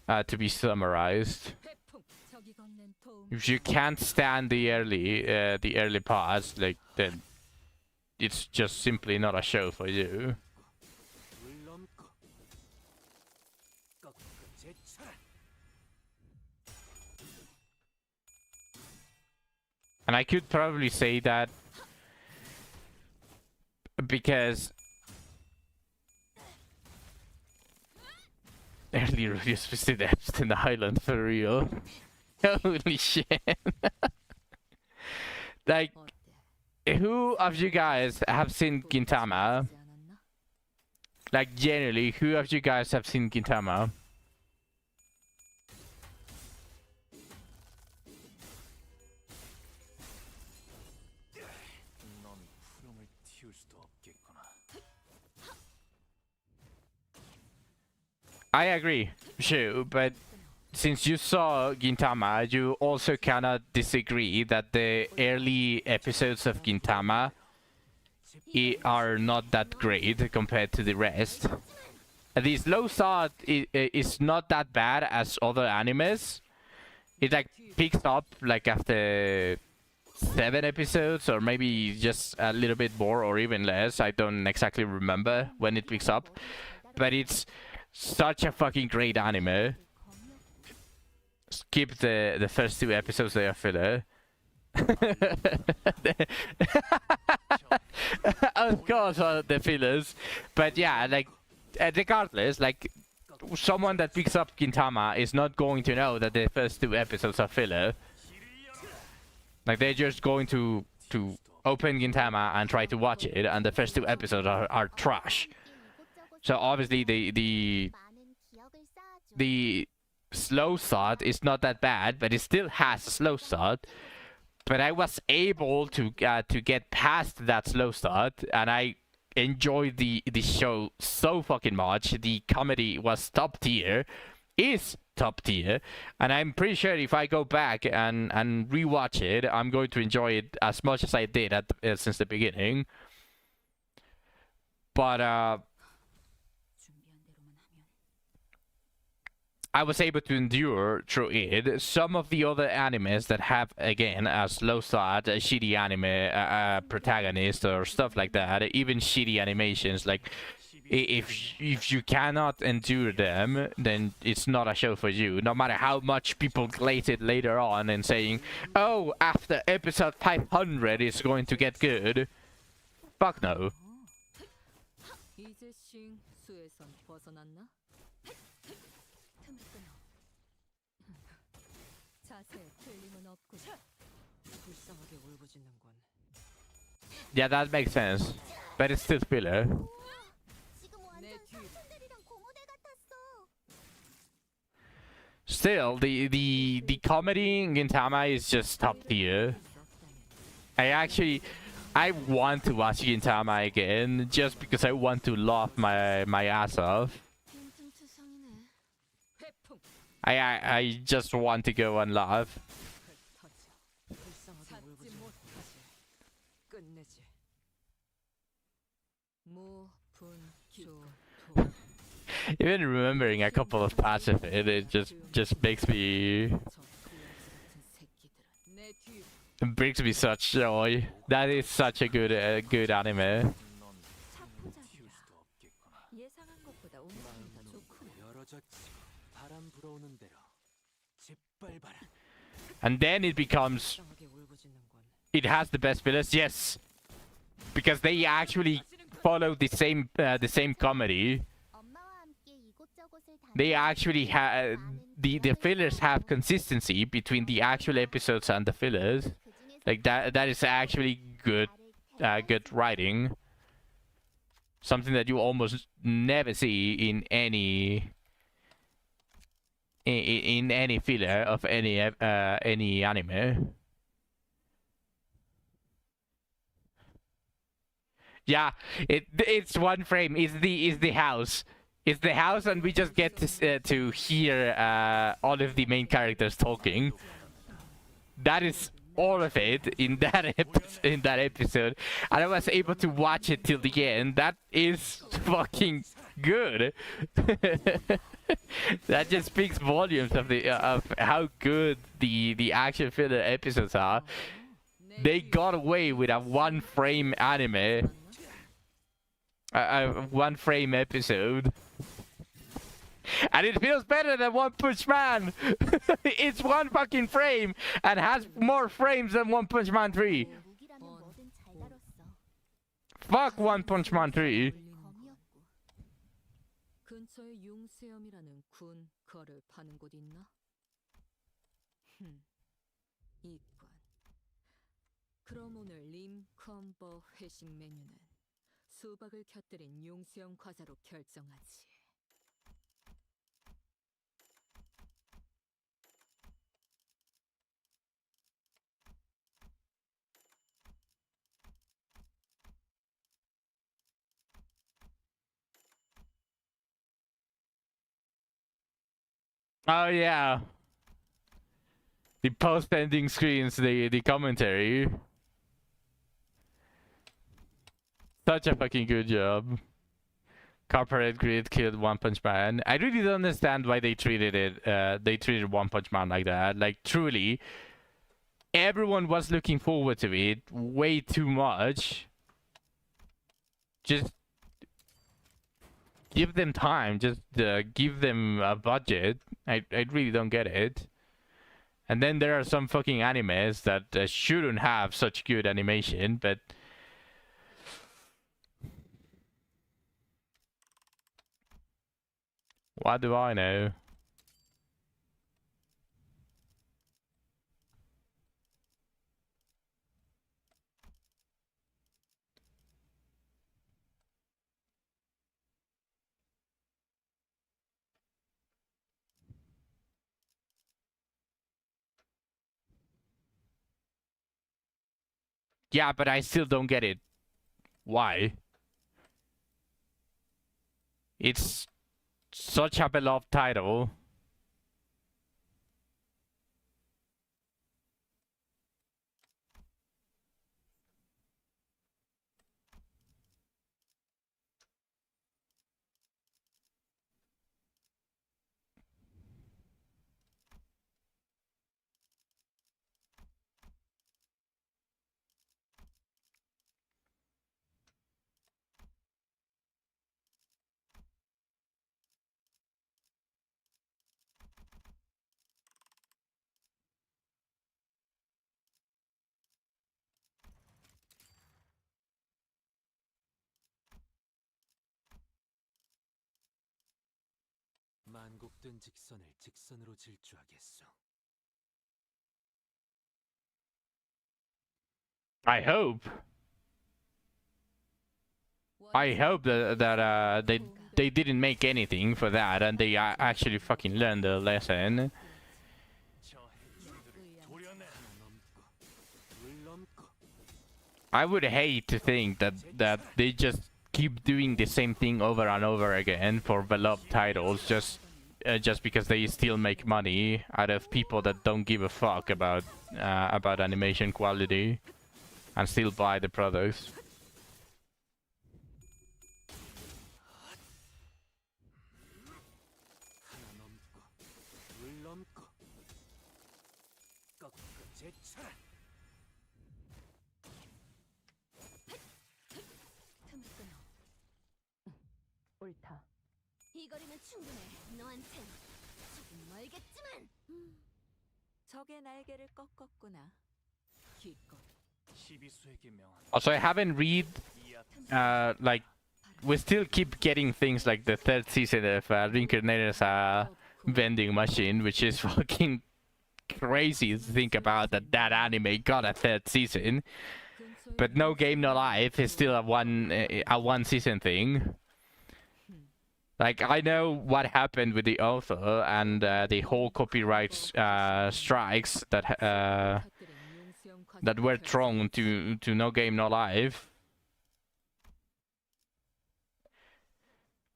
be summarized. 태풍, 저기 건넨 도움. If you can't stand the early parts, like, then it's just simply not a show for you. 물 넘고 꺾고 제쳐라. And I could probably say that because early Rudius visited Epstein Island for real. Holy shit. Like, 어때? who of you guys have seen Gintama? 보이지 않았나? Like, generally, who of you guys have seen Gintama? 넌 푸름을 틔울 수도 없겠구나. I agree, sure, but since you saw Gintama, you also cannot disagree that the early episodes of Gintama are not that great compared to the rest. the slow start is not that bad as other animes. It like picks up like after 7 episodes, or maybe just a little bit more, or even less. I don't exactly remember when it picks up, but it's such a fucking great anime. Skip the first 2 episodes, they are filler. Of course, the fillers, but yeah, like regardless, like someone that picks up Gintama is not going to know that the first 2 episodes are filler. Like they're just going to open Gintama and try to watch it, and the first 2 episodes are trash. So obviously the slow start is not that bad, but it still has a slow start. But I was able to get past that slow start, and I enjoyed the show so fucking much. The comedy was top tier, is top tier, and I'm pretty sure if I go back and rewatch it, I'm going to enjoy it as much as I did since the beginning. But I was able to endure through it. Some of the other animes that have, again, a slow start, a shitty anime protagonist or stuff like that, even shitty animations, like if you cannot endure them, then it's not a show for you. No matter how much people glaze it later on and saying, oh, after episode 500 it's going to get good. Fuck no. 이제 싱 수에선 벗어났나? 자세에 틀림은 없군. 불쌍하게 울부짖는군. Yeah, that makes sense. But it's still filler. 지금 완전 사슴들이랑 고무대 같았어. Still, the comedy in Gintama is just top tier. I want to watch Gintama again just because I want to laugh my ass off. I just want to go and laugh. 찾지 못하지. 끝내지. 무, 분, 조, 토. Even remembering a couple of parts of it, it just makes me 저 고양이 같은 새끼들은 내 뒤. brings me such joy. That is such a good anime. 튀울 수도 없겠구나. 예상한 것보다 운동이 더 좋구나. 열어졌지. 바람 불어오는 대로 짓밟아라. And then it becomes, 불쌍하게 울부짖는군. it has the best fillers, yes, because they actually follow the same comedy. 엄마와 함께 이곳저곳을 They actually have the fillers have consistency between the actual episodes and the fillers. Like that is actually good writing. Something that you almost never see in any filler of any anime. Yeah, it's one frame. Is the house. It's the house, and we just get to hear all of the main characters talking. That is all of it in that episode, and I was able to watch it till the end. That is fucking good. That just speaks volumes of how good the action filler episodes are. They got away with a one frame anime, a one frame episode. And it feels better than One Punch Man. It's one fucking frame and has more frames than One Punch Man 3. 무기라면 뭐든 잘 다뤘어. Fuck One Punch Man 3. 검이었고. 근처에 융수염이라는 군 거를 파는 곳 있나? 이관. 그럼 오늘 림컴버 회식 메뉴는 수박을 곁들인 융수염 과자로 결정하지. Oh yeah. The post-ending screens, the commentary. Such a fucking good job. Corporate Grid killed One Punch Man. I really don't understand why they treated it. They treated One Punch Man like that. Like truly, everyone was looking forward to it way too much. Just give them time. Just give them a budget. I really don't get it. And then there are some fucking animes that shouldn't have such good animation, but what do I know? Yeah, but I still don't get it. Why? It's such a beloved title. 만곡된 직선을 직선으로 질주하겠소. I hope that they didn't make anything for that, and they actually fucking learned the lesson. I would hate to think that they just keep doing the same thing over and over again for beloved titles just because they still make money out of people that don't give a fuck about animation quality and still buy the products. 옳다. 이 거리면 충분해. 너한텐 조금 멀겠지만. 적의 날개를 꺾었구나. 기껏. 시비수에게 명한 Also, I haven't read like we still keep getting things like the third season of Reincarnator's vending machine, which is fucking crazy to think about that anime got a third season, but No Game No Life is still a one season thing. Like, I know what happened with the author and the whole copyright strikes that were thrown to No Game No Life.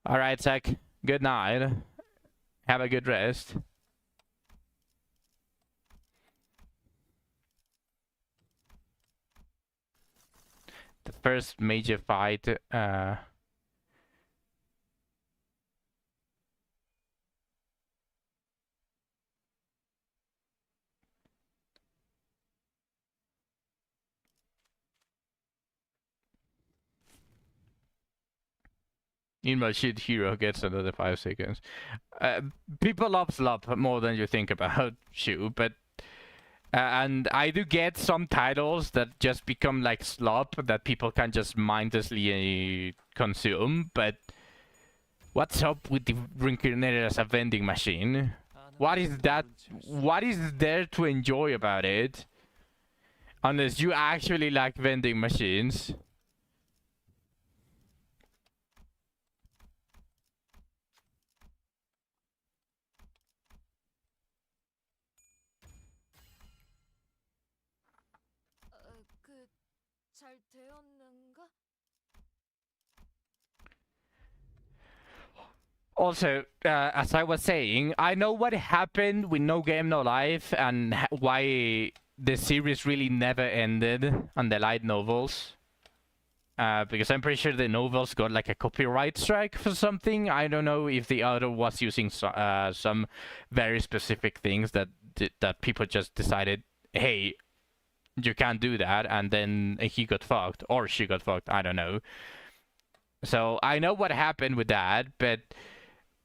All right, Zach. Good night. Have a good rest. The first major fight. In my shit, hero gets another 5 seconds. People love slop more than you think about, Shu, but and I do get some titles that just become like slop that people can just mindlessly consume, but what's up with the Reincarnator as a vending machine? What is that? What is there to enjoy about it? Unless you actually like vending machines. 잘 되었는가? Also, as I was saying, I know what happened with No Game No Life and why the series really never ended on the light novels. Because I'm pretty sure the novels got like a copyright strike for something. I don't know if the author was using some very specific things that people just decided, hey, you can't do that, and then he got fucked or she got fucked. I don't know. So I know what happened with that, but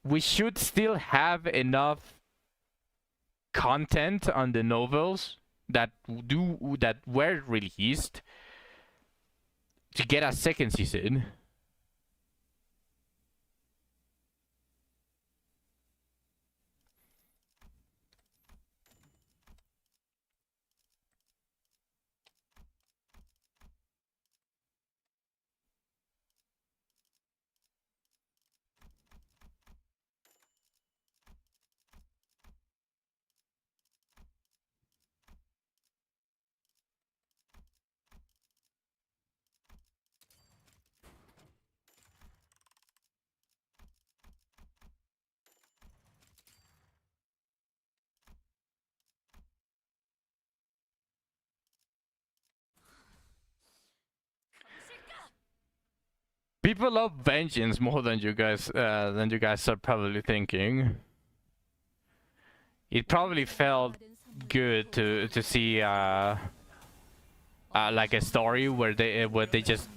we should still have enough content on the novels that were released to get a second season. People love vengeance more than you guys are probably thinking. It probably felt good to see like a story where they just,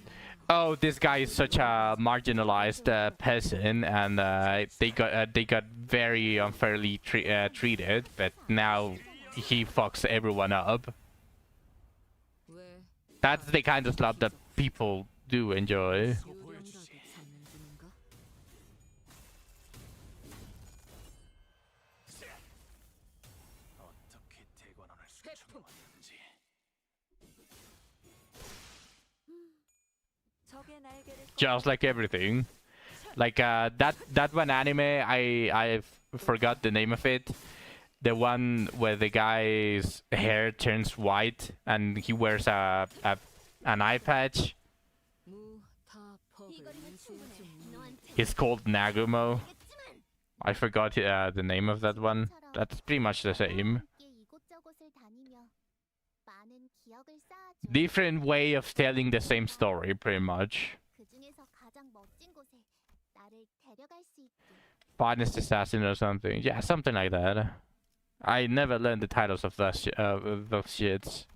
oh, this guy is such a marginalized person, and they got very unfairly treated, but now he fucks everyone up. 왜 That's the kind of stuff that people do enjoy. 요령이라도 잡는 중인가? 어떻게 대관원을 수정하는지. 적의 날개를 Just like everything, like that one anime, I forgot the name of it, the one where the guy's hair turns white and he wears an eye patch. 무타법을 이거리면 충분해. 이제 너한테 It's called Nagumo. 알겠지만 I forgot the name of that one. That's pretty much the same. 함께 이곳저곳을 다니며 많은 기억을 쌓아줘. Different way of telling the same story, pretty much. 그 중에서 가장 멋진 곳에 나를 데려갈 수 있게. Finest Assassin or something. Yeah, something like that. I never learned the titles of those shits.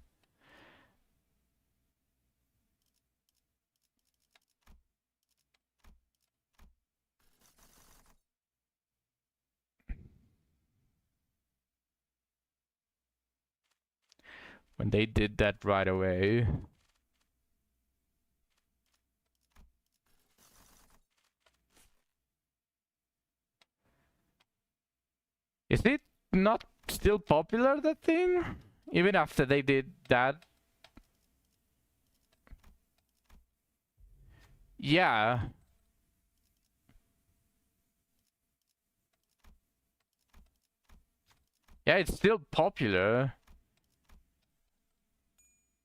When they did that right away. Is it not still popular, that thing? Even after they did that? Yeah. Yeah, it's still popular.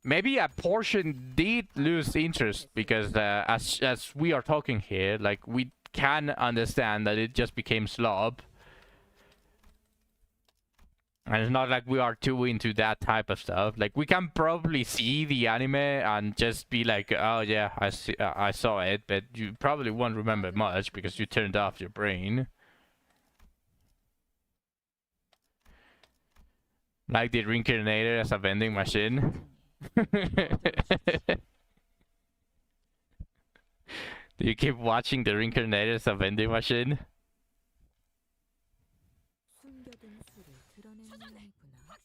Maybe a portion did lose interest because as we are talking here, like, we can understand that it just became slob. And it's not like we are too into that type of stuff. Like, we can probably see the anime and just be like, oh yeah, I saw it, but you probably won't remember much because you turned off your brain. Like the reincarnator as a vending machine. Do you keep watching the reincarnator as a vending machine? 숨겨둔 수를 드러낸 모양이구나.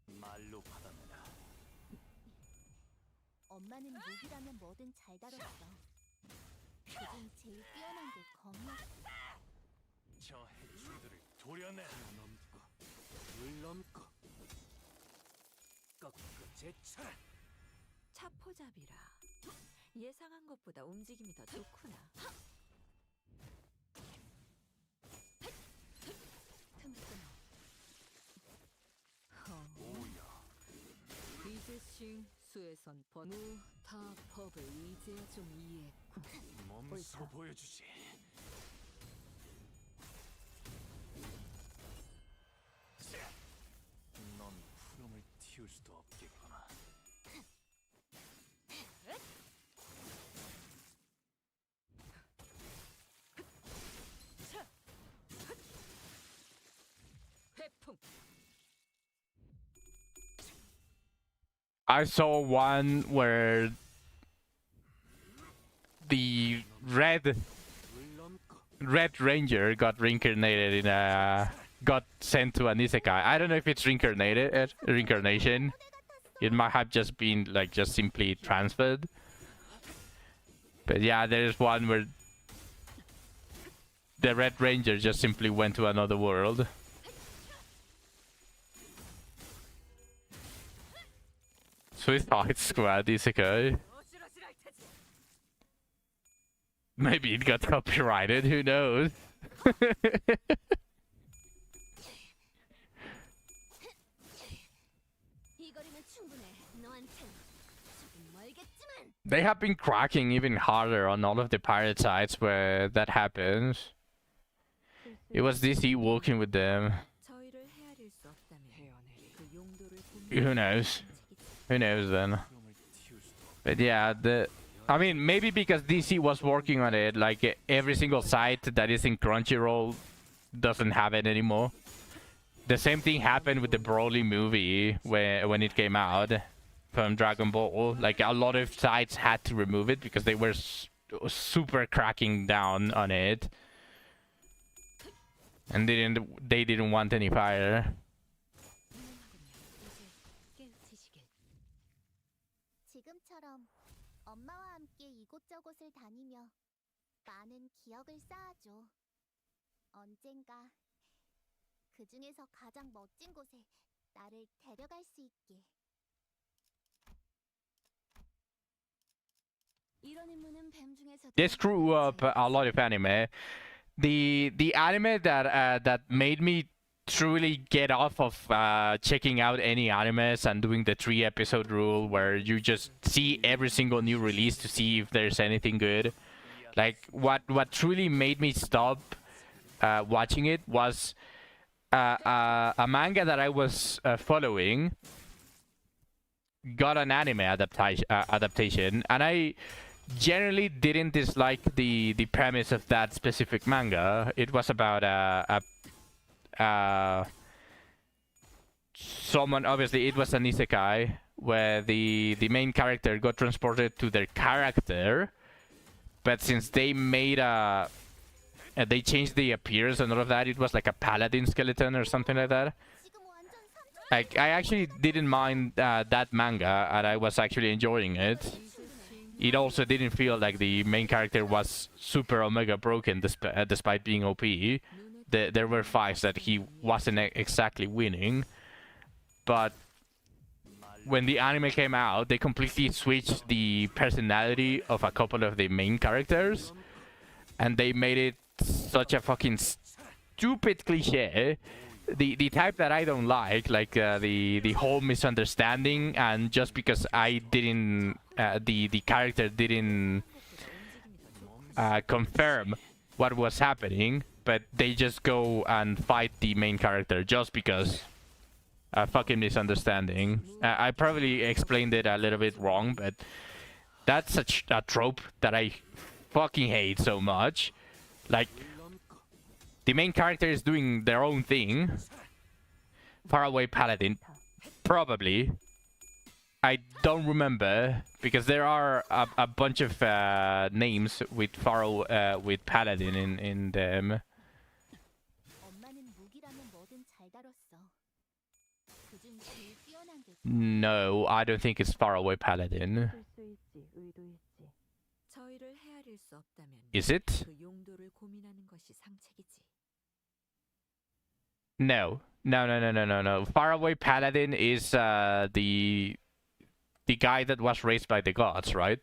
말로 받아내라. 엄마는 무기라면 뭐든 잘 다뤘어. 그중 제일 뛰어난 게 검이었어. 저 해충들을 도려내. 넘고 물 넘고 꺾고 제쳐라. 차포잡이라. 예상한 것보다 움직임이 더 좋구나. 틈틈. 오야. 이제 수에선 무타법을 이제 좀 이해했군. 몸소 보여주지. 넌 푸름을 틔울 수도 없겠구나. I saw one where the Red Ranger got reincarnated in a got sent to an isekai. I don't know if it's reincarnation. It might have just been like just simply transferred. But yeah, there's one where the Red Ranger just simply went to another world. Suicide Squad isekai. Maybe it got copyrighted, who knows? They have been cracking even harder on all of the pirate sites where that happens. It was DC working with them. 저희를 헤아릴 수 없다면 그 용도를 Who knows? Who knows then? But yeah, I mean, maybe because DC was working on it, like every single site that is in Crunchyroll doesn't have it anymore. The same thing happened with the Broly movie when it came out from Dragon Ball. Like a lot of sites had to remove it because they were super cracking down on it, and they didn't want any fire. 지금처럼 엄마와 함께 이곳저곳을 다니며 많은 기억을 쌓아줘. 언젠가 그 중에서 가장 멋진 곳에 나를 데려갈 수 있게. 이런 임무는 뱀 중에서도 They screw up a lot of anime. The anime that made me truly get off of checking out any animes and doing the 3-episode rule where you just see every single new release to see if there's anything good. Like what truly made me stop watching it was a manga that I was following got an anime adaptation, and I generally didn't dislike the premise of that specific manga. It was about someone, obviously it was an isekai where the main character got transported to their character, but since they made they changed the appearance and all of that, it was like a paladin skeleton or something like that. Like I actually didn't mind that manga, and I was actually enjoying it. It also didn't feel like the main character was super omega broken despite being OP. There were fights that he wasn't exactly winning, but when the anime came out, they completely switched the personality of a couple of the main characters, and they made it such a fucking stupid cliche. The type that I don't like the whole misunderstanding, and just because I didn't the character didn't confirm what was happening, but they just go and fight the main character just because a fucking misunderstanding. I probably explained it a little bit wrong, but that's such a trope that I fucking hate so much. Like, the main character is doing their own thing. Faraway Paladin, probably. I don't remember, because there are a bunch of names with with Paladin in them. 엄마는 무기라면 뭐든 잘 다뤘어. 그중 제일 뛰어난 게 No, I don't think it's Faraway Paladin. 쓸수 있지, 의도 있지. 저희를 헤아릴 수 없다면 Is it? 그 용도를 고민하는 것이 상책이지. No. No. Faraway Paladin is the guy that was raised by the gods, right?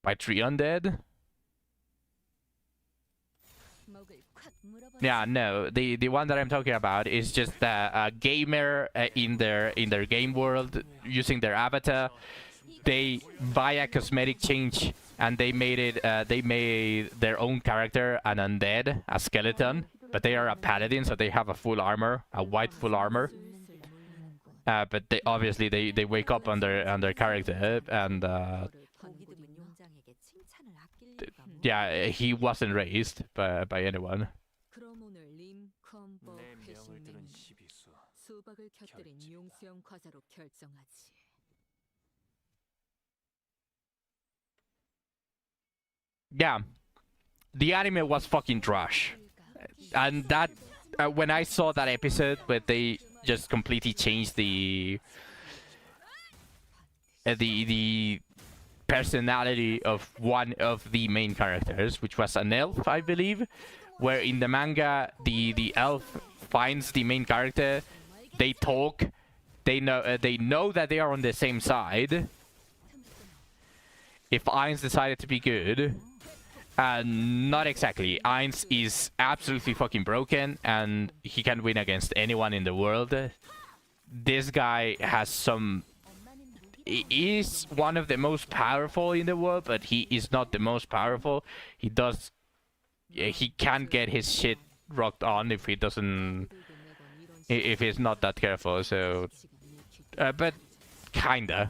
By three undead? 목을 콱 물어버려. Yeah, no. The one that I'm talking about is just a gamer in their game world using their avatar. They buy a cosmetic change and they made their own character an undead, a skeleton, but they are a paladin, so they have a full armor, a white full armor. But they obviously they wake up on their character, and 보기 드문 용장에게 칭찬을 아낄 리가 뭐. yeah, he wasn't raised by anyone. 그럼 오늘 림, 컴보, 내 명을 들은 패싱맨 시비수. 수반 협박을 곁들인 결제다. 용수형 과자로 결정하지. Yeah, the anime was fucking trash, and that when I saw that episode where they just completely changed the personality of one of the main characters, which was an elf, I believe, where in the manga the elf finds the main character, they talk, they know that they are on the same side. If Ainz decided to be good, not exactly. Ainz is absolutely fucking broken, and he can win against anyone in the world. This guy has some. He is one of the most powerful in the world, but he is not the most powerful. He does. He can get his shit rocked on if he doesn't. If he's not that careful. So, but kinda.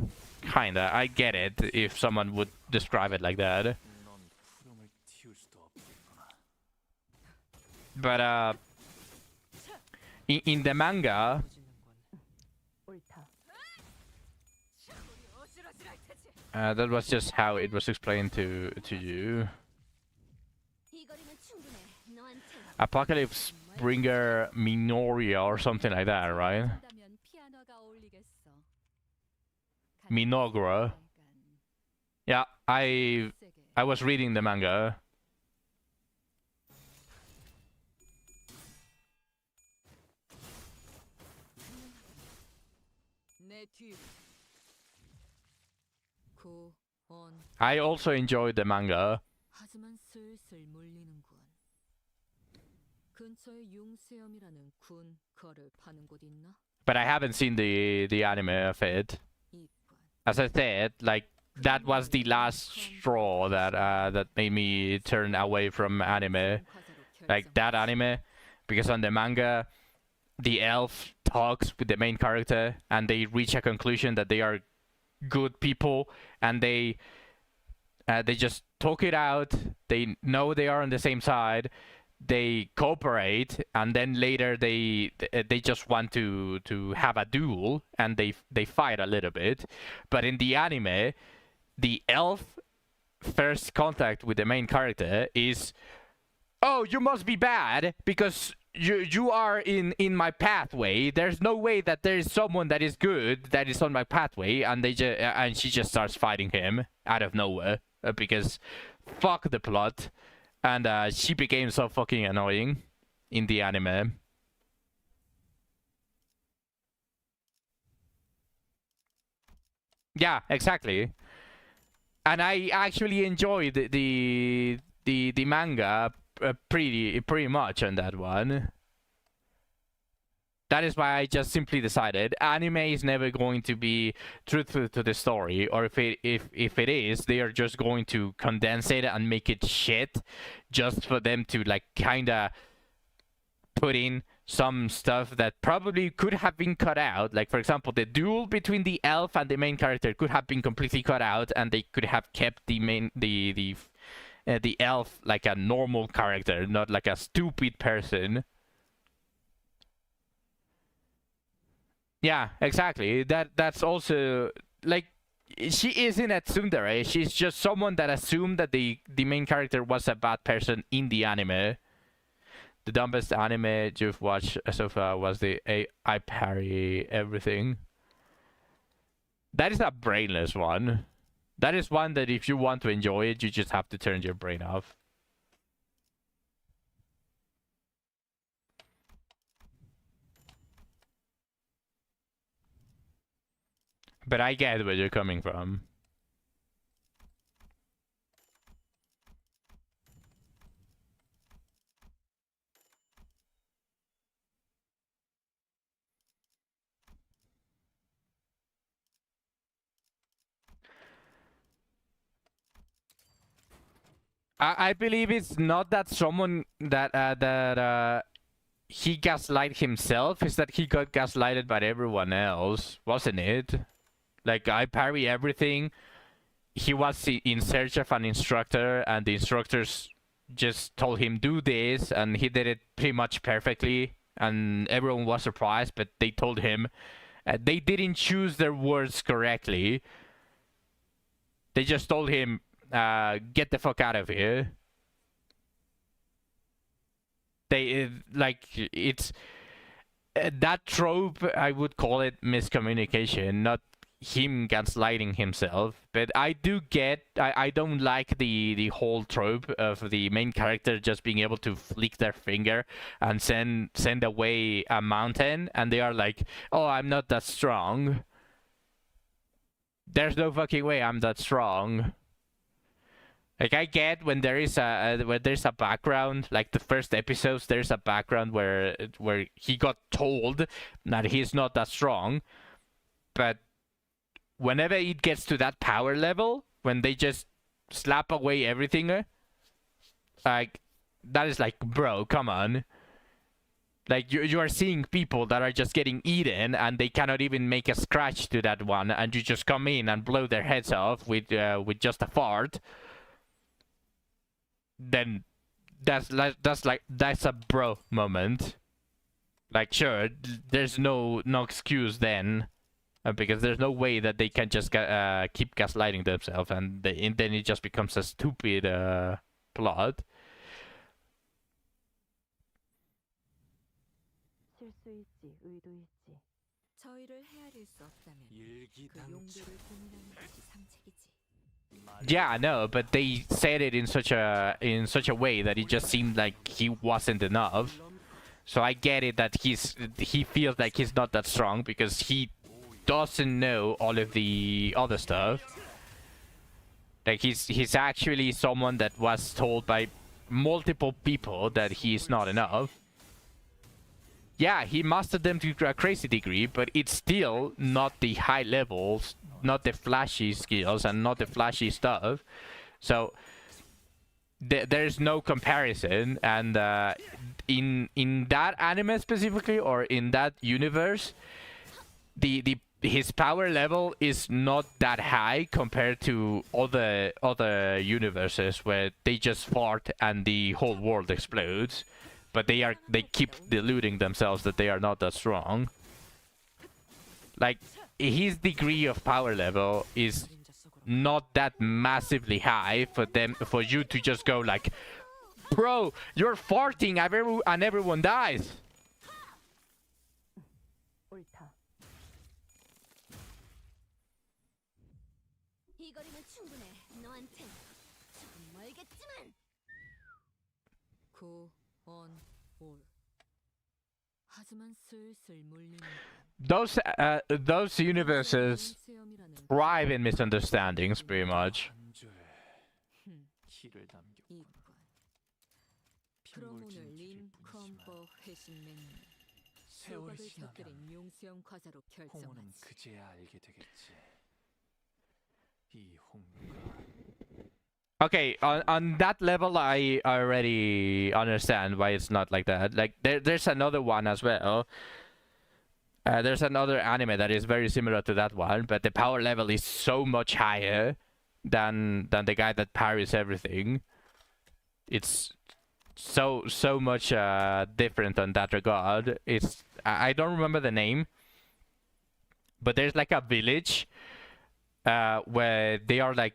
I get it if someone would describe it like that. 넌 푸름을 틔울 수도 없겠구나. But in the manga, 옳다. that was just how it was explained to you. 이 거리면 충분해. 너한테 Apocalypse Bringer Minoria or something like that, right? 한다면 피아노가 어울리겠어. Minogra. Yeah, I was reading the manga. 내 뒤. 고온. I also enjoyed the manga. 하지만 슬슬 물리는군. 근처에 융수염이라는 군 거를 파는 곳 있나? But I haven't seen the anime of it. 이건 As I said, like that was the last straw that that made me turn away from anime. Like that anime, because on the manga, the elf talks with the main character, and they reach a conclusion that they are good people, and they just talk it out. They know they are on the same side. They cooperate, and then later they just want to have a duel, and they fight a little bit. But in the anime, the elf first contact with the main character is, "Oh, you must be bad because you are in my pathway. There's no way that there is someone that is good that is on my pathway," and and she just starts fighting him out of nowhere because fuck the plot. And she became so fucking annoying in the anime. Yeah, exactly. And I actually enjoyed the manga pretty much on that one. That is why I just simply decided anime is never going to be truthful to the story, or if it is, they are just going to condense it and make it shit, just for them to like kinda put in some stuff that probably could have been cut out. Like for example, the duel between the elf and the main character could have been completely cut out, and they could have kept the elf like a normal character, not like a stupid person. Yeah, exactly. That's also like she isn't a tsundere. She's just someone that assumed that the main character was a bad person in the anime. The dumbest anime you've watched so far was the I Parry Everything. That is a brainless one. That is one that if you want to enjoy it, you just have to turn your brain off. But I get where you're coming from. I believe it's not that someone that he gaslighted himself. It's that he got gaslighted by everyone else, wasn't it? Like, I parry everything. He was in search of an instructor, and the instructors just told him do this, and he did it pretty much perfectly. and everyone was surprised, but they told him they didn't choose their words correctly. They just told him, get the fuck out of here. They like it's that trope. I would call it miscommunication, not him gaslighting himself. But I do get. I don't like the whole trope of the main character just being able to flick their finger and send away a mountain, and they are like, "Oh, I'm not that strong." There's no fucking way I'm that strong. Like, I get when there is a background, like the first episodes, there's a background where he got told that he's not that strong. But whenever it gets to that power level, when they just slap away everything, like, that is like, bro, come on. Like, you are seeing people that are just getting eaten, and they cannot even make a scratch to that one, and you just come in and blow their heads off with just a fart. Then that's a bro moment. Like, sure, there's no excuse then, because there's no way that they can just keep gaslighting themselves, and then it just becomes a stupid plot. 실수일지 의도일지 저희를 헤아릴 수 없다면 그 일기당장 용도를 고민하는 것이 상책이지. Yeah, I know, but they said it in such a way that it just seemed like he wasn't enough. So I get it that he feels like he's not that strong because he doesn't know all of the other stuff. Like, he's actually someone that was told by multiple people that he's not enough. Yeah, he mastered them to a crazy degree, but it's still not the high levels, not the flashy skills, and not the flashy stuff. So there's no comparison. And in that anime specifically, or in that universe, his power level is not that high compared to other universes where they just fart and the whole world explodes. But they keep deluding themselves that they are not that strong. Like, his degree of power level is not that massively high for you to just go like, bro, you're farting and everyone dies. 옳다. 이 거리면 충분해. 너한텐 조금 멀겠지만. 온, 올. 하지만 슬슬 물리는 Those universes 수염이라는 thrive in misunderstandings, pretty much. 키를 남겨 이건 프로문을 림 컴버 회신맨 세월이 소각을 지나면 곁들인 용수형 과자로 홍우는 결정하지. 그제야 알게 되겠지. 이 홍우가 Okay, on that level, I already understand why it's not like that. Like, there's another one as well. There's another anime that is very similar to that one, but the power level is so much higher than the guy that parries everything. It's so much different on that regard. I don't remember the name, but there's like a village where they are like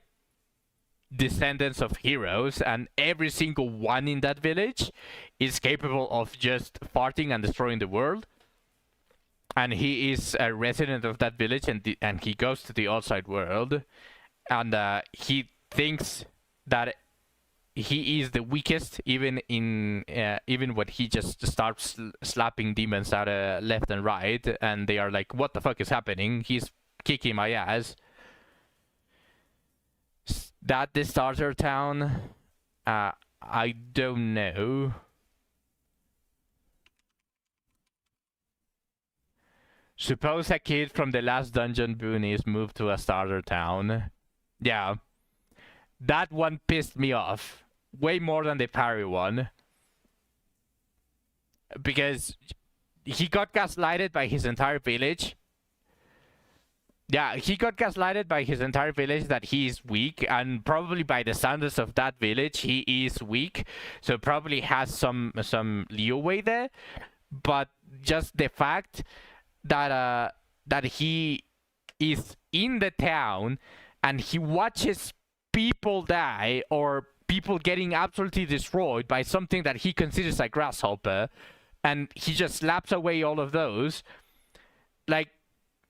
descendants of heroes, and every single one in that village is capable of just farting and destroying the world. And he is a resident of that village, and he goes to the outside world, and he thinks that he is the weakest, even when he just starts slapping demons out left and right, and they are like, "What the fuck is happening? He's kicking my ass." That the starter town, I don't know. Suppose a kid from the last dungeon boonies moved to a starter town. Yeah. That one pissed me off. Way more than the parry one. Because he got gaslighted by his entire village. Yeah, he got gaslighted by his entire village that he is weak, and probably by the standards of that village, he is weak. So probably has some leeway there. but just the fact that that he is in the town and he watches people die or people getting absolutely destroyed by something that he considers a grasshopper, and he just slaps away all of those. Like,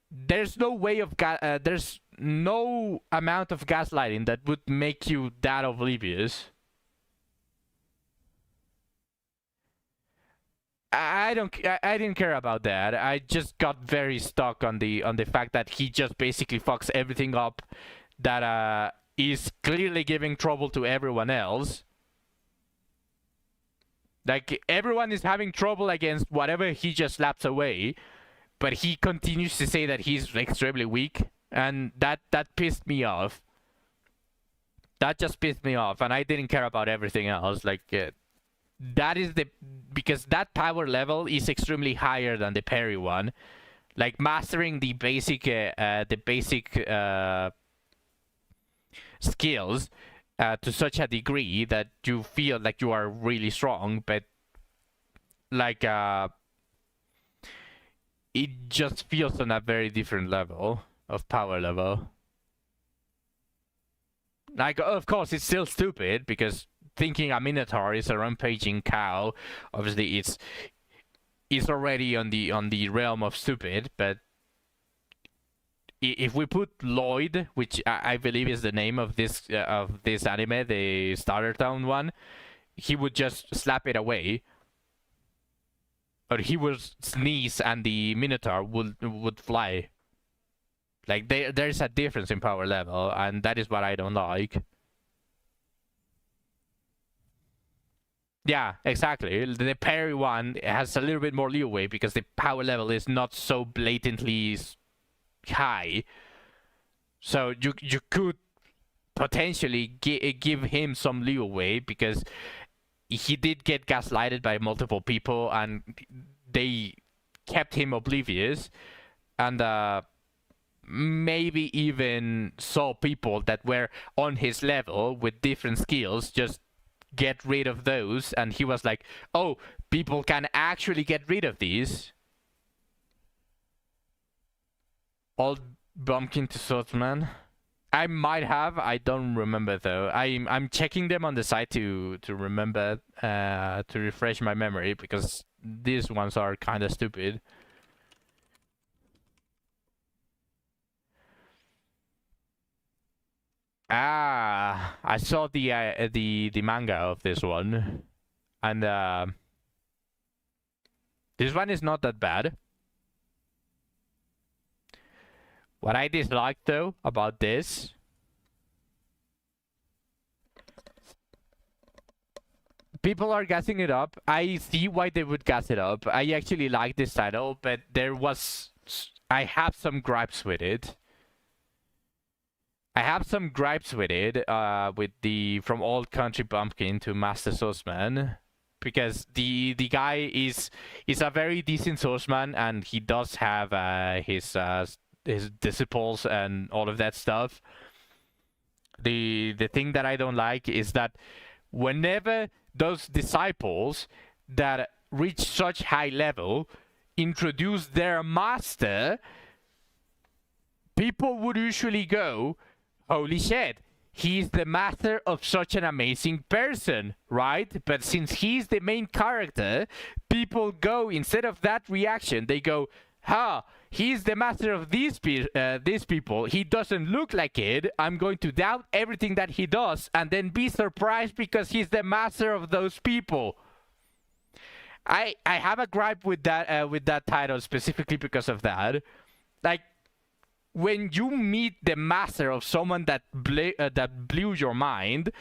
there's no way of there's no amount of gaslighting that would make you that oblivious. I didn't care about that. I just got very stuck on the fact that he just basically fucks everything up, that is clearly giving trouble to everyone else. Like, everyone is having trouble against whatever he just slaps away, but he continues to say that he's extremely weak, and that pissed me off. That just pissed me off, and I didn't care about everything else. Like, that is because that power level is extremely higher than the parry one. Like, mastering the basic skills to such a degree that you feel like you are really strong, but like it just feels on a very different level of power level. Like, of course, it's still stupid because thinking a minotaur is a rampaging cow, obviously it's already on the realm of stupid. But if we put Lloyd, which I believe is the name of this anime, the Starter Town one, he would just slap it away, or he would sneeze and the minotaur would fly. Like, there's a difference in power level, and that is what I don't like. Yeah, exactly. The parry one has a little bit more leeway because the power level is not so blatantly high. So you could potentially give him some leeway because he did get gaslighted by multiple people and they kept him oblivious, and maybe even saw people that were on his level with different skills just get rid of those, and he was like, oh, people can actually get rid of these. Old bumpkin to swordsman. I might have, I don't remember though. I'm checking them on the site to remember, to refresh my memory, because these ones are kind of stupid. Ah, I saw the manga of this one, and this one is not that bad. What I dislike though about this, people are gassing it up. I see why they would gas it up. I actually like this title, but I have some gripes with it. I have some gripes with it, with the from Old Country Bumpkin to Master Swordsman, because the guy is a very decent swordsman, and he does have his disciples and all of that stuff. The thing that I don't like is that whenever those disciples that reach such high level introduce their master, people would usually go, holy shit, he's the master of such an amazing person, right? But since he's the main character, people go, instead of that reaction, they go, ha, he's the master of these people. He doesn't look like it. I'm going to doubt everything that he does and then be surprised because he's the master of those people. I have a gripe with that title specifically because of that. Like, when you meet the master of someone that blew your mind,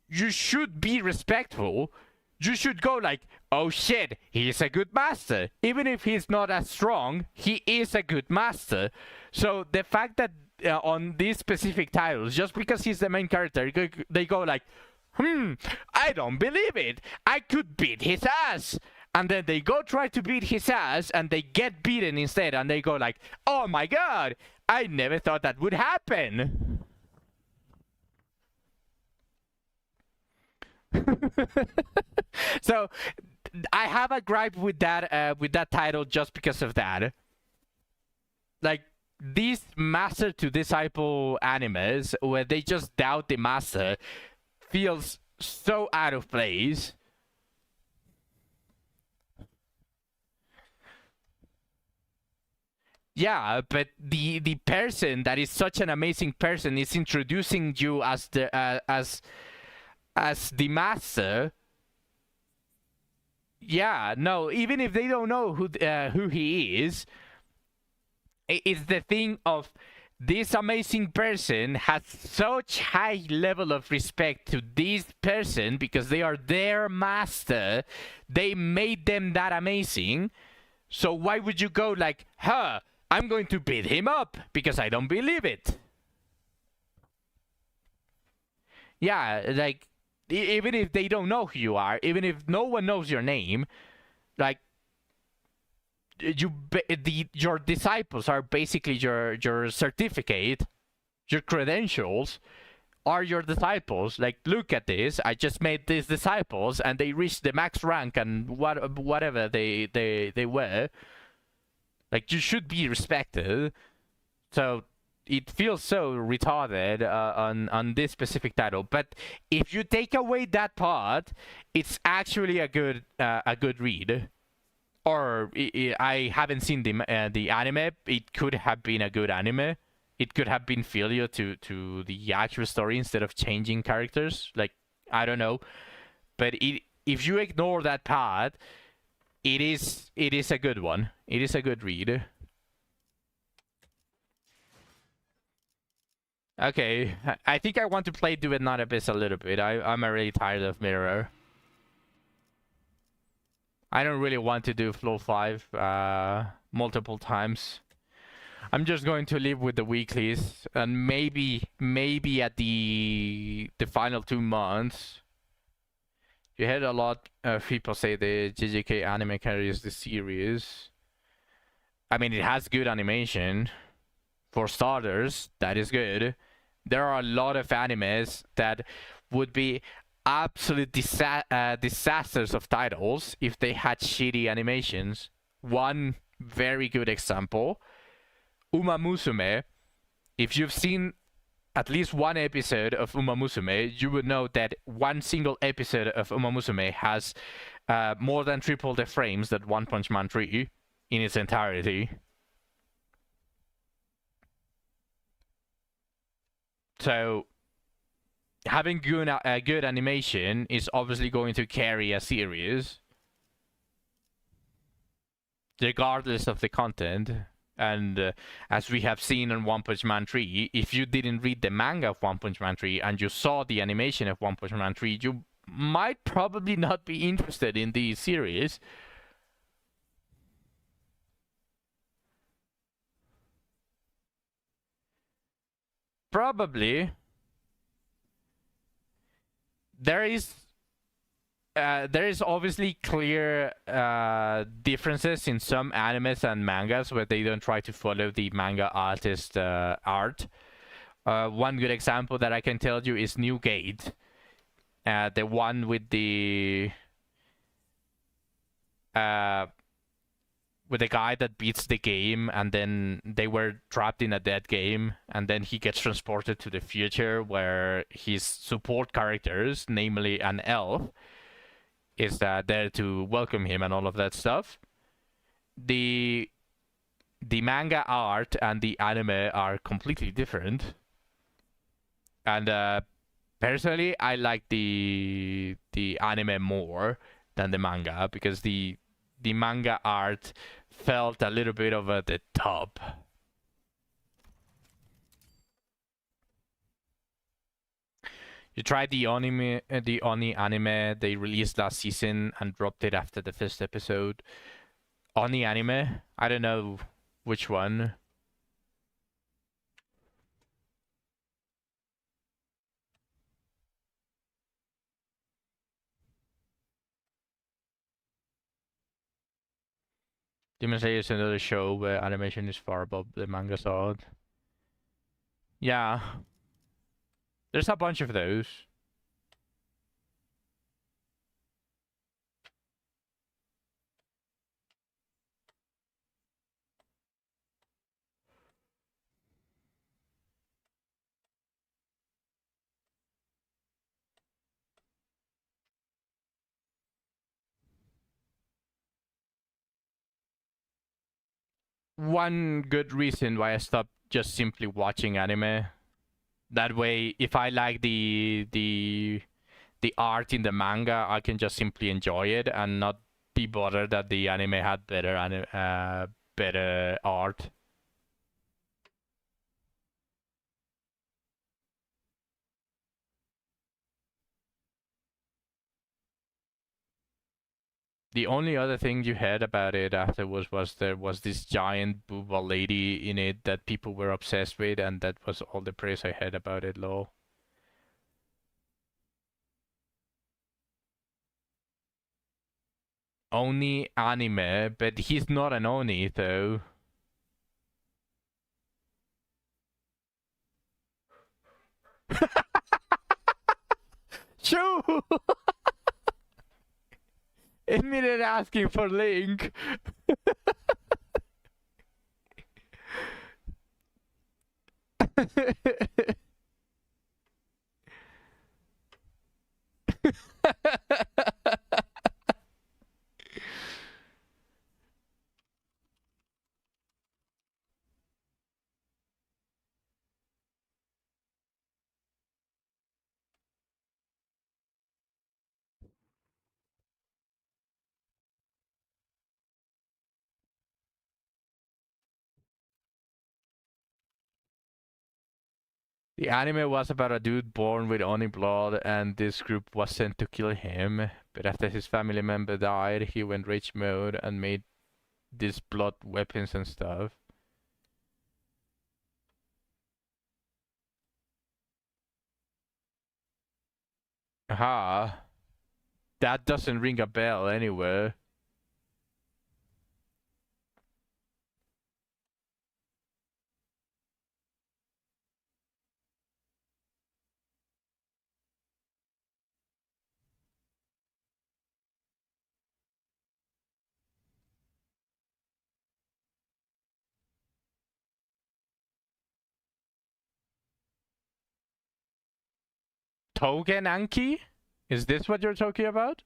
you should be respectful. You should go like, oh shit, he's a good master. Even if he's not as strong, he is a good master. So the fact that on these specific titles, just because he's the main character, they go like, I don't believe it. I could beat his ass. And then they go try to beat his ass and they get beaten instead, and they go like, oh my god, I never thought that would happen. So I have a gripe with that title just because of that. Like, these master to disciple animes where they just doubt the master feels so out of place. Yeah, but the person that is such an amazing person is introducing you as the master. Yeah, no, even if they don't know who he is, it's the thing of this amazing person has such high level of respect to this person because they are their master. They made them that amazing. So why would you go like, huh, I'm going to beat him up because I don't believe it. Yeah, like, even if they don't know who you are, even if no one knows your name, like, your disciples are basically your certificate, your credentials are your disciples. Like, look at this, I just made these disciples and they reached the max rank and whatever they were. Like, you should be respected. So it feels so retarded on this specific title. But if you take away that part, it's actually a good read. Or I haven't seen the anime. It could have been a good anime. It could have been filial to the actual story instead of changing characters. Like, I don't know. But if you ignore that part, it is a good one. It is a good read. Okay, I think I want to play Do It Not Abyss a little bit. I'm already tired of Mirror. I don't really want to do Flow 5 multiple times. I'm just going to live with the weeklies, and maybe at the final 2 months. You heard a lot of people say the JJK anime carries the series. I mean, it has good animation. For starters, that is good. There are a lot of animes that would be absolute disasters of titles if they had shitty animations. One very good example, Uma Musume. If you've seen at least one episode of Uma Musume, you would know that one single episode of Uma Musume has more than triple the frames that One Punch Man 3 in its entirety. So having good animation is obviously going to carry a series, regardless of the content. And as we have seen in One Punch Man 3, if you didn't read the manga of One Punch Man 3 and you saw the animation of One Punch Man 3, you might probably not be interested in the series. Probably. There is obviously clear differences in some animes and mangas where they don't try to follow the manga artist art. One good example that I can tell you is New Gate, the one with the guy that beats the game and then they were trapped in a dead game and then he gets transported to the future where his support characters, namely an elf, is there to welcome him and all of that stuff. The manga art and the anime are completely different. And personally, I like the anime more than the manga because the manga art felt a little bit over the top. You tried the Oni anime they released last season and dropped it after the first episode. Oni anime? I don't know which one. Demon Slayer is another show where animation is far above the manga's art. Yeah. There's a bunch of those. one good reason why I stopped just simply watching anime. That way, if I like the art in the manga, I can just simply enjoy it and not be bothered that the anime had better art. The only other thing you heard about it afterwards was there was this giant booba lady in it that people were obsessed with, and that was all the praise I heard about it, lol. Oni anime, but he's not an Oni though. Shoo! Immediate asking for link. The anime was about a dude born with Oni blood, and this group was sent to kill him. But after his family member died, he went rage mode and made these blood weapons and stuff. Aha. That doesn't ring a bell anywhere. Togen Anki? Is this what you're talking about?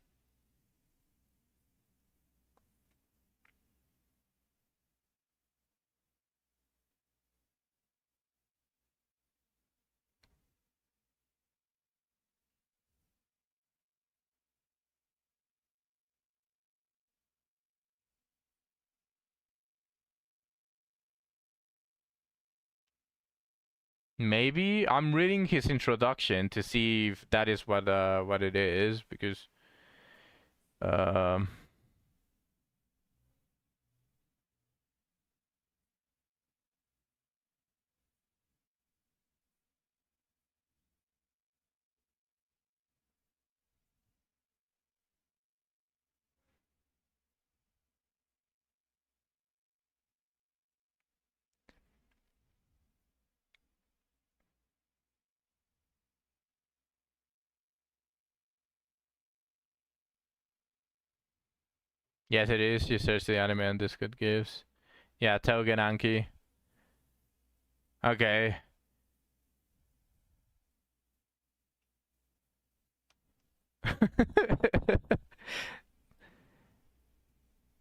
Maybe I'm reading his introduction to see if that is what it is, because um yes, it is. You search the anime and Discord gives. Yeah, Togen Anki. Okay.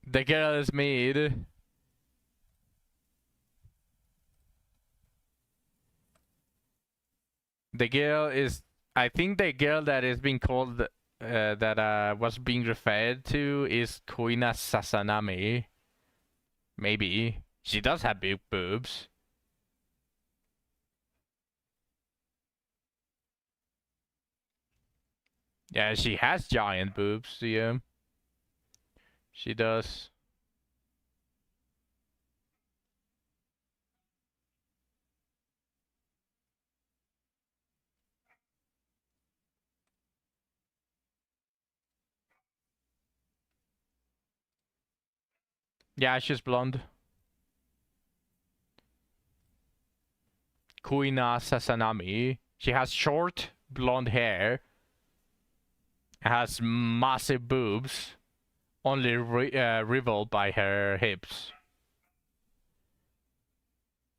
The girl is made. The girl is, I think the girl that is being called, that was being referred to is Koina Sasanami. Maybe. She does have big boobs. Yeah, she has giant boobs, yeah. She does. Yeah, she's blonde. Kuina Sasanami. She has short blonde hair. Has massive boobs. Only rivaled by her hips.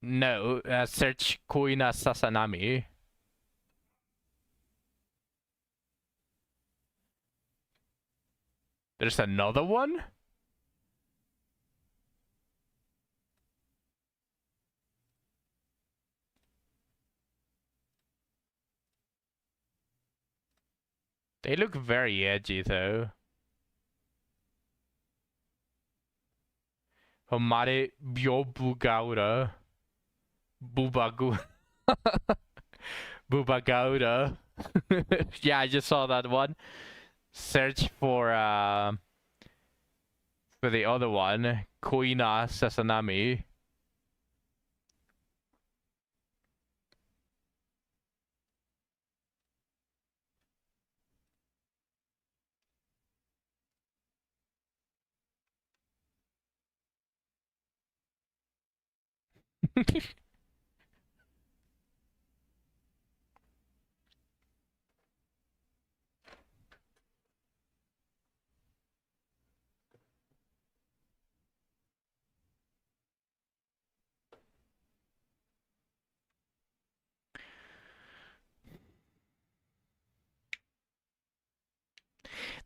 No, search Kuina Sasanami. There's another one? They look very edgy though. Homare Byobugaura. Bubagu. Bubagauda. Yeah, I just saw that one. Search for the other one, Koina Sasanami.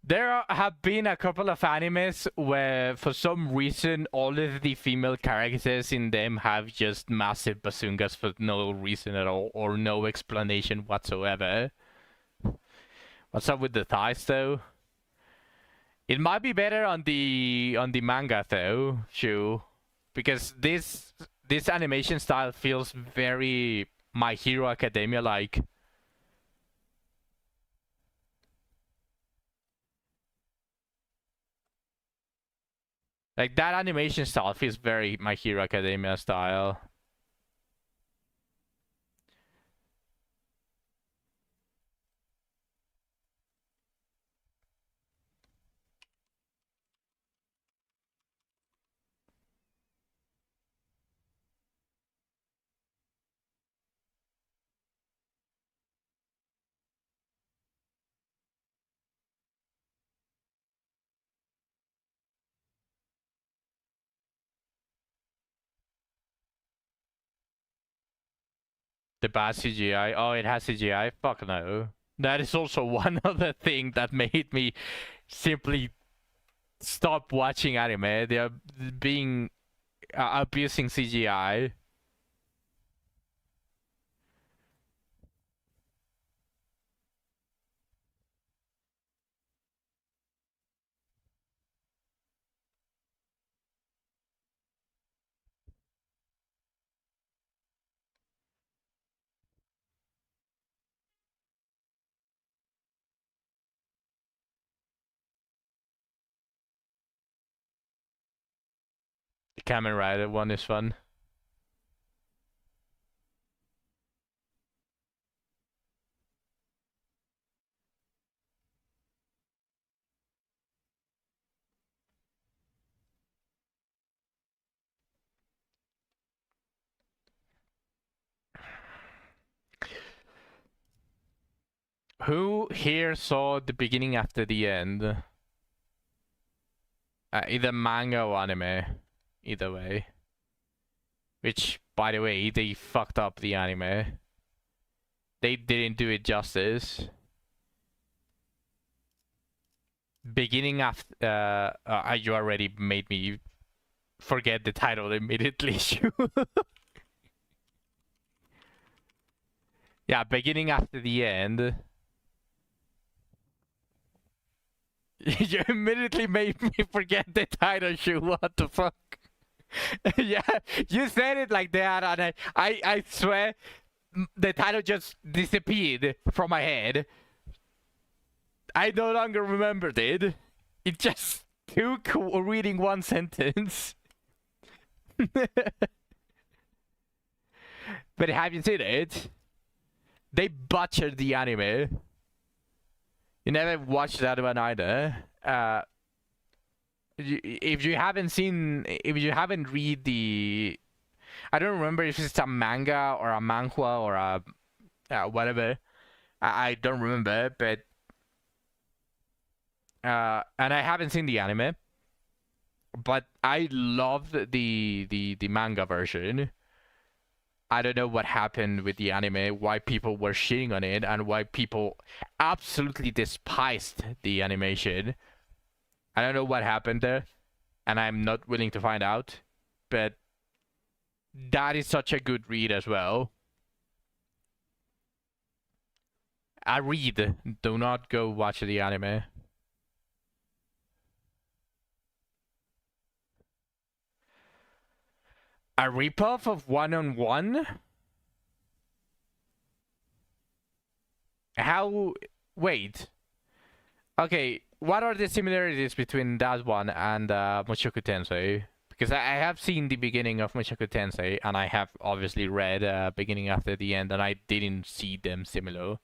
There have been a couple of animes where, for some reason, all of the female characters in them have just massive bazookas for no reason at all, or no explanation whatsoever. What's up with the thighs, though? It might be better on the manga, though, Shu, because this animation style feels very My Hero Academia like. Like, that animation style feels very My Hero Academia style. The bad CGI. Oh, it has CGI? Fuck no. That is also one other thing that made me simply stop watching anime. They are being abusing CGI. The Kamen Rider one is fun. Who here saw the beginning after the end? Either manga or anime. Either way. Which, by the way, they fucked up the anime. They didn't do it justice. Beginning after... you already made me forget the title immediately. Yeah, beginning after the end. You immediately made me forget the title, Shu. What the fuck? Yeah, you said it like that, and I swear the title just disappeared from my head. I no longer remembered it. It just took reading one sentence. But have you seen it? They butchered the anime. You never watched that one either. If you haven't read the, I don't remember if it's a manga or a manhwa or a whatever. I don't remember, but and I haven't seen the anime, but I loved the manga version. I don't know what happened with the anime, why people were shitting on it, and why people absolutely despised the animation. I don't know what happened there, and I'm not willing to find out, but that is such a good read as well. I read. Do not go watch the anime. A ripoff of One-on-One? How? Wait. Okay, what are the similarities between that one and Mushoku Tensei? Because I have seen the beginning of Mushoku Tensei, and I have obviously read beginning after the end, and I didn't see them similar.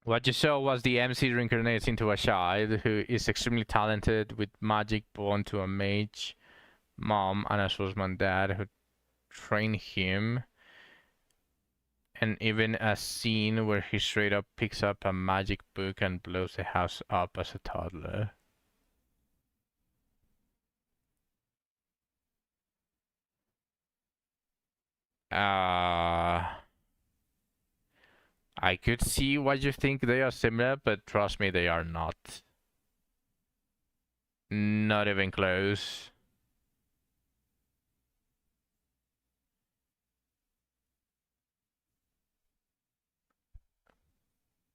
What you saw was the MC reincarnates into a child who is extremely talented with magic born to a mage mom and a swordsman dad who train him. And even a scene where he straight up picks up a magic book and blows the house up as a toddler. I could see why you think they are similar, but trust me, they are not. Not even close.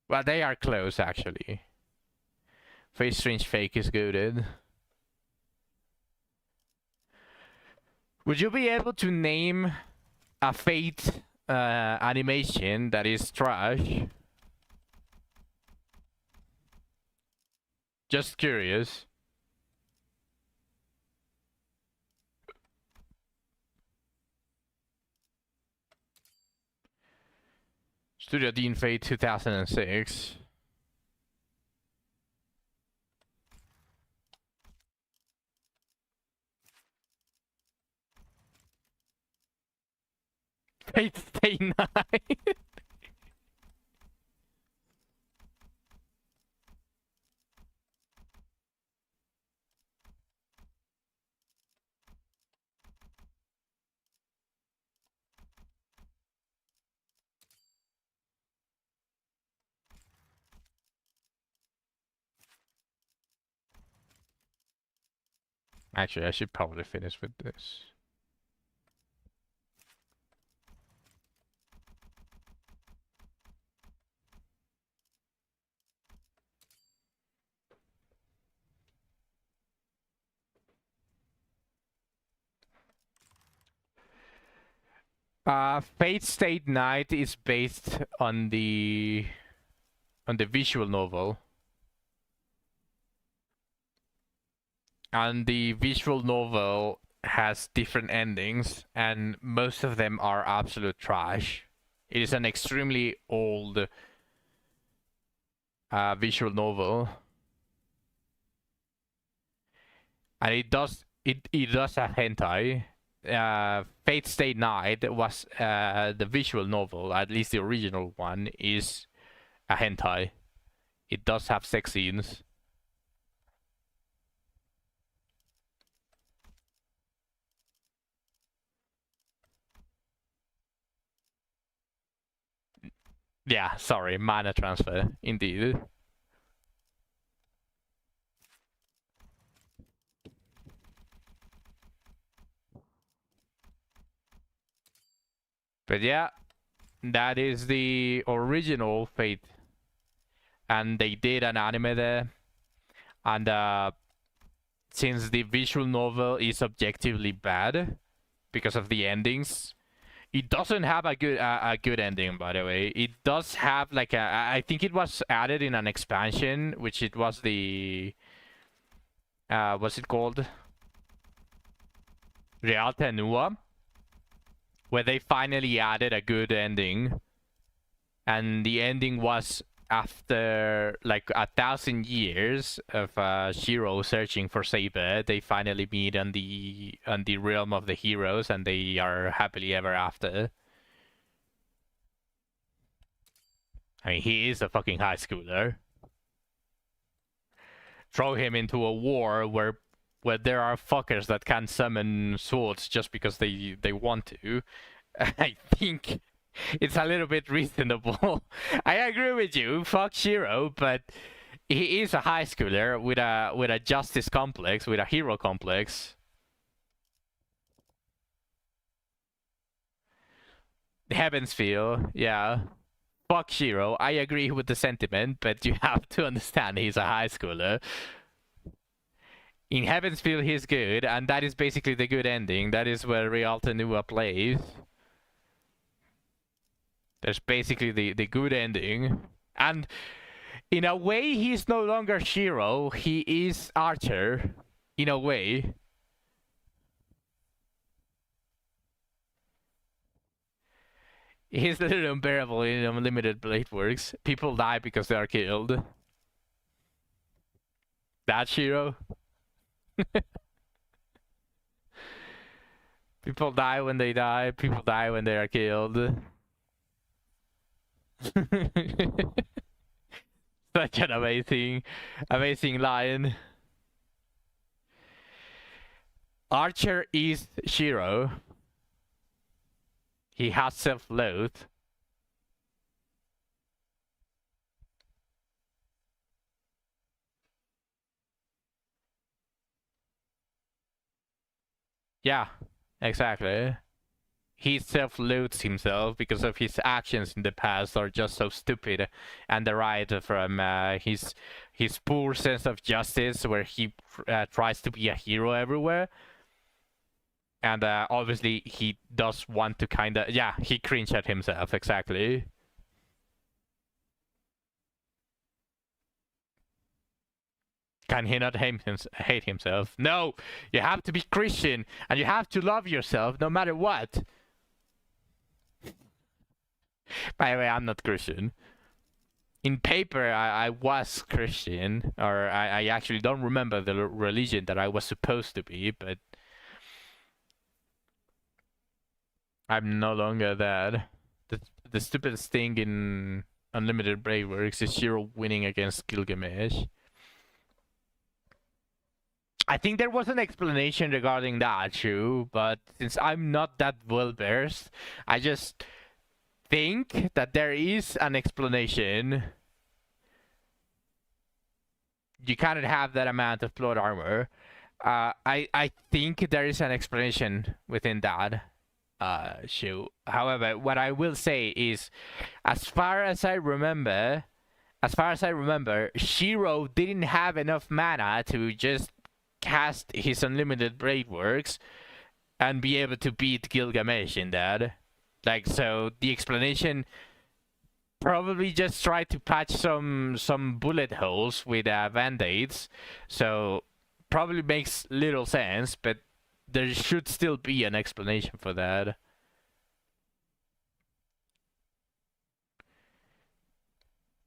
Well, they are close, actually. Face Strange Fake is goated. Would you be able to name a Fate animation that is trash? Just curious. Studio Dean Fate 2006. Fate Stay Night. Actually, I should probably finish with this. Fate Stay Night is based on the visual novel. And the visual novel has different endings, and most of them are absolute trash. It is an extremely old visual novel, and it does have hentai. Fate Stay Night was the visual novel, at least the original one, is a hentai. It does have sex scenes. Yeah, sorry, mana transfer, indeed. But yeah, that is the original Fate. And they did an anime there. And since the visual novel is objectively bad because of the endings. It doesn't have a good ending, by the way. It does have like I think it was added in an expansion, which it was the what's it called? Realta Nua, where they finally added a good ending, and the ending was after like 1,000 years of Shiro searching for Saber. They finally meet on the realm of the heroes, and they are happily ever after. I mean, he is a fucking high schooler. Throw him into a war where there are fuckers that can summon swords just because they want to. I think it's a little bit reasonable. I agree with you. Fuck Shiro, but he is a high schooler with a justice complex, with a hero complex. Heaven's Feel, yeah. Fuck Shiro. I agree with the sentiment, but you have to understand he's a high schooler. In Heaven's Feel, he's good, and that is basically the good ending. That is where Rialta Nua plays. There's basically the good ending. And in a way, he's no longer Shiro. He is Archer. In a way. He's a little unbearable in Unlimited Blade Works. People die because they are killed. That Shiro? People die when they die. People die when they are killed. Such an amazing line. Archer is Shiro. He has self-loath. Yeah, exactly. He self-loathes himself because of his actions in the past are just so stupid and derived from his poor sense of justice, where he tries to be a hero everywhere. And obviously he does want to kind of... Yeah, he cringe at himself, exactly. Can he not hate himself? No! You have to be Christian, and you have to love yourself no matter what. By the way, I'm not Christian. In paper, I was Christian, or I actually don't remember the religion that I was supposed to be, but I'm no longer that. The stupidest thing in Unlimited Blade Works is Shiro winning against Gilgamesh. I think there was an explanation regarding that too, but since I'm not that well versed, I just think that there is an explanation. You cannot have that amount of plot armor. I think there is an explanation within that show. However, what I will say is, as far as I remember, Shiro didn't have enough mana to just cast his Unlimited Blade Works and be able to beat Gilgamesh in that. Like, so the explanation probably just tried to patch some bullet holes with band-aids, so probably makes little sense, but there should still be an explanation for that.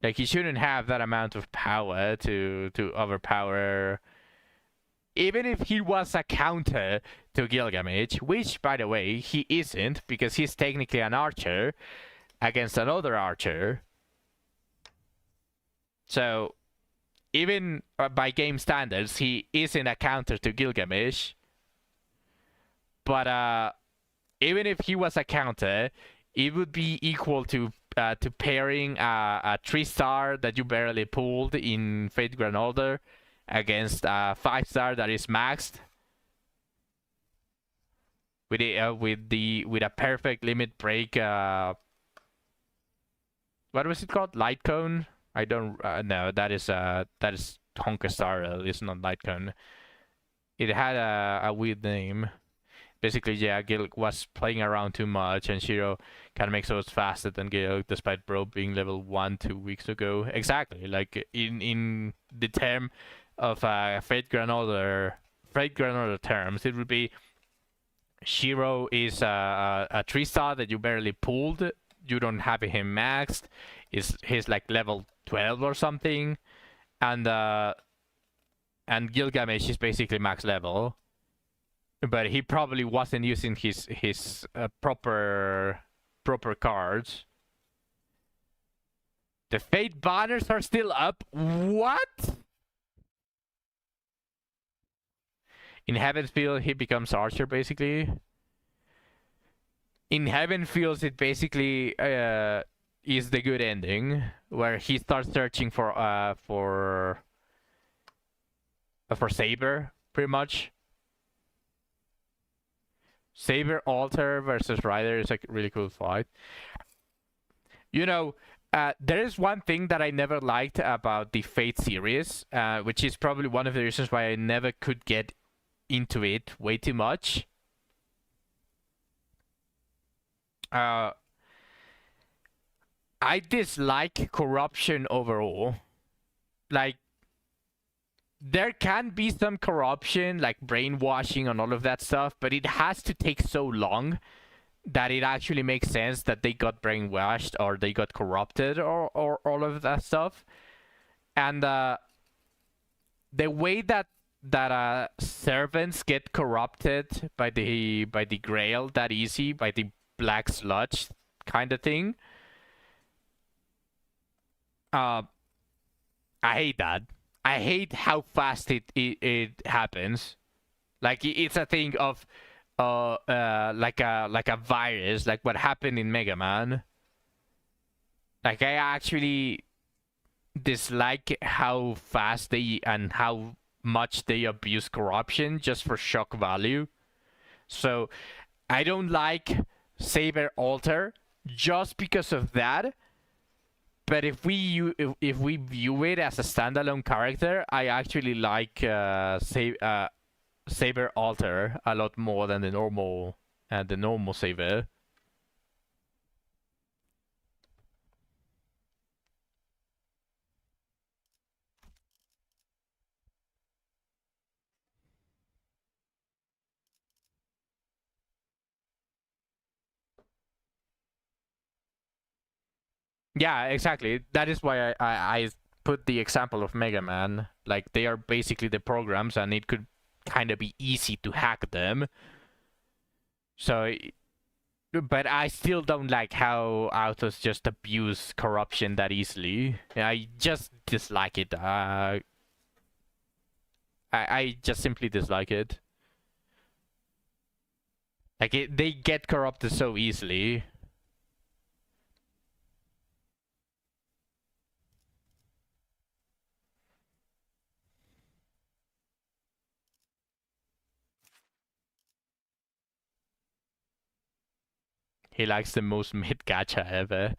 Like, he shouldn't have that amount of power to overpower. Even if he was a counter to Gilgamesh, which, by the way, he isn't, because he's technically an archer against another archer. So, even by game standards, he isn't a counter to Gilgamesh. But even if he was a counter, it would be equal to pairing a 3-star that you barely pulled in Fate Grand Order against a 5-star that is maxed with a perfect limit break. What was it called? Light cone? I don't no. That is Honka Star. It's not Light cone. It had a weird name. Basically, yeah, Gil was playing around too much, and Shiro kind of makes us faster than Gil, despite Bro being level 1 2 weeks ago. Exactly, like in the term of Fate Grandmother terms, it would be Shiro is a 3-star that you barely pulled. You don't have him maxed. He's like level 12 or something, and Gilgamesh is basically max level, but he probably wasn't using his proper cards. The Fate banners are still up. What? In Heavenfield, he becomes Archer basically. In Heavenfields, it basically is the good ending where he starts searching for Saber, pretty much. Saber Alter versus Rider is a really cool fight. You know, there is one thing that I never liked about the Fate series, which is probably one of the reasons why I never could get into it way too much. I dislike corruption overall. Like, there can be some corruption, like brainwashing and all of that stuff, but it has to take so long that it actually makes sense that they got brainwashed or they got corrupted or all of that stuff. And the way that servants get corrupted by the Grail that easy, by the black sludge kind of thing, I hate that. I hate how fast it happens. Like it's a thing of like a virus, like what happened in Mega Man. Like I actually dislike how fast and how much they abuse corruption just for shock value. So I don't like Saber Alter just because of that. But if we view it as a standalone character, I actually like Saber Alter a lot more than the normal Saber. Yeah, exactly. That is why I put the example of Mega Man. Like, they are basically the programs, and it could kind of be easy to hack them. So, but I still don't like how autos just abuse corruption that easily. I just dislike it. I just simply dislike it. Like, they get corrupted so easily. He likes the most mid gacha ever.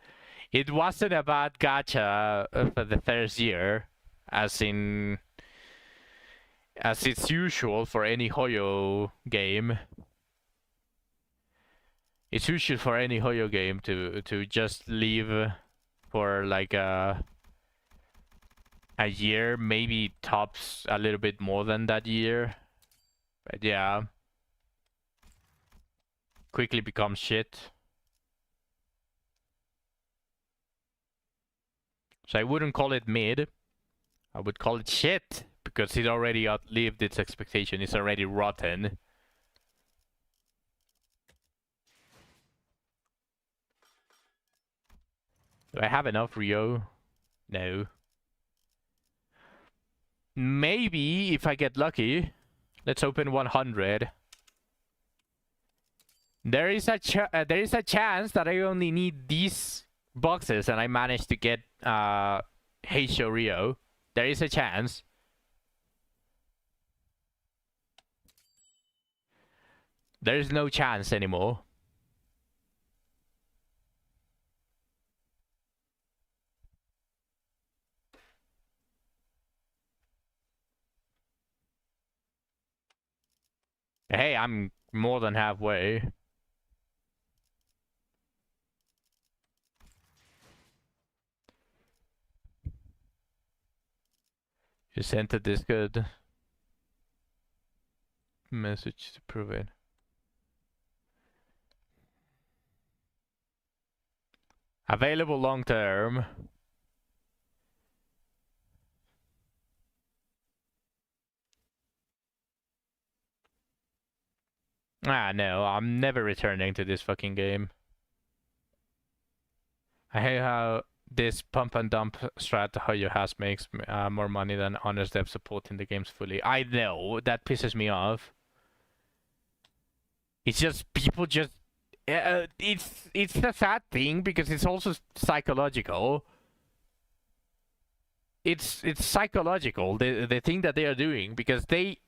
It wasn't a bad gacha for the first year, as it's usual for any Hoyo game. It's usual for any Hoyo game to just leave for like a year, maybe tops a little bit more than that year. But yeah, quickly becomes shit. So I wouldn't call it mid. I would call it shit, because it already outlived its expectation. It's already rotten. Do I have enough Rio? No. Maybe if I get lucky. Let's open 100. There is a chance that I only need these boxes and I manage to get Heisho Rio. There is a chance. There is no chance anymore. I'm more than halfway. You sent a Discord message to prove it. Available long term. Ah, no, I'm never returning to this fucking game. I hate how this pump and dump strat Hoyo has makes more money than honest dev supporting the games fully. I know, that pisses me off. It's just, people just... it's a sad thing because it's also psychological. It's psychological, the thing that they are doing, because they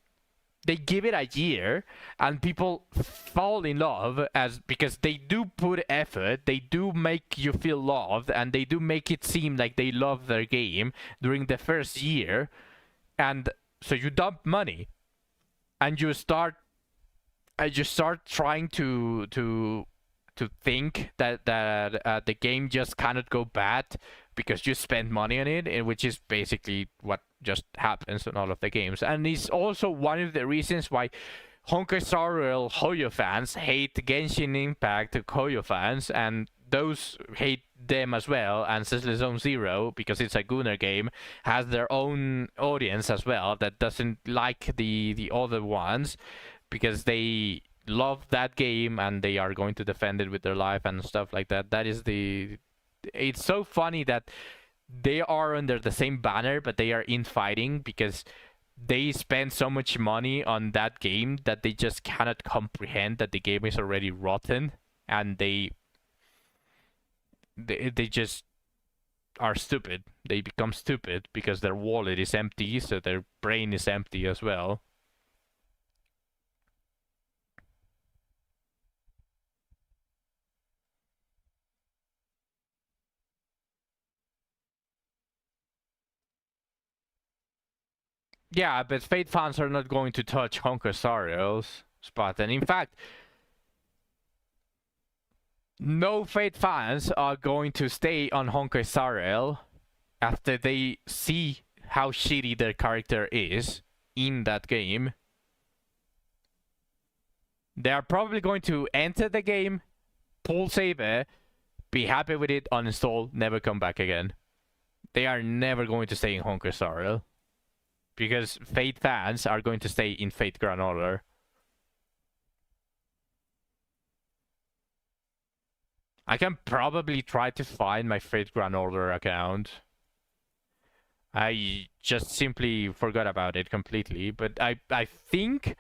give it a year and people fall in love because they do put effort, they do make you feel loved, and they do make it seem like they love their game during the first year. And so you dump money and you start trying to think that the game just cannot go bad because you spend money on it, which is basically what just happens in all of the games. And it's also one of the reasons why Honkai Star Rail Hoyo fans hate Genshin Impact Hoyo fans, and those hate them as well. And Sizzler Zone Zero, because it's a Gunnar game, has their own audience as well that doesn't like the other ones because they love that game and they are going to defend it with their life and stuff like that. That is it's so funny that they are under the same banner but they are infighting because they spend so much money on that game that they just cannot comprehend that the game is already rotten, and they just are stupid. They become stupid because their wallet is empty, so their brain is empty as well. Yeah, but Fate fans are not going to touch Honkai Star Rail's spot. And in fact, no Fate fans are going to stay on Honkai Star Rail after they see how shitty their character is in that game. They are probably going to enter the game, pull Saber, be happy with it, uninstall, never come back again. They are never going to stay in Honkai Star Rail. Because Fate fans are going to stay in Fate Grand Order. I can probably try to find my Fate Grand Order account. I just simply forgot about it completely, but I think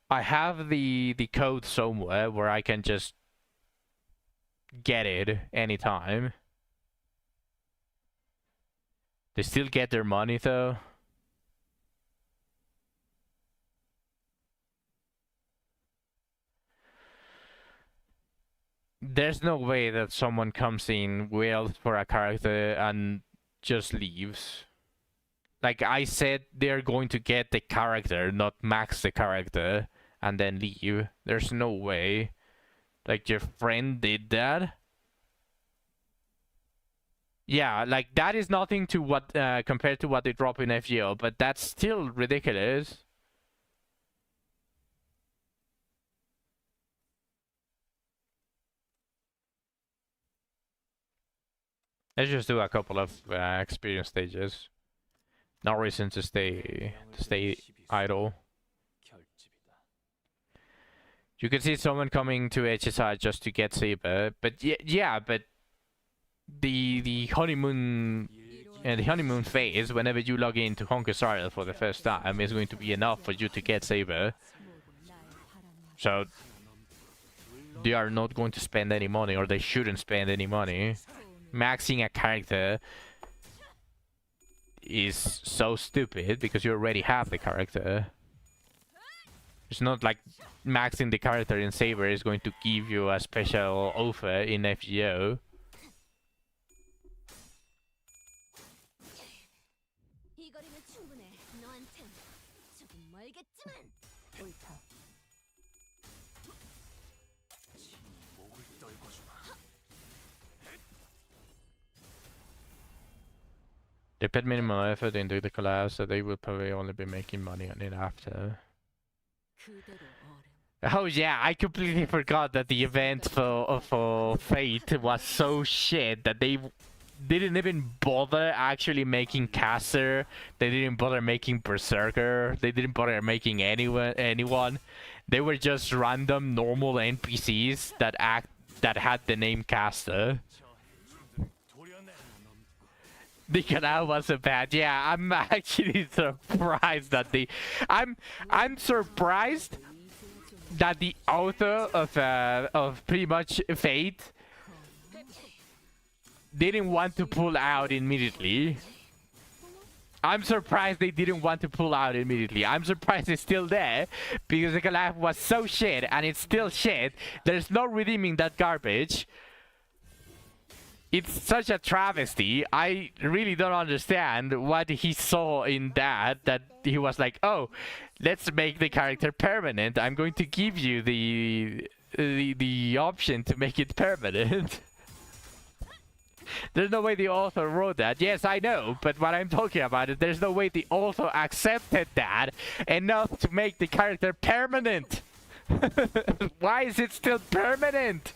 I have the code somewhere where I can just get it anytime. They still get their money though. There's no way that someone comes in, wails for a character, and just leaves. Like I said, they're going to get the character, not max the character, and then leave. There's no way. Like your friend did that. Yeah, like that is nothing to what compared to what they drop in FGO, but that's still ridiculous. Let's just do a couple of experience stages. No reason to stay idle. You can see someone coming to HSI just to get Saber, but yeah, but the honeymoon and the honeymoon phase, whenever you log into Honkai Star Rail for the first time, is going to be enough for you to get Saber. So they are not going to spend any money, or they shouldn't spend any money. Maxing a character is so stupid because you already have the character. It's not like maxing the character in Saber is going to give you a special offer in FGO. They put minimal effort into the collab, so they will probably only be making money on it after. 그대로 얼음. Oh yeah, I completely forgot that the event for Fate was so shit that they didn't even bother actually making Caster. They didn't bother making Berserker. They didn't bother making anyone. They were just random normal NPCs that had the name Caster. The canal wasn't bad. Yeah, I'm actually surprised that I'm surprised that the author of pretty much Fate didn't want to pull out immediately. I'm surprised they didn't want to pull out immediately. I'm surprised it's still there because the collab was so shit and it's still shit. There's no redeeming that garbage. It's such a travesty. I really don't understand what he saw in that he was like, oh, let's make the character permanent. I'm going to give you the option to make it permanent. There's no way the author wrote that. Yes, I know, but what I'm talking about is there's no way the author accepted that enough to make the character permanent. Why is it still permanent?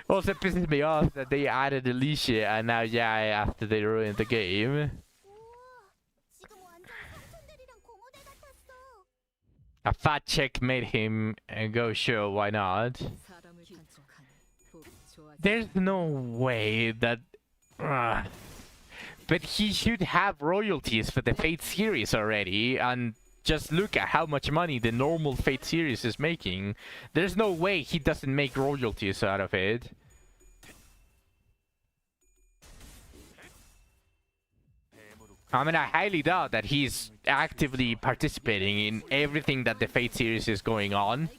Also, it pisses me off that they added Alicia and now Yai after they ruined the game. 우와, 지금 완전 삼촌들이랑 고모들 같았어. A fat chick made him go show, why not? 사람을 단속하니 보기 좋아지. There's no way that... But he should have royalties for the Fate series already, and just look at how much money the normal Fate series is making. There's no way he doesn't make royalties out of it. I mean, I highly doubt that he's actively participating in everything that the Fate series is going on.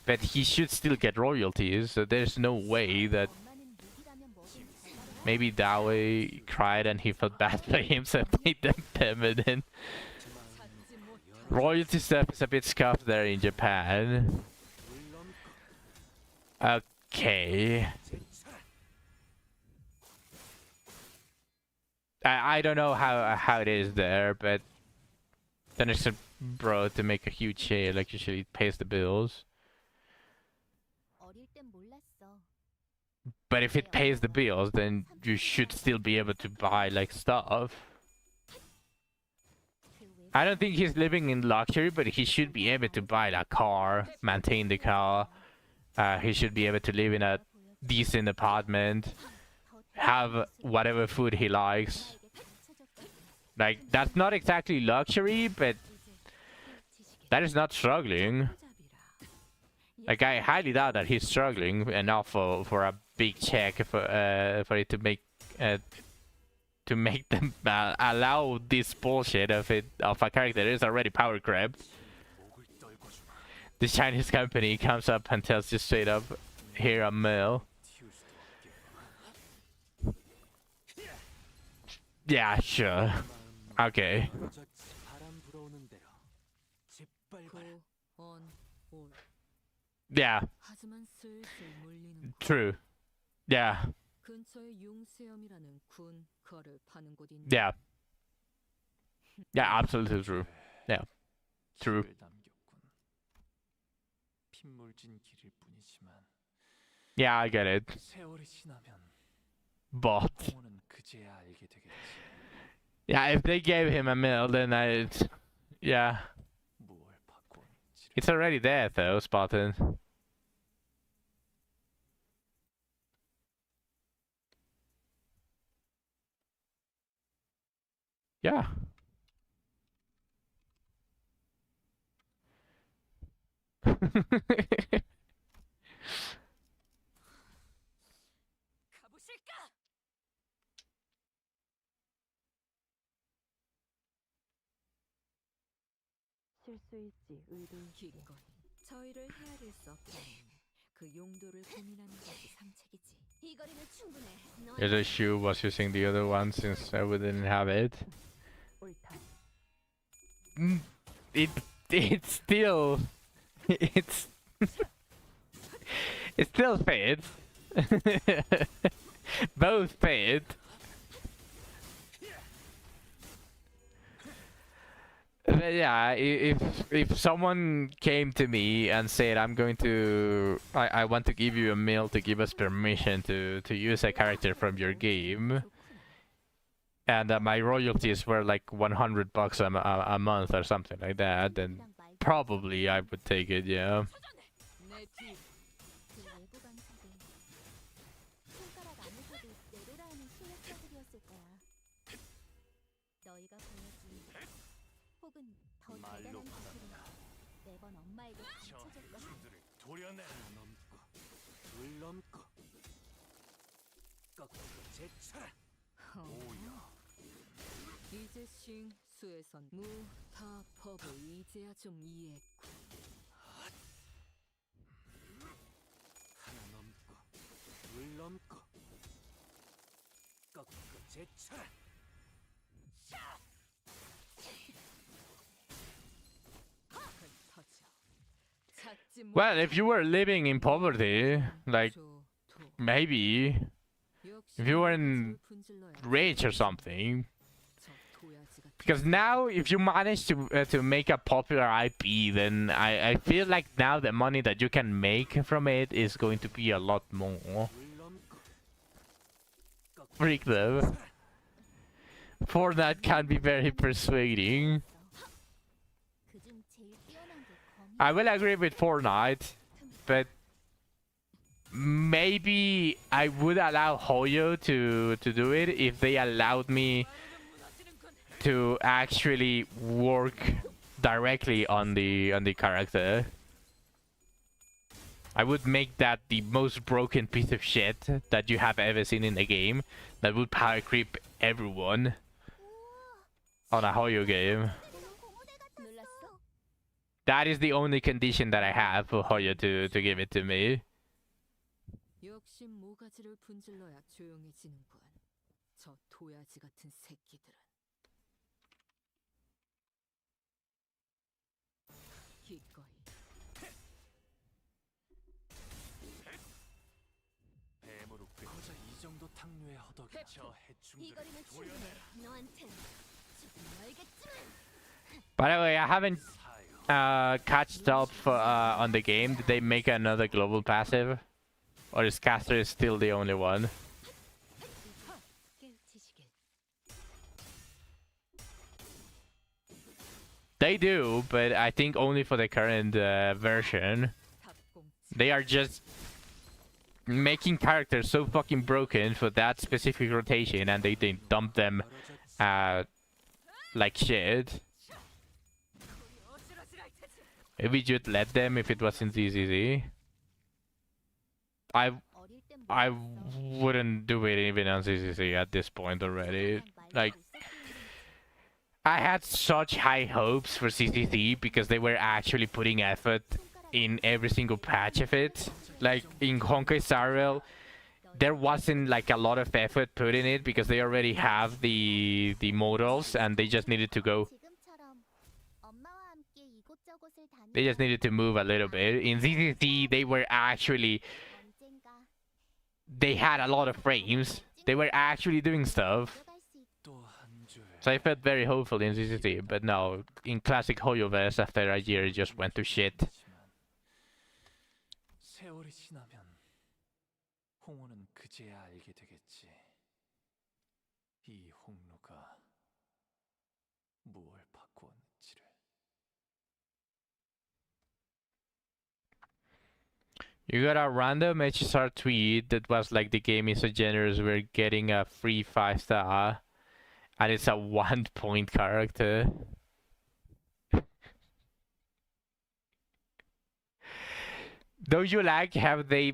But he should still get royalties, so there's no way that... 엄마는 무기라면 뭐든 잘 Maybe that way cried and he felt bad for him, so made them permanent. Royalty stuff is a bit scuffed there in Japan. Okay. I don't know how it is there, but then it's a bro to make a huge share, like usually it pays the bills. 어릴 땐 몰랐어. But if it pays the bills, then you should still be able to buy like stuff. 그 외 I don't think he's living in luxury, but he should be able to buy a car, maintain the car. He should be able to live in a decent apartment, have whatever food he likes. Like, that's not exactly luxury, but that is not struggling. Like, I highly doubt that he's struggling enough for a big check for it to make them allow this bullshit of a character that is already power grabbed. This Chinese company comes up and tells you straight up, here a mill. Yeah, sure. Okay. Yeah, 하지만 슬슬 물리는 true. Yeah, 근처에 융수염이라는 군 거를 파는 곳 있는. yeah. Yeah, absolutely true. Yeah, true. 길을 남겼군. 핏물진 길일 뿐이지만 Yeah, I get it. 세월이 지나면 But, 공허는 그제야 알게 되겠지. yeah, if they gave him a mill, then yeah. 무얼 바꿔는지를. It's already there though, Spartan. Yeah. 가보실까? 실수일지 의도일지 기꺼이 저희를 헤아릴 수 없다. 그 용도를 고민하는 것이 상책이지. 이 거리는 충분해. Here's a shoe was using the other one since we didn't have it. 옳다. It's still it's it still fits. Both fit. But yeah, if someone came to me and said I want to give you a mail to give us permission to use a character from your game, and my royalties were like $100 a month or something like that, then probably I would take it. Yeah. 내 뒤. 그 외부 방식은 손가락 안에서도 내로라 하는 실력자들이었을 거야. 너희가 보여준 혹은 더 말로 대단한 기술은 바란다. 매번 엄마에게 저 감춰질 거야. 해충들을 도려내. 하나 넘고 둘 넘고 꺾고 제쳐라. 오야. 이제 싱수에선 무타 법을 이제야 좀 이해했고. 하나 넘고 둘 넘고 꺾고 제쳐라. 터져. 찾지 Well, if you were living in poverty, like maybe if you were in rich or something. Because now, if you manage to make a popular IP, then I feel like now the money that you can make from it is going to be a lot more. Freak though. Fortnite can be very persuading. 그중 제일 뛰어난 게 검이. I will agree with Fortnite, but maybe I would allow Hoyo to do it if they allowed me to actually work directly on the character. I would make that the most broken piece of shit that you have ever seen in a game that would power creep everyone on a Hoyo game. 놀랐어? That is the only condition that I have for Hoyo to give it to me. 역시 모가지를 분질러야 조용해지는군. 저 도야지 같은 새끼들은. 기꺼이. 뱀으로 고작 이 정도 탕류에 허덕이 저 이 해충들을 거리면 도려내. 충분해. 너한텐 조금 멀겠지만. By the way, I haven't catched up on the game. Did they make another global passive? Or is Caster still the only one? 깨우치시길. They do, but I think only for the current version. 탑공치. They are just making characters so fucking broken for that specific rotation, and they dump them like shit. Maybe you'd let them if it was in ZZZ. 어릴 땐 I 몰랐어. wouldn't do it even on ZZZ at this point already. Like, I had such high hopes for CCC because they were actually putting effort in every single patch of it. Like in Honkai Star Rail, there wasn't like a lot of effort put in it because they already have the modals and they just needed to go. 지금처럼 엄마와 함께 이곳저곳을 다니며 They just needed to move a little bit. In ZCC, they were actually 언젠가 they had a lot of frames. They were actually doing stuff. 들어갈 수 있. 또 한 줄. So I felt very hopeful in ZCC, but no, in classic Hoyoverse, after a year, it just went to shit. 세월이 지나면 홍호는 그제야 알게 되겠지. 이 홍로가 무엇을 바꾸었는지를. You got a random HSR tweet that was like the game is so generous, we're getting a free 5-star, and it's a 1-point character. Don't you like how they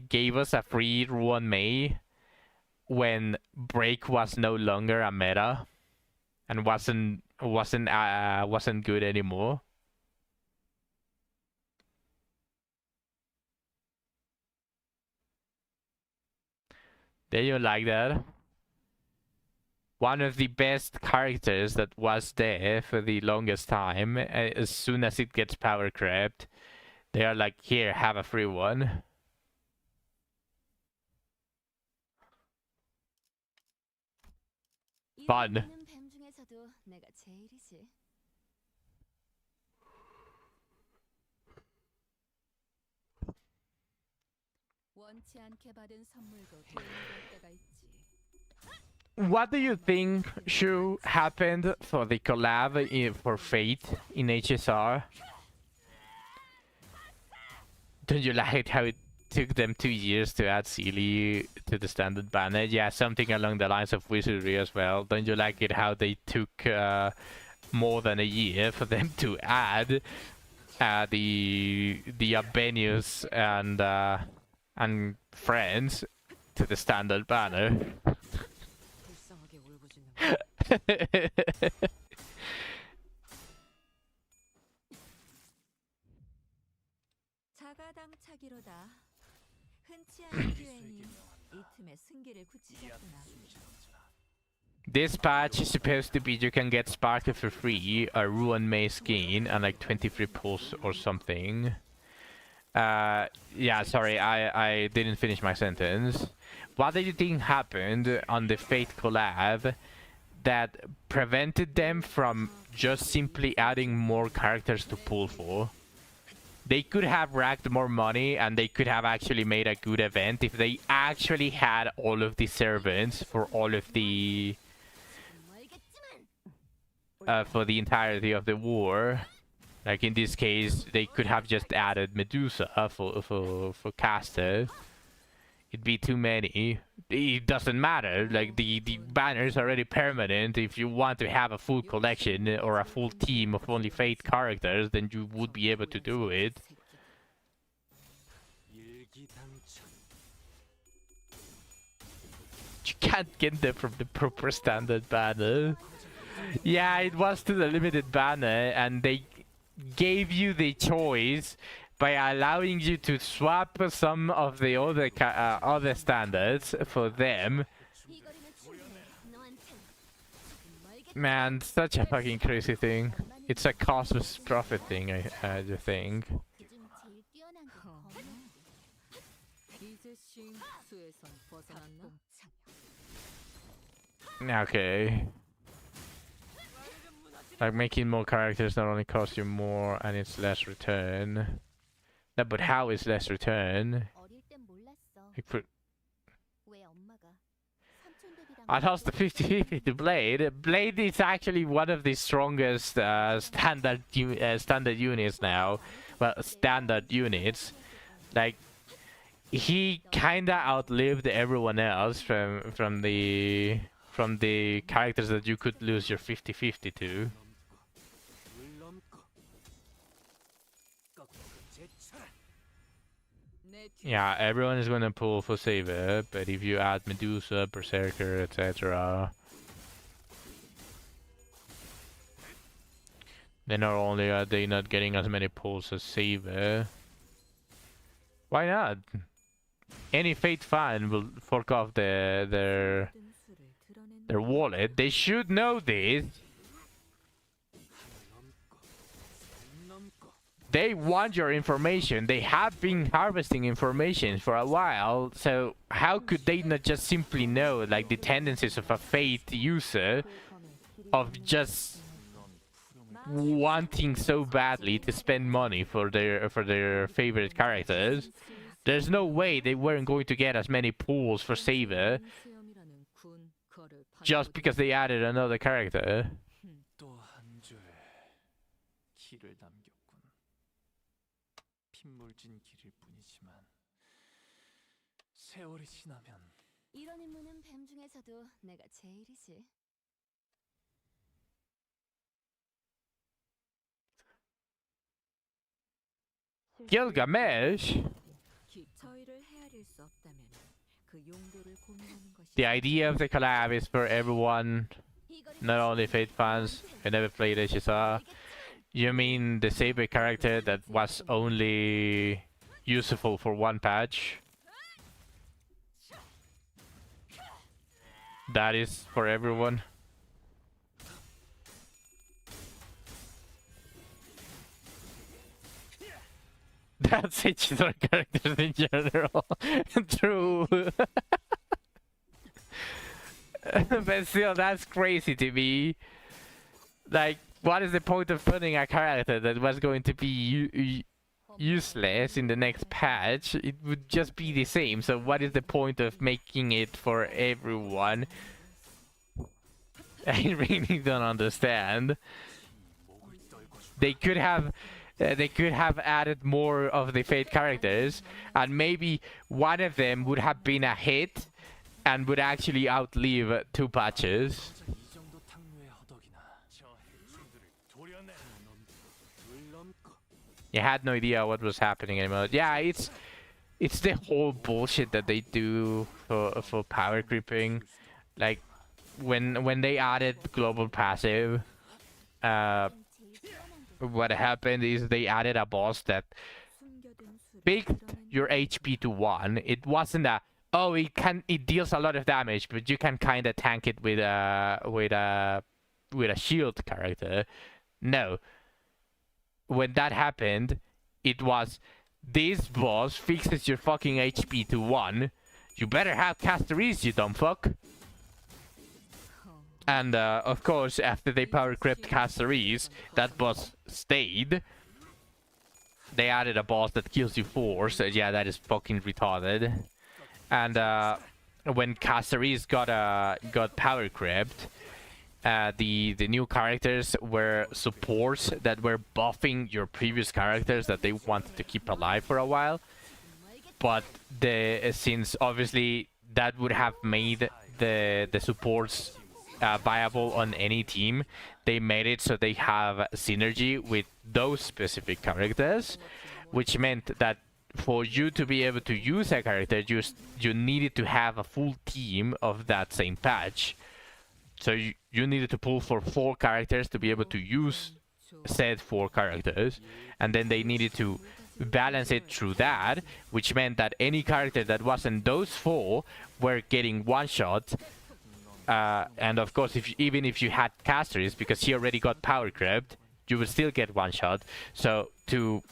gave us a free Ruan Mei when Break was no longer a meta and wasn't good anymore? Did you like that? One of the best characters that was there for the longest time, as soon as it gets power crept, they are like, here, have a free one. Fun. 뱀 중에서도 내가 제일이지. 원치 않게 받은 선물도 도움이 될 때가 있지. What do you think should happen for the collab for Fate in HSR? Don't you like how it took them 2 years to add Sealy to the standard banner? Yeah, something along the lines of Wizardry as well. Don't you like it how they took more than a year for them to add the Abenius and friends to the standard banner? 불쌍하게 울부짖는 자가당차기로다. 흔치 않은 기회니 이 틈에 승기를 굳히겠구나. This patch is supposed to be you can get Sparkle for free, a Ruin Mace skin, and like 23 pulse or something. Yeah, sorry, I didn't finish my sentence. What do you think happened on the Fate collab that prevented them from just simply adding more characters to pull for? They could have racked more money and they could have actually made a good event if they actually had all of the servants for all of the for the entirety of the war. Like in this case, they could have just added Medusa for caster. It'd be too many. It doesn't matter. Like the banner is already permanent. If you want to have a full collection or a full team of only Fate characters, then you would be able to do it. You can't get them from the proper standard banner. Yeah, it was to the limited banner, and they gave you the choice by allowing you to swap some of the other standards for them. Man, such a fucking crazy thing. It's a cost versus profit thing, I think. 이제 싱수에선 벗어났나? Okay. Like making more characters not only costs you more and it's less return. No, but how is less return? 어릴 땐 몰랐어. Like for, 왜 엄마가 삼촌들이랑 I lost the 50-50 to Blade. Blade is actually one of the strongest standard units now. Well, standard units. Like he kinda outlived everyone else from the characters that you could lose your 50-50 to. Yeah, everyone is gonna pull for Saber, but if you add Medusa, Berserker, etc., then not only are they not getting as many pulls as Saber, why not? Any Fate fan will fork off their wallet. They should know this. They want your information. They have been harvesting information for a while, so how could they not just simply know like the tendencies of a Fate user of just wanting so badly to spend money for their favorite characters? There's no way they weren't going to get as many pulls for Saber just because they added another character. 또 한 줄의 길을 남겼군. 핏물진 길일 뿐이지만 세월이 지나면 이런 임무는 뱀 중에서도 내가 제일이지. Gilgamesh? 저희를 헤아릴 수 없다면 그 용도를 고민하는 것이 The idea of the collab is for everyone, not only Fate fans who never played HSR. You mean the Saber character that was only useful for one patch? That is for everyone. That's HSR characters in general. True. But still, that's crazy to me. Like, what is the point of putting a character that was going to be useless in the next patch. It would just be the same. So what is the point of making it for everyone? I really don't understand. They could have added more of the Fate characters, and maybe one of them would have been a hit and would actually outlive 2 patches. 이 정도 탕류의 허덕이나 저 해충들을 도려내 물론고 You had no idea what was happening anymore. Yeah, it's the whole bullshit that they do for power creeping. Like when they added global passive, what happened is they added a boss that picked your HP to 1. It wasn't a, oh, it deals a lot of damage, but you can kind of tank it with a shield character. No. When that happened, it was, this boss fixes your fucking HP to 1. You better have Casteries, you dumb fuck. And of course, after they power crept Caceres, that boss stayed. They added a boss that kills you 4, so yeah, that is fucking retarded. And when Caceres got power crept, the new characters were supports that were buffing your previous characters that they wanted to keep alive for a while. But since obviously that would have made the supports viable on any team, they made it so they have synergy with those specific characters, which meant that for you to be able to use a character, you needed to have a full team of that same patch. So you needed to pull for 4 characters to be able to use said 4 characters, and then they needed to balance it through that, which meant that any character that wasn't those 4 were getting one-shot. And of course, even if you had casters, because he already got power crept, you would still get one shot. So to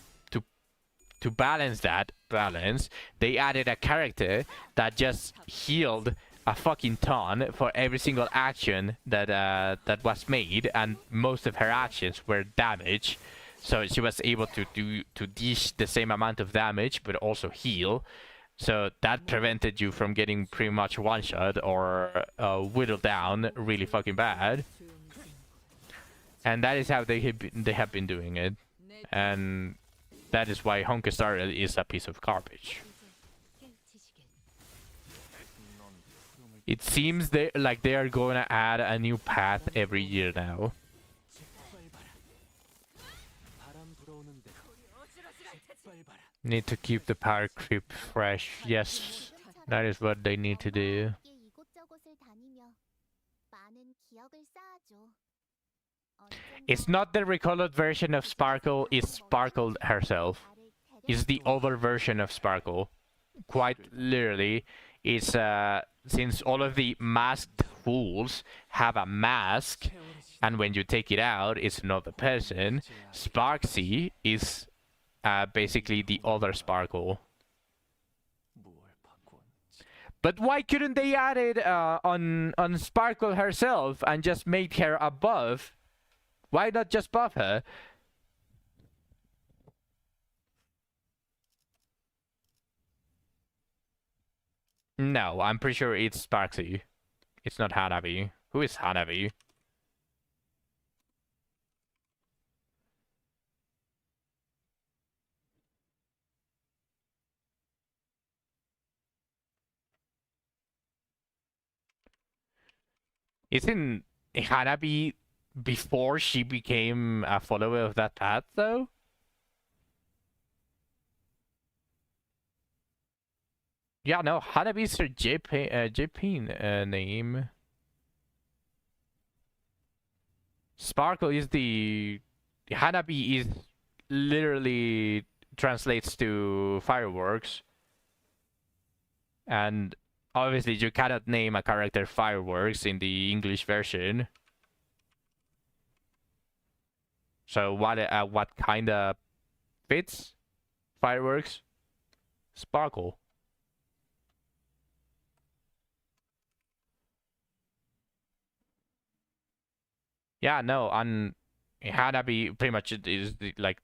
balance that balance, they added a character that just healed a fucking ton for every single action that was made, and most of her actions were damage. So she was able to dish the same amount of damage, but also heal. So that prevented you from getting pretty much one-shot or whittled down really fucking bad. And that is how they have been doing it. And that is why Honka Star is a piece of garbage. It seems like they are going to add a new path every year now. Need to keep the power creep fresh. Yes, that is what they need to do. It's not the recolored version of Sparkle, it's Sparkle herself. It's the other version of Sparkle. Quite literally, it's since all of the masked fools have a mask, and when you take it out, it's another person. Sparksy is basically the other Sparkle. But why couldn't they add it on Sparkle herself and just make her a buff? Why not just buff her? No, I'm pretty sure it's Sparksy. It's not Hanabi. Who is Hanabi? Isn't Hanabi before she became a follower of that path, though? Yeah, no, Hanabi's her JP name. Sparkle is the... Hanabi is literally translates to fireworks. And obviously you cannot name a character Fireworks in the English version. So what kind of fits Fireworks? Sparkle. Yeah, no, Hanabi pretty much is like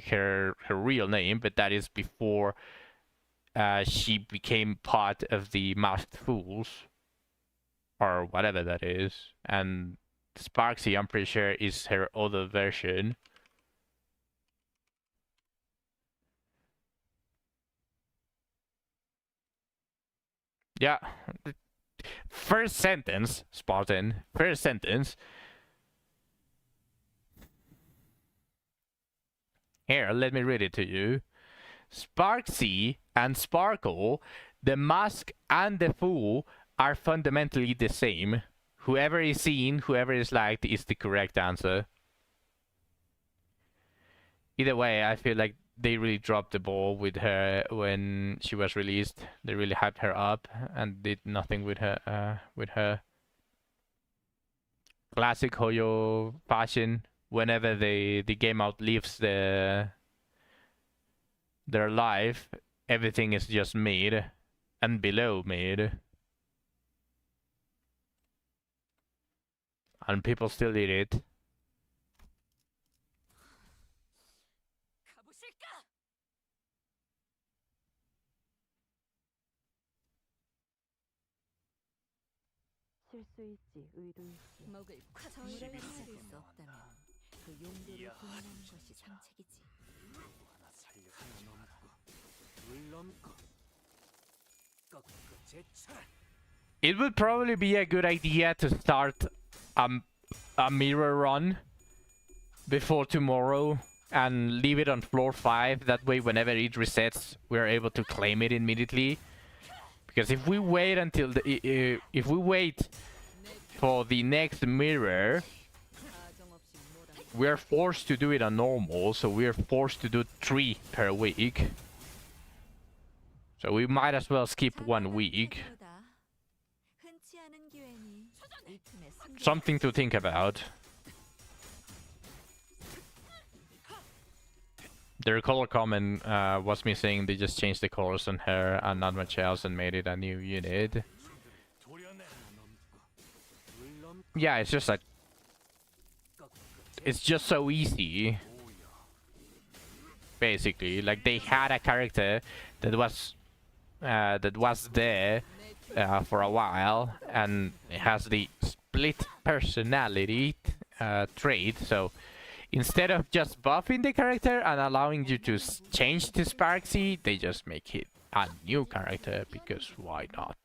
her real name, but that is before she became part of the Masked Fools or whatever that is. And Sparksy, I'm pretty sure, is her other version. Yeah. First sentence, Spartan. First sentence. Here, let me read it to you. Sparksy and Sparkle, the mask and the fool are fundamentally the same. Whoever is seen, whoever is liked is the correct answer. Either way, I feel like they really dropped the ball with her when she was released. They really hyped her up and did nothing with her. Classic Hoyo fashion. Whenever the game outlives their life, everything is just made and below made. And people still eat it. 실수일지 의도일지 먹을 처리를 할 수 없다면 그 용도를 분명하는 것이 상책이지. 하나 살려 하나 넘고 둘 넘고 꺾고 제철. It would probably be a good idea to start a mirror run before tomorrow and leave it on floor 5. That way, whenever it resets, we're able to claim it immediately. Because if we wait until if we wait for the next mirror, we're forced to do it on normal, so we're forced to do 3 per week. So we might as well skip 1 week. Something to think about. Their color comment was me saying they just changed the colors on her and not much else and made it a new unit. Yeah, it's just like it's just so easy. Basically, like they had a character that was there for a while and it has the split personality trait. So instead of just buffing the character and allowing you to change to Sparksy, they just make it a new character because why not?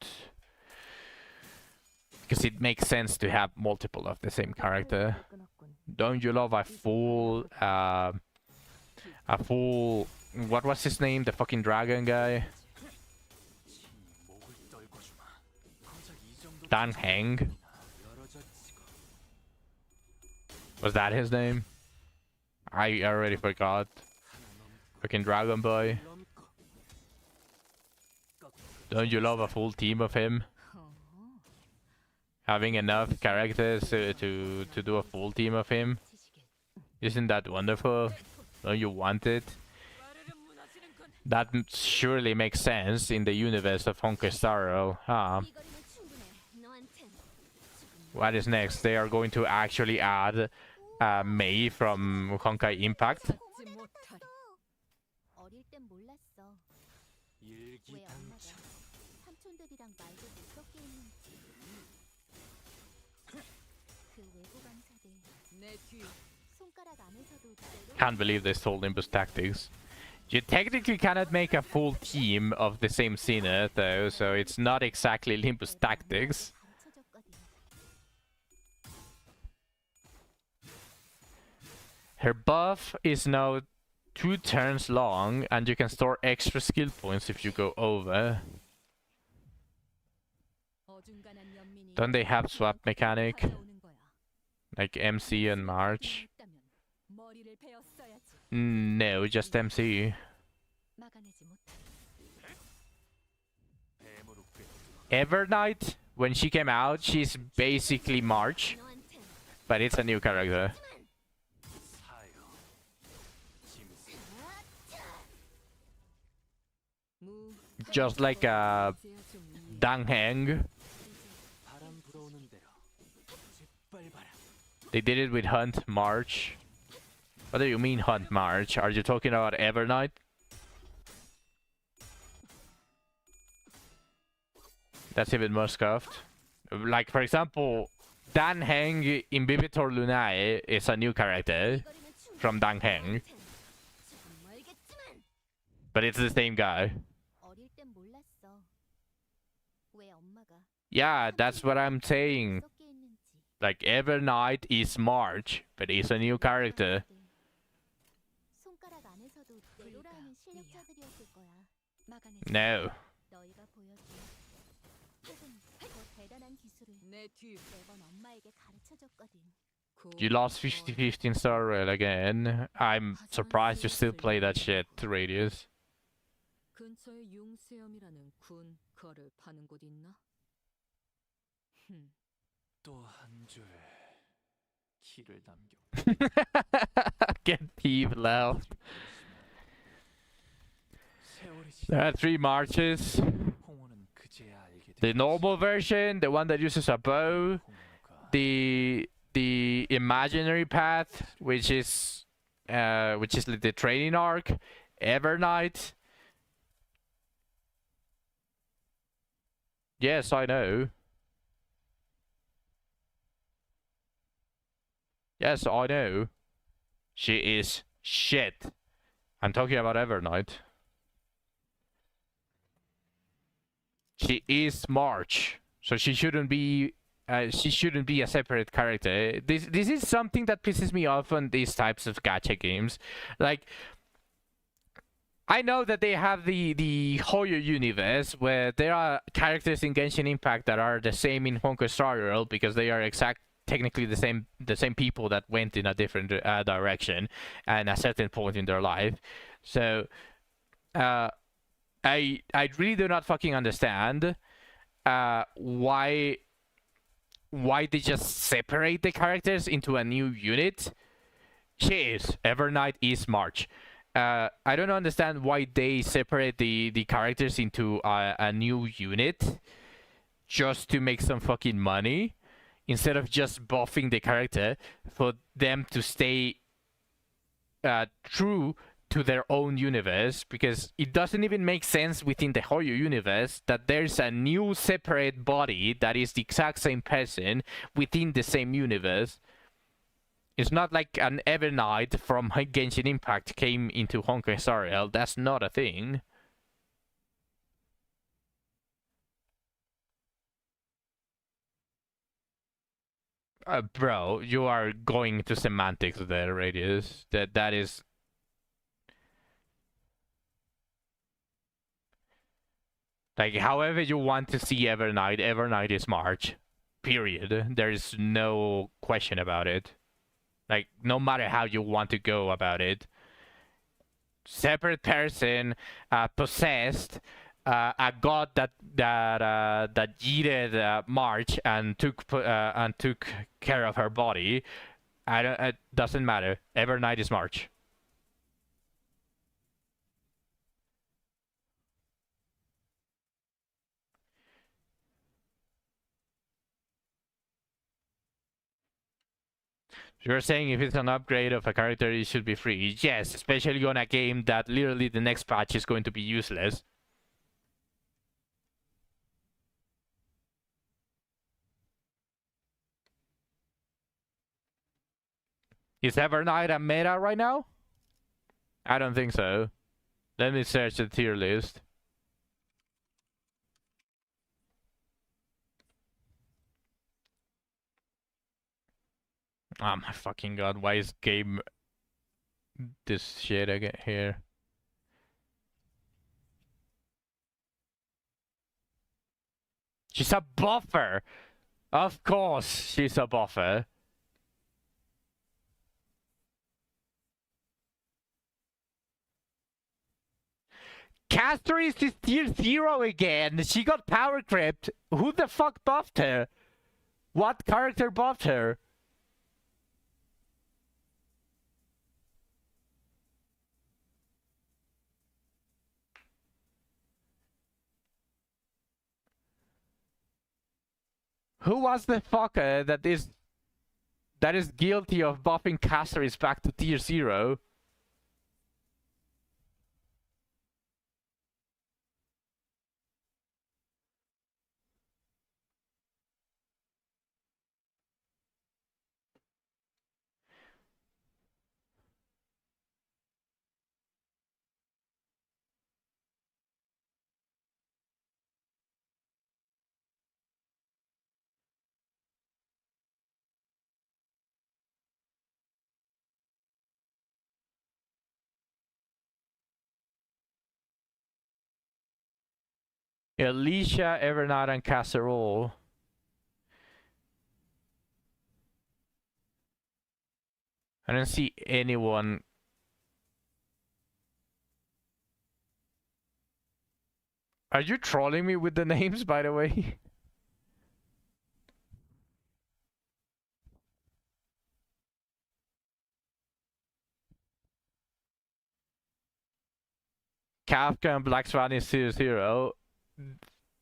Because it makes sense to have multiple of the same character. Don't you love a full what was his name? The fucking dragon guy? Dan Heng? Was that his name? I already forgot. Fucking Dragon Boy. Don't you love a full team of him? Having enough characters to do a full team of him? Isn't that wonderful? Don't you want it? That surely makes sense in the universe of Honkai Star Rail, huh? What is next? They are going to actually add Mei from Honkai Impact. 어릴 땐 몰랐어. 왜 엄마가 삼촌들이랑 말도 못 섞게 했는지. 그 외부 강사들 내 뒤. 손가락 안에서도 Can't believe they stole Nimbus Tactics. You technically cannot make a full team of the same Cena though, so it's not exactly Nimbus Tactics. 가르쳐줬거든. Her buff is now 2 turns long, and you can store extra skill points if you go over. 어중간한 연민이 Don't they have swap mechanic? 가져오는 거야. Like MC and March? 있다면 머리를 베었어야지. No, just MC. 막아내지 못해. Evernight, when she came out, she's basically March, 너한텐 but it's a new character. 무. Just like 이제야 좀 Dang Heng. 바람 불어오는 대로 짓밟아라. They did it with Hunt March. What do you mean Hunt March? Are you talking about Evernight? That's even more scuffed. Like, for example, Dan Heng in Bibitor Lunae is a new character from Dan Heng, 조금 멀겠지만 but it's the same guy. 어릴 땐 몰랐어. 왜 엄마가 Yeah, that's what I'm saying. 무섭게 했는지. Like, Evernight is March, but he's a new character. 손가락 안에서도 내로라는 실력자들이었을 거야. No. 너희가 보여준 혹은 더 대단한 기술을 내 뒤. 매번 엄마에게 가르쳐줬거든. You lost 50-50 in Star Rail again. I'm surprised you still play that shit, Radius. 근처에 융수염이라는 군 거를 파는 곳 있나? 또 한 줄 길을 남겨. Get Peeve left. 세월이 There are 3 marches. 홍호는 그제야 알게 The normal version, the one that uses a bow, the imaginary path, which is like the training arc, Evernight. Yes, I know. Yes, I know. She is shit. I'm talking about Evernight. She is March, so she shouldn't be a separate character. This is something that pisses me off on these types of gacha games. Like, I know that they have the Hoyo universe where there are characters in Genshin Impact that are the same in Honkai Star Rail because they are technically the same people that went in a different direction at a certain point in their life. So I really do not fucking understand why they just separate the characters into a new unit. She is Evernight is March. I don't understand why they separate the characters into a new unit just to make some fucking money instead of just buffing the character for them to stay true to their own universe, because it doesn't even make sense within the Hoyo universe that there's a new separate body that is the exact same person within the same universe. It's not like an Evernight from Genshin Impact came into Honkai Star Rail. That's not a thing. Bro, you are going to semantics there, Radius. That is... Like, however you want to see Evernight, Evernight is March. Period. There is no question about it. Like, no matter how you want to go about it. Separate person, possessed, a god that yeeted March and took care of her body. It doesn't matter. Evernight is March. You're saying if it's an upgrade of a character, it should be free. Yes, especially on a game that literally the next patch is going to be useless. Is Evernight a meta right now? I don't think so. Let me search the tier list. Oh my fucking god, why is game this shit again here? She's a buffer! Of course she's a buffer. Castoris is tier 0 again! She got power crept! Who the fuck buffed her? What character buffed her? Who was the fucker that is that is guilty of buffing Caceres back to tier 0. Alicia, Evernight, and Casserole. I don't see anyone. Are you trolling me with the names, by the way? Kafka and Black Swan is tier 0.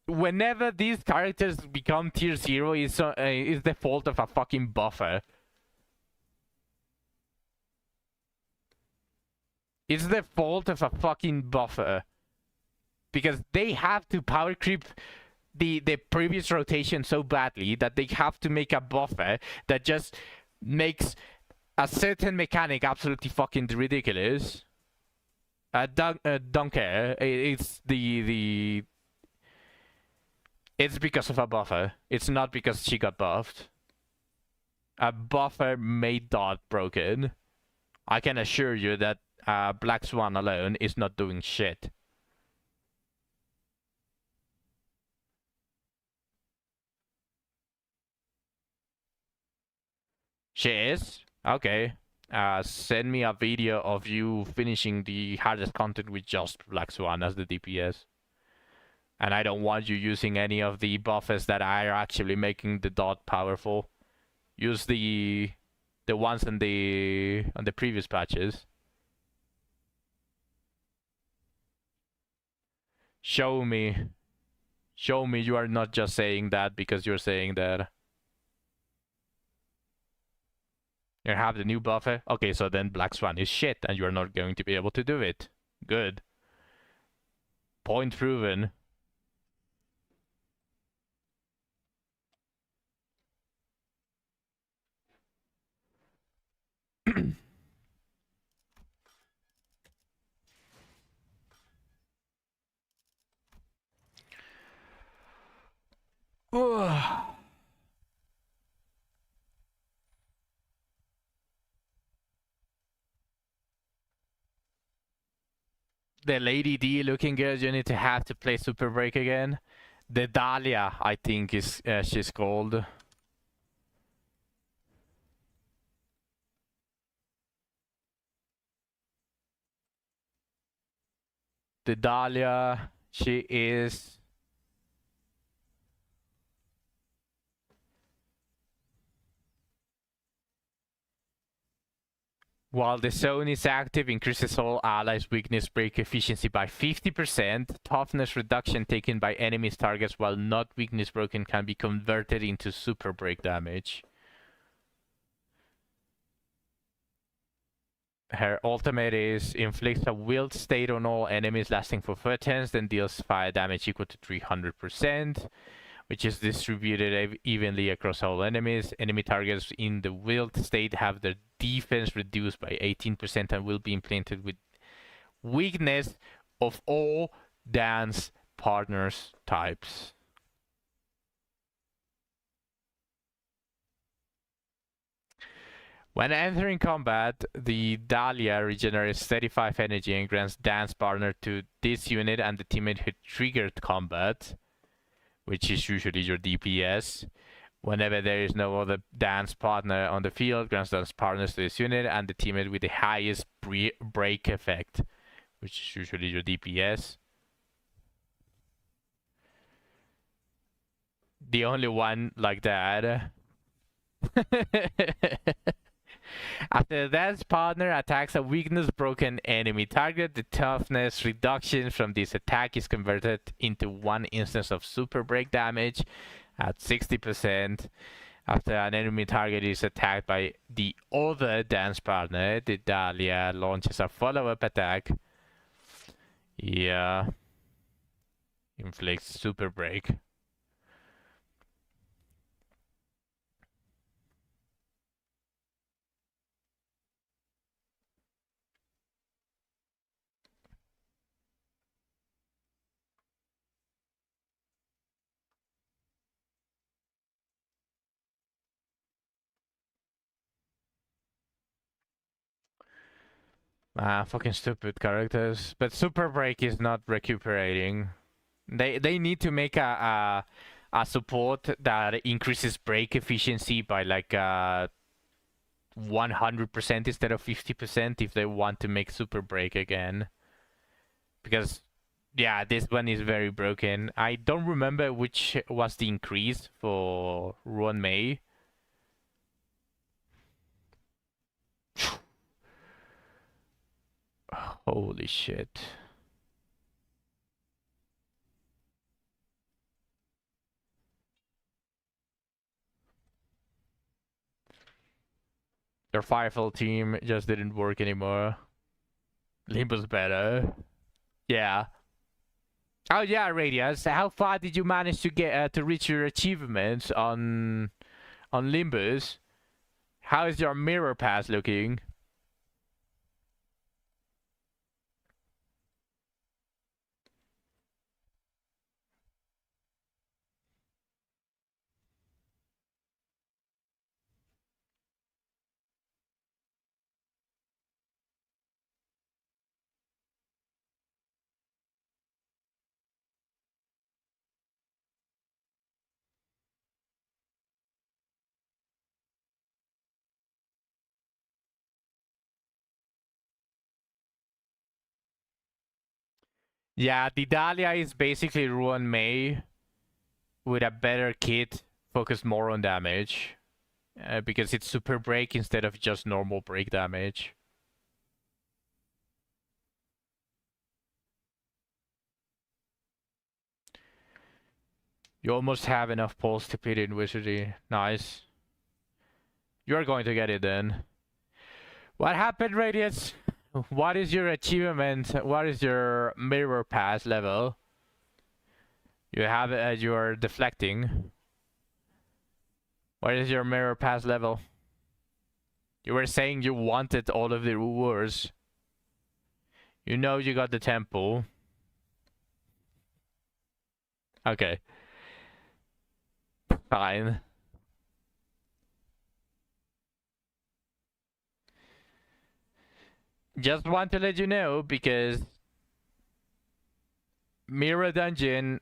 Whenever these characters become tier 0, is the fault of a fucking buffer. It's the fault of a fucking buffer. Because they have to power creep the previous rotation so badly that they have to make a buffer that just makes a certain mechanic absolutely fucking ridiculous. Don't care. It's it's because of a buffer. It's not because she got buffed. A buffer made Dot broken. I can assure you that Black Swan alone is not doing shit. She is? Okay. Send me a video of you finishing the hardest content with just Black Swan as the DPS. And I don't want you using any of the buffers that are actually making the Dot powerful. Use the ones on the previous patches. Show me you are not just saying that because you're saying that. You have the new buffer? Okay, so then Black Swan is shit and you're not going to be able to do it. Good. Point proven. The Lady D looking good, you need to have to play Super Break again. The Dahlia, I think is she's called. The Dahlia, she is... While the zone is active, increases all allies' weakness break efficiency by 50%. Toughness reduction taken by enemies' targets while not weakness broken can be converted into super break damage. Her ultimate is inflicts a wild state on all enemies lasting for 4 turns, then deals fire damage equal to 300%. Which is distributed evenly across all enemies. Enemy targets in the wild state have their defense reduced by 18% and will be implanted with weakness of all dance partners types. When entering combat, the Dahlia regenerates 35 energy and grants dance partner to this unit and the teammate who triggered combat, which is usually your DPS. Whenever there is no other dance partner on the field, grants dance partners to this unit and the teammate with the highest break effect, which is usually your DPS. The only one like that. After the dance partner attacks a weakness broken enemy target, the toughness reduction from this attack is converted into one instance of super break damage at 60%. After an enemy target is attacked by the other dance partner, the Dahlia launches a follow-up attack. Yeah. Inflicts super break. Fucking stupid characters. But super break is not recuperating. They need to make a support that increases break efficiency by like 100% instead of 50% if they want to make super break again. Because yeah, this one is very broken. I don't remember which was the increase for Ruan Mei. Holy shit. Their Firefall team just didn't work anymore. Limbo's better. Yeah. Oh yeah, Radius. How far did you manage to get to reach your achievements on Limbus? How is your mirror pass looking? Yeah, the Dahlia is basically Ruan Mei with a better kit, focused more on damage. Because it's super break instead of just normal break damage. You almost have enough pulse to pit in Wizardry. Nice. You're going to get it then. What happened, Radius? What is your achievement? What is your mirror pass level? You have it as your deflecting. What is your mirror pass level? You were saying you wanted all of the rewards. You know you got the temple. Okay. Fine. Just want to let you know because Mirror Dungeon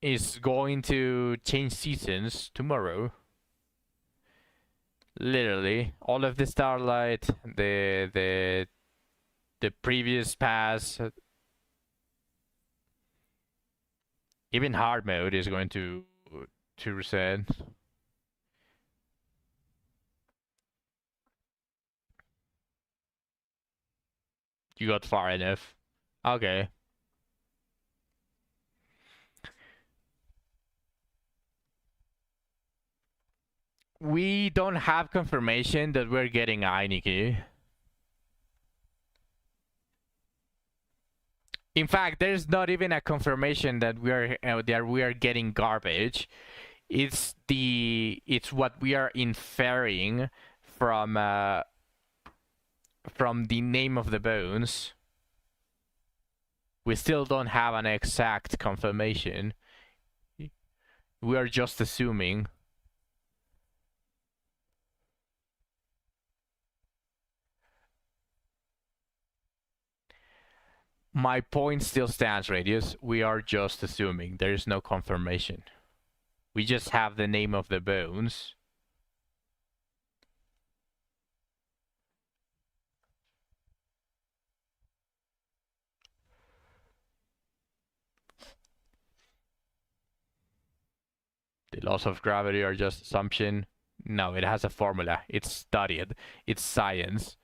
is going to change seasons tomorrow. Literally, all of the Starlight, the previous pass, even hard mode is going to reset. You got far enough. Okay. We don't have confirmation that we're getting Ainiki. In fact, there's not even a confirmation that we are getting garbage. It's what we are inferring from the name of the bones. We still don't have an exact confirmation. We are just assuming. My point still stands, Radius. We are just assuming. There is no confirmation. We just have the name of the bones. The laws of gravity are just assumption. No, it has a formula. It's studied. It's science.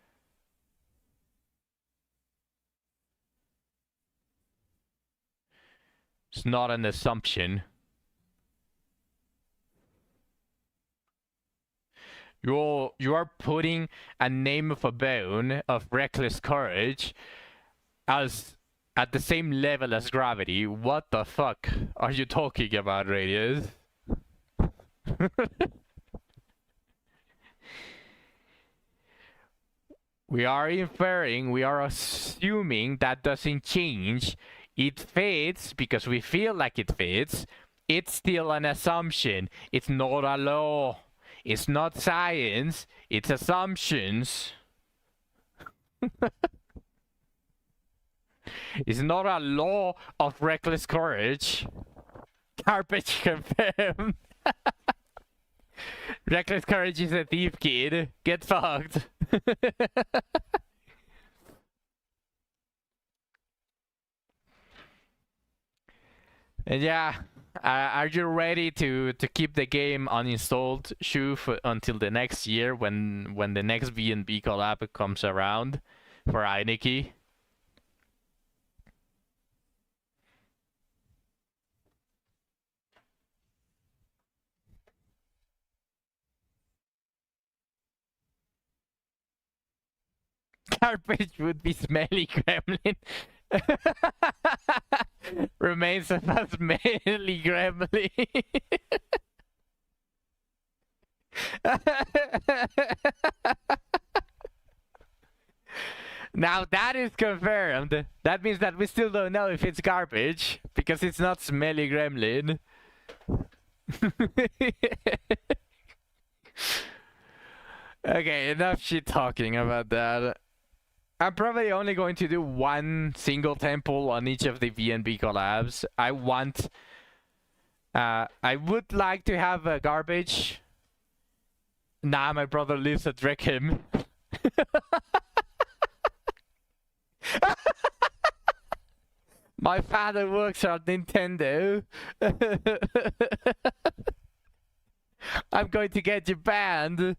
It's not an assumption. You are putting a name of a bone of reckless courage as at the same level as gravity. What the fuck are you talking about, Radius? We are inferring, we are assuming that doesn't change. It fits because we feel like it fits. It's still an assumption. It's not a law. It's not science. It's assumptions. It's not a law of reckless courage. Garbage confirmed. Reckless courage is a thief, kid. Get fucked. And yeah, are you ready to keep the game uninstalled, Shu, until the next year when the next VNB collab comes around for Einiki? Garbage would be smelly gremlin. Remains of a smelly gremlin. Now that is confirmed. That means that we still don't know if it's garbage because it's not smelly gremlin. Okay, enough shit talking about that. I'm probably only going to do one single temple on each of the VNB collabs. I would like to have a garbage. Nah, my brother lives at Wreckham. My father works at Nintendo. I'm going to get you banned.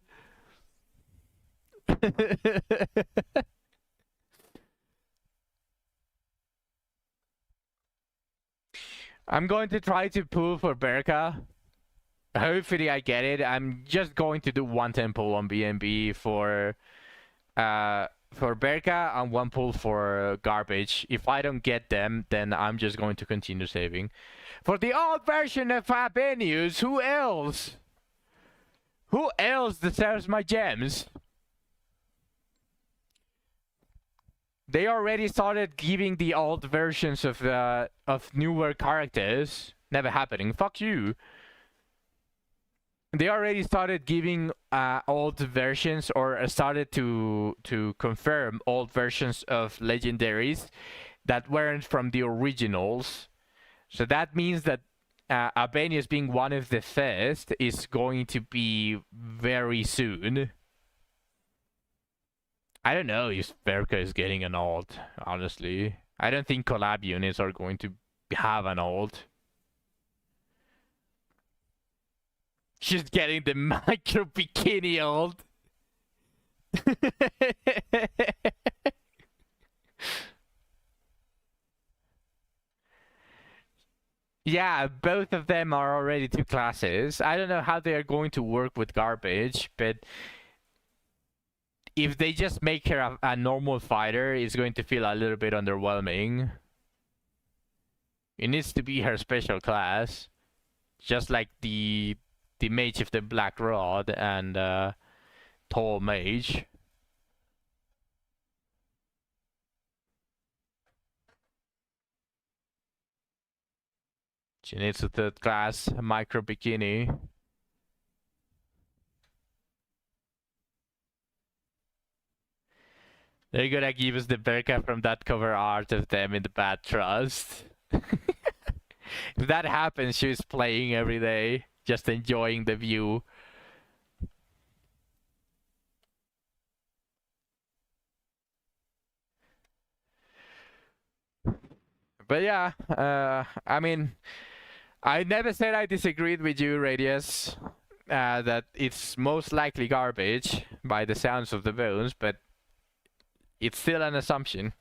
I'm going to try to pull for Berka. Hopefully I get it. I'm just going to do one temple on BNB for Berka and one pull for garbage. If I don't get them, then I'm just going to continue saving. For the old version of Abenius, who else? Who else deserves my gems? They already started giving the old versions of newer characters. Never happening. Fuck you. They already started giving old versions, or started to confirm old versions of legendaries that weren't from the originals. So that means that Albanius being one of the first is going to be very soon. I don't know if Berka is getting an alt, honestly. I don't think collab units are going to have an alt. She's getting the micro bikini alt. Yeah, both of them are already 2 classes. I don't know how they are going to work with garbage, but if they just make her a normal fighter, it's going to feel a little bit underwhelming. It needs to be her special class, just like the mage of the Black Rod and Tall Mage. She needs a 3rd class micro bikini. They're gonna give us the Berka from that cover art of them in the Bad Trust. If that happens, she's playing every day, just enjoying the view. But yeah, I mean, I never said I disagreed with you, Radius, that it's most likely garbage by the sounds of the bones, but it's still an assumption.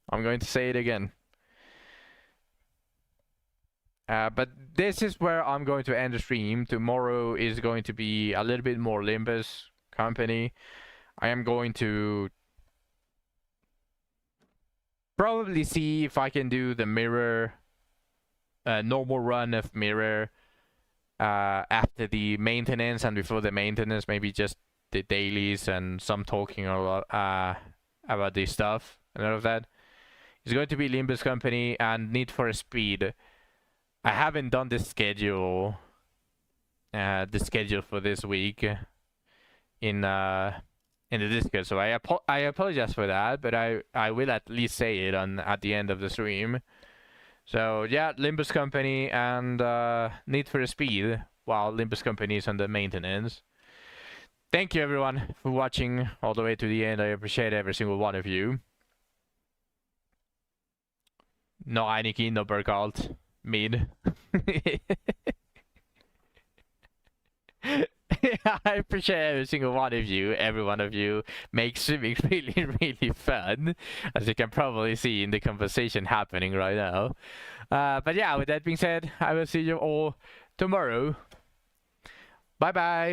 I'm going to say it again. But this is where I'm going to end the stream. Tomorrow is going to be a little bit more Limbus company. I am going to probably see if I can do the mirror, normal run of mirror after the maintenance and before the maintenance, maybe just the dailies and some talking a lot about this stuff and all of that. It's going to be Limbus Company and Need for Speed. I haven't done the schedule for this week in the Discord, so I apologize for that, but I will at least say it at the end of the stream. So yeah, Limbus Company and Need for Speed, while Limbus Company is under maintenance. Thank you everyone for watching all the way to the end. I appreciate every single one of you. No Einiki, no Burkalt, mid. I appreciate every single one of you. Every one of you makes swimming really, really fun, as you can probably see in the conversation happening right now. But yeah, with that being said, I will see you all tomorrow. Bye bye.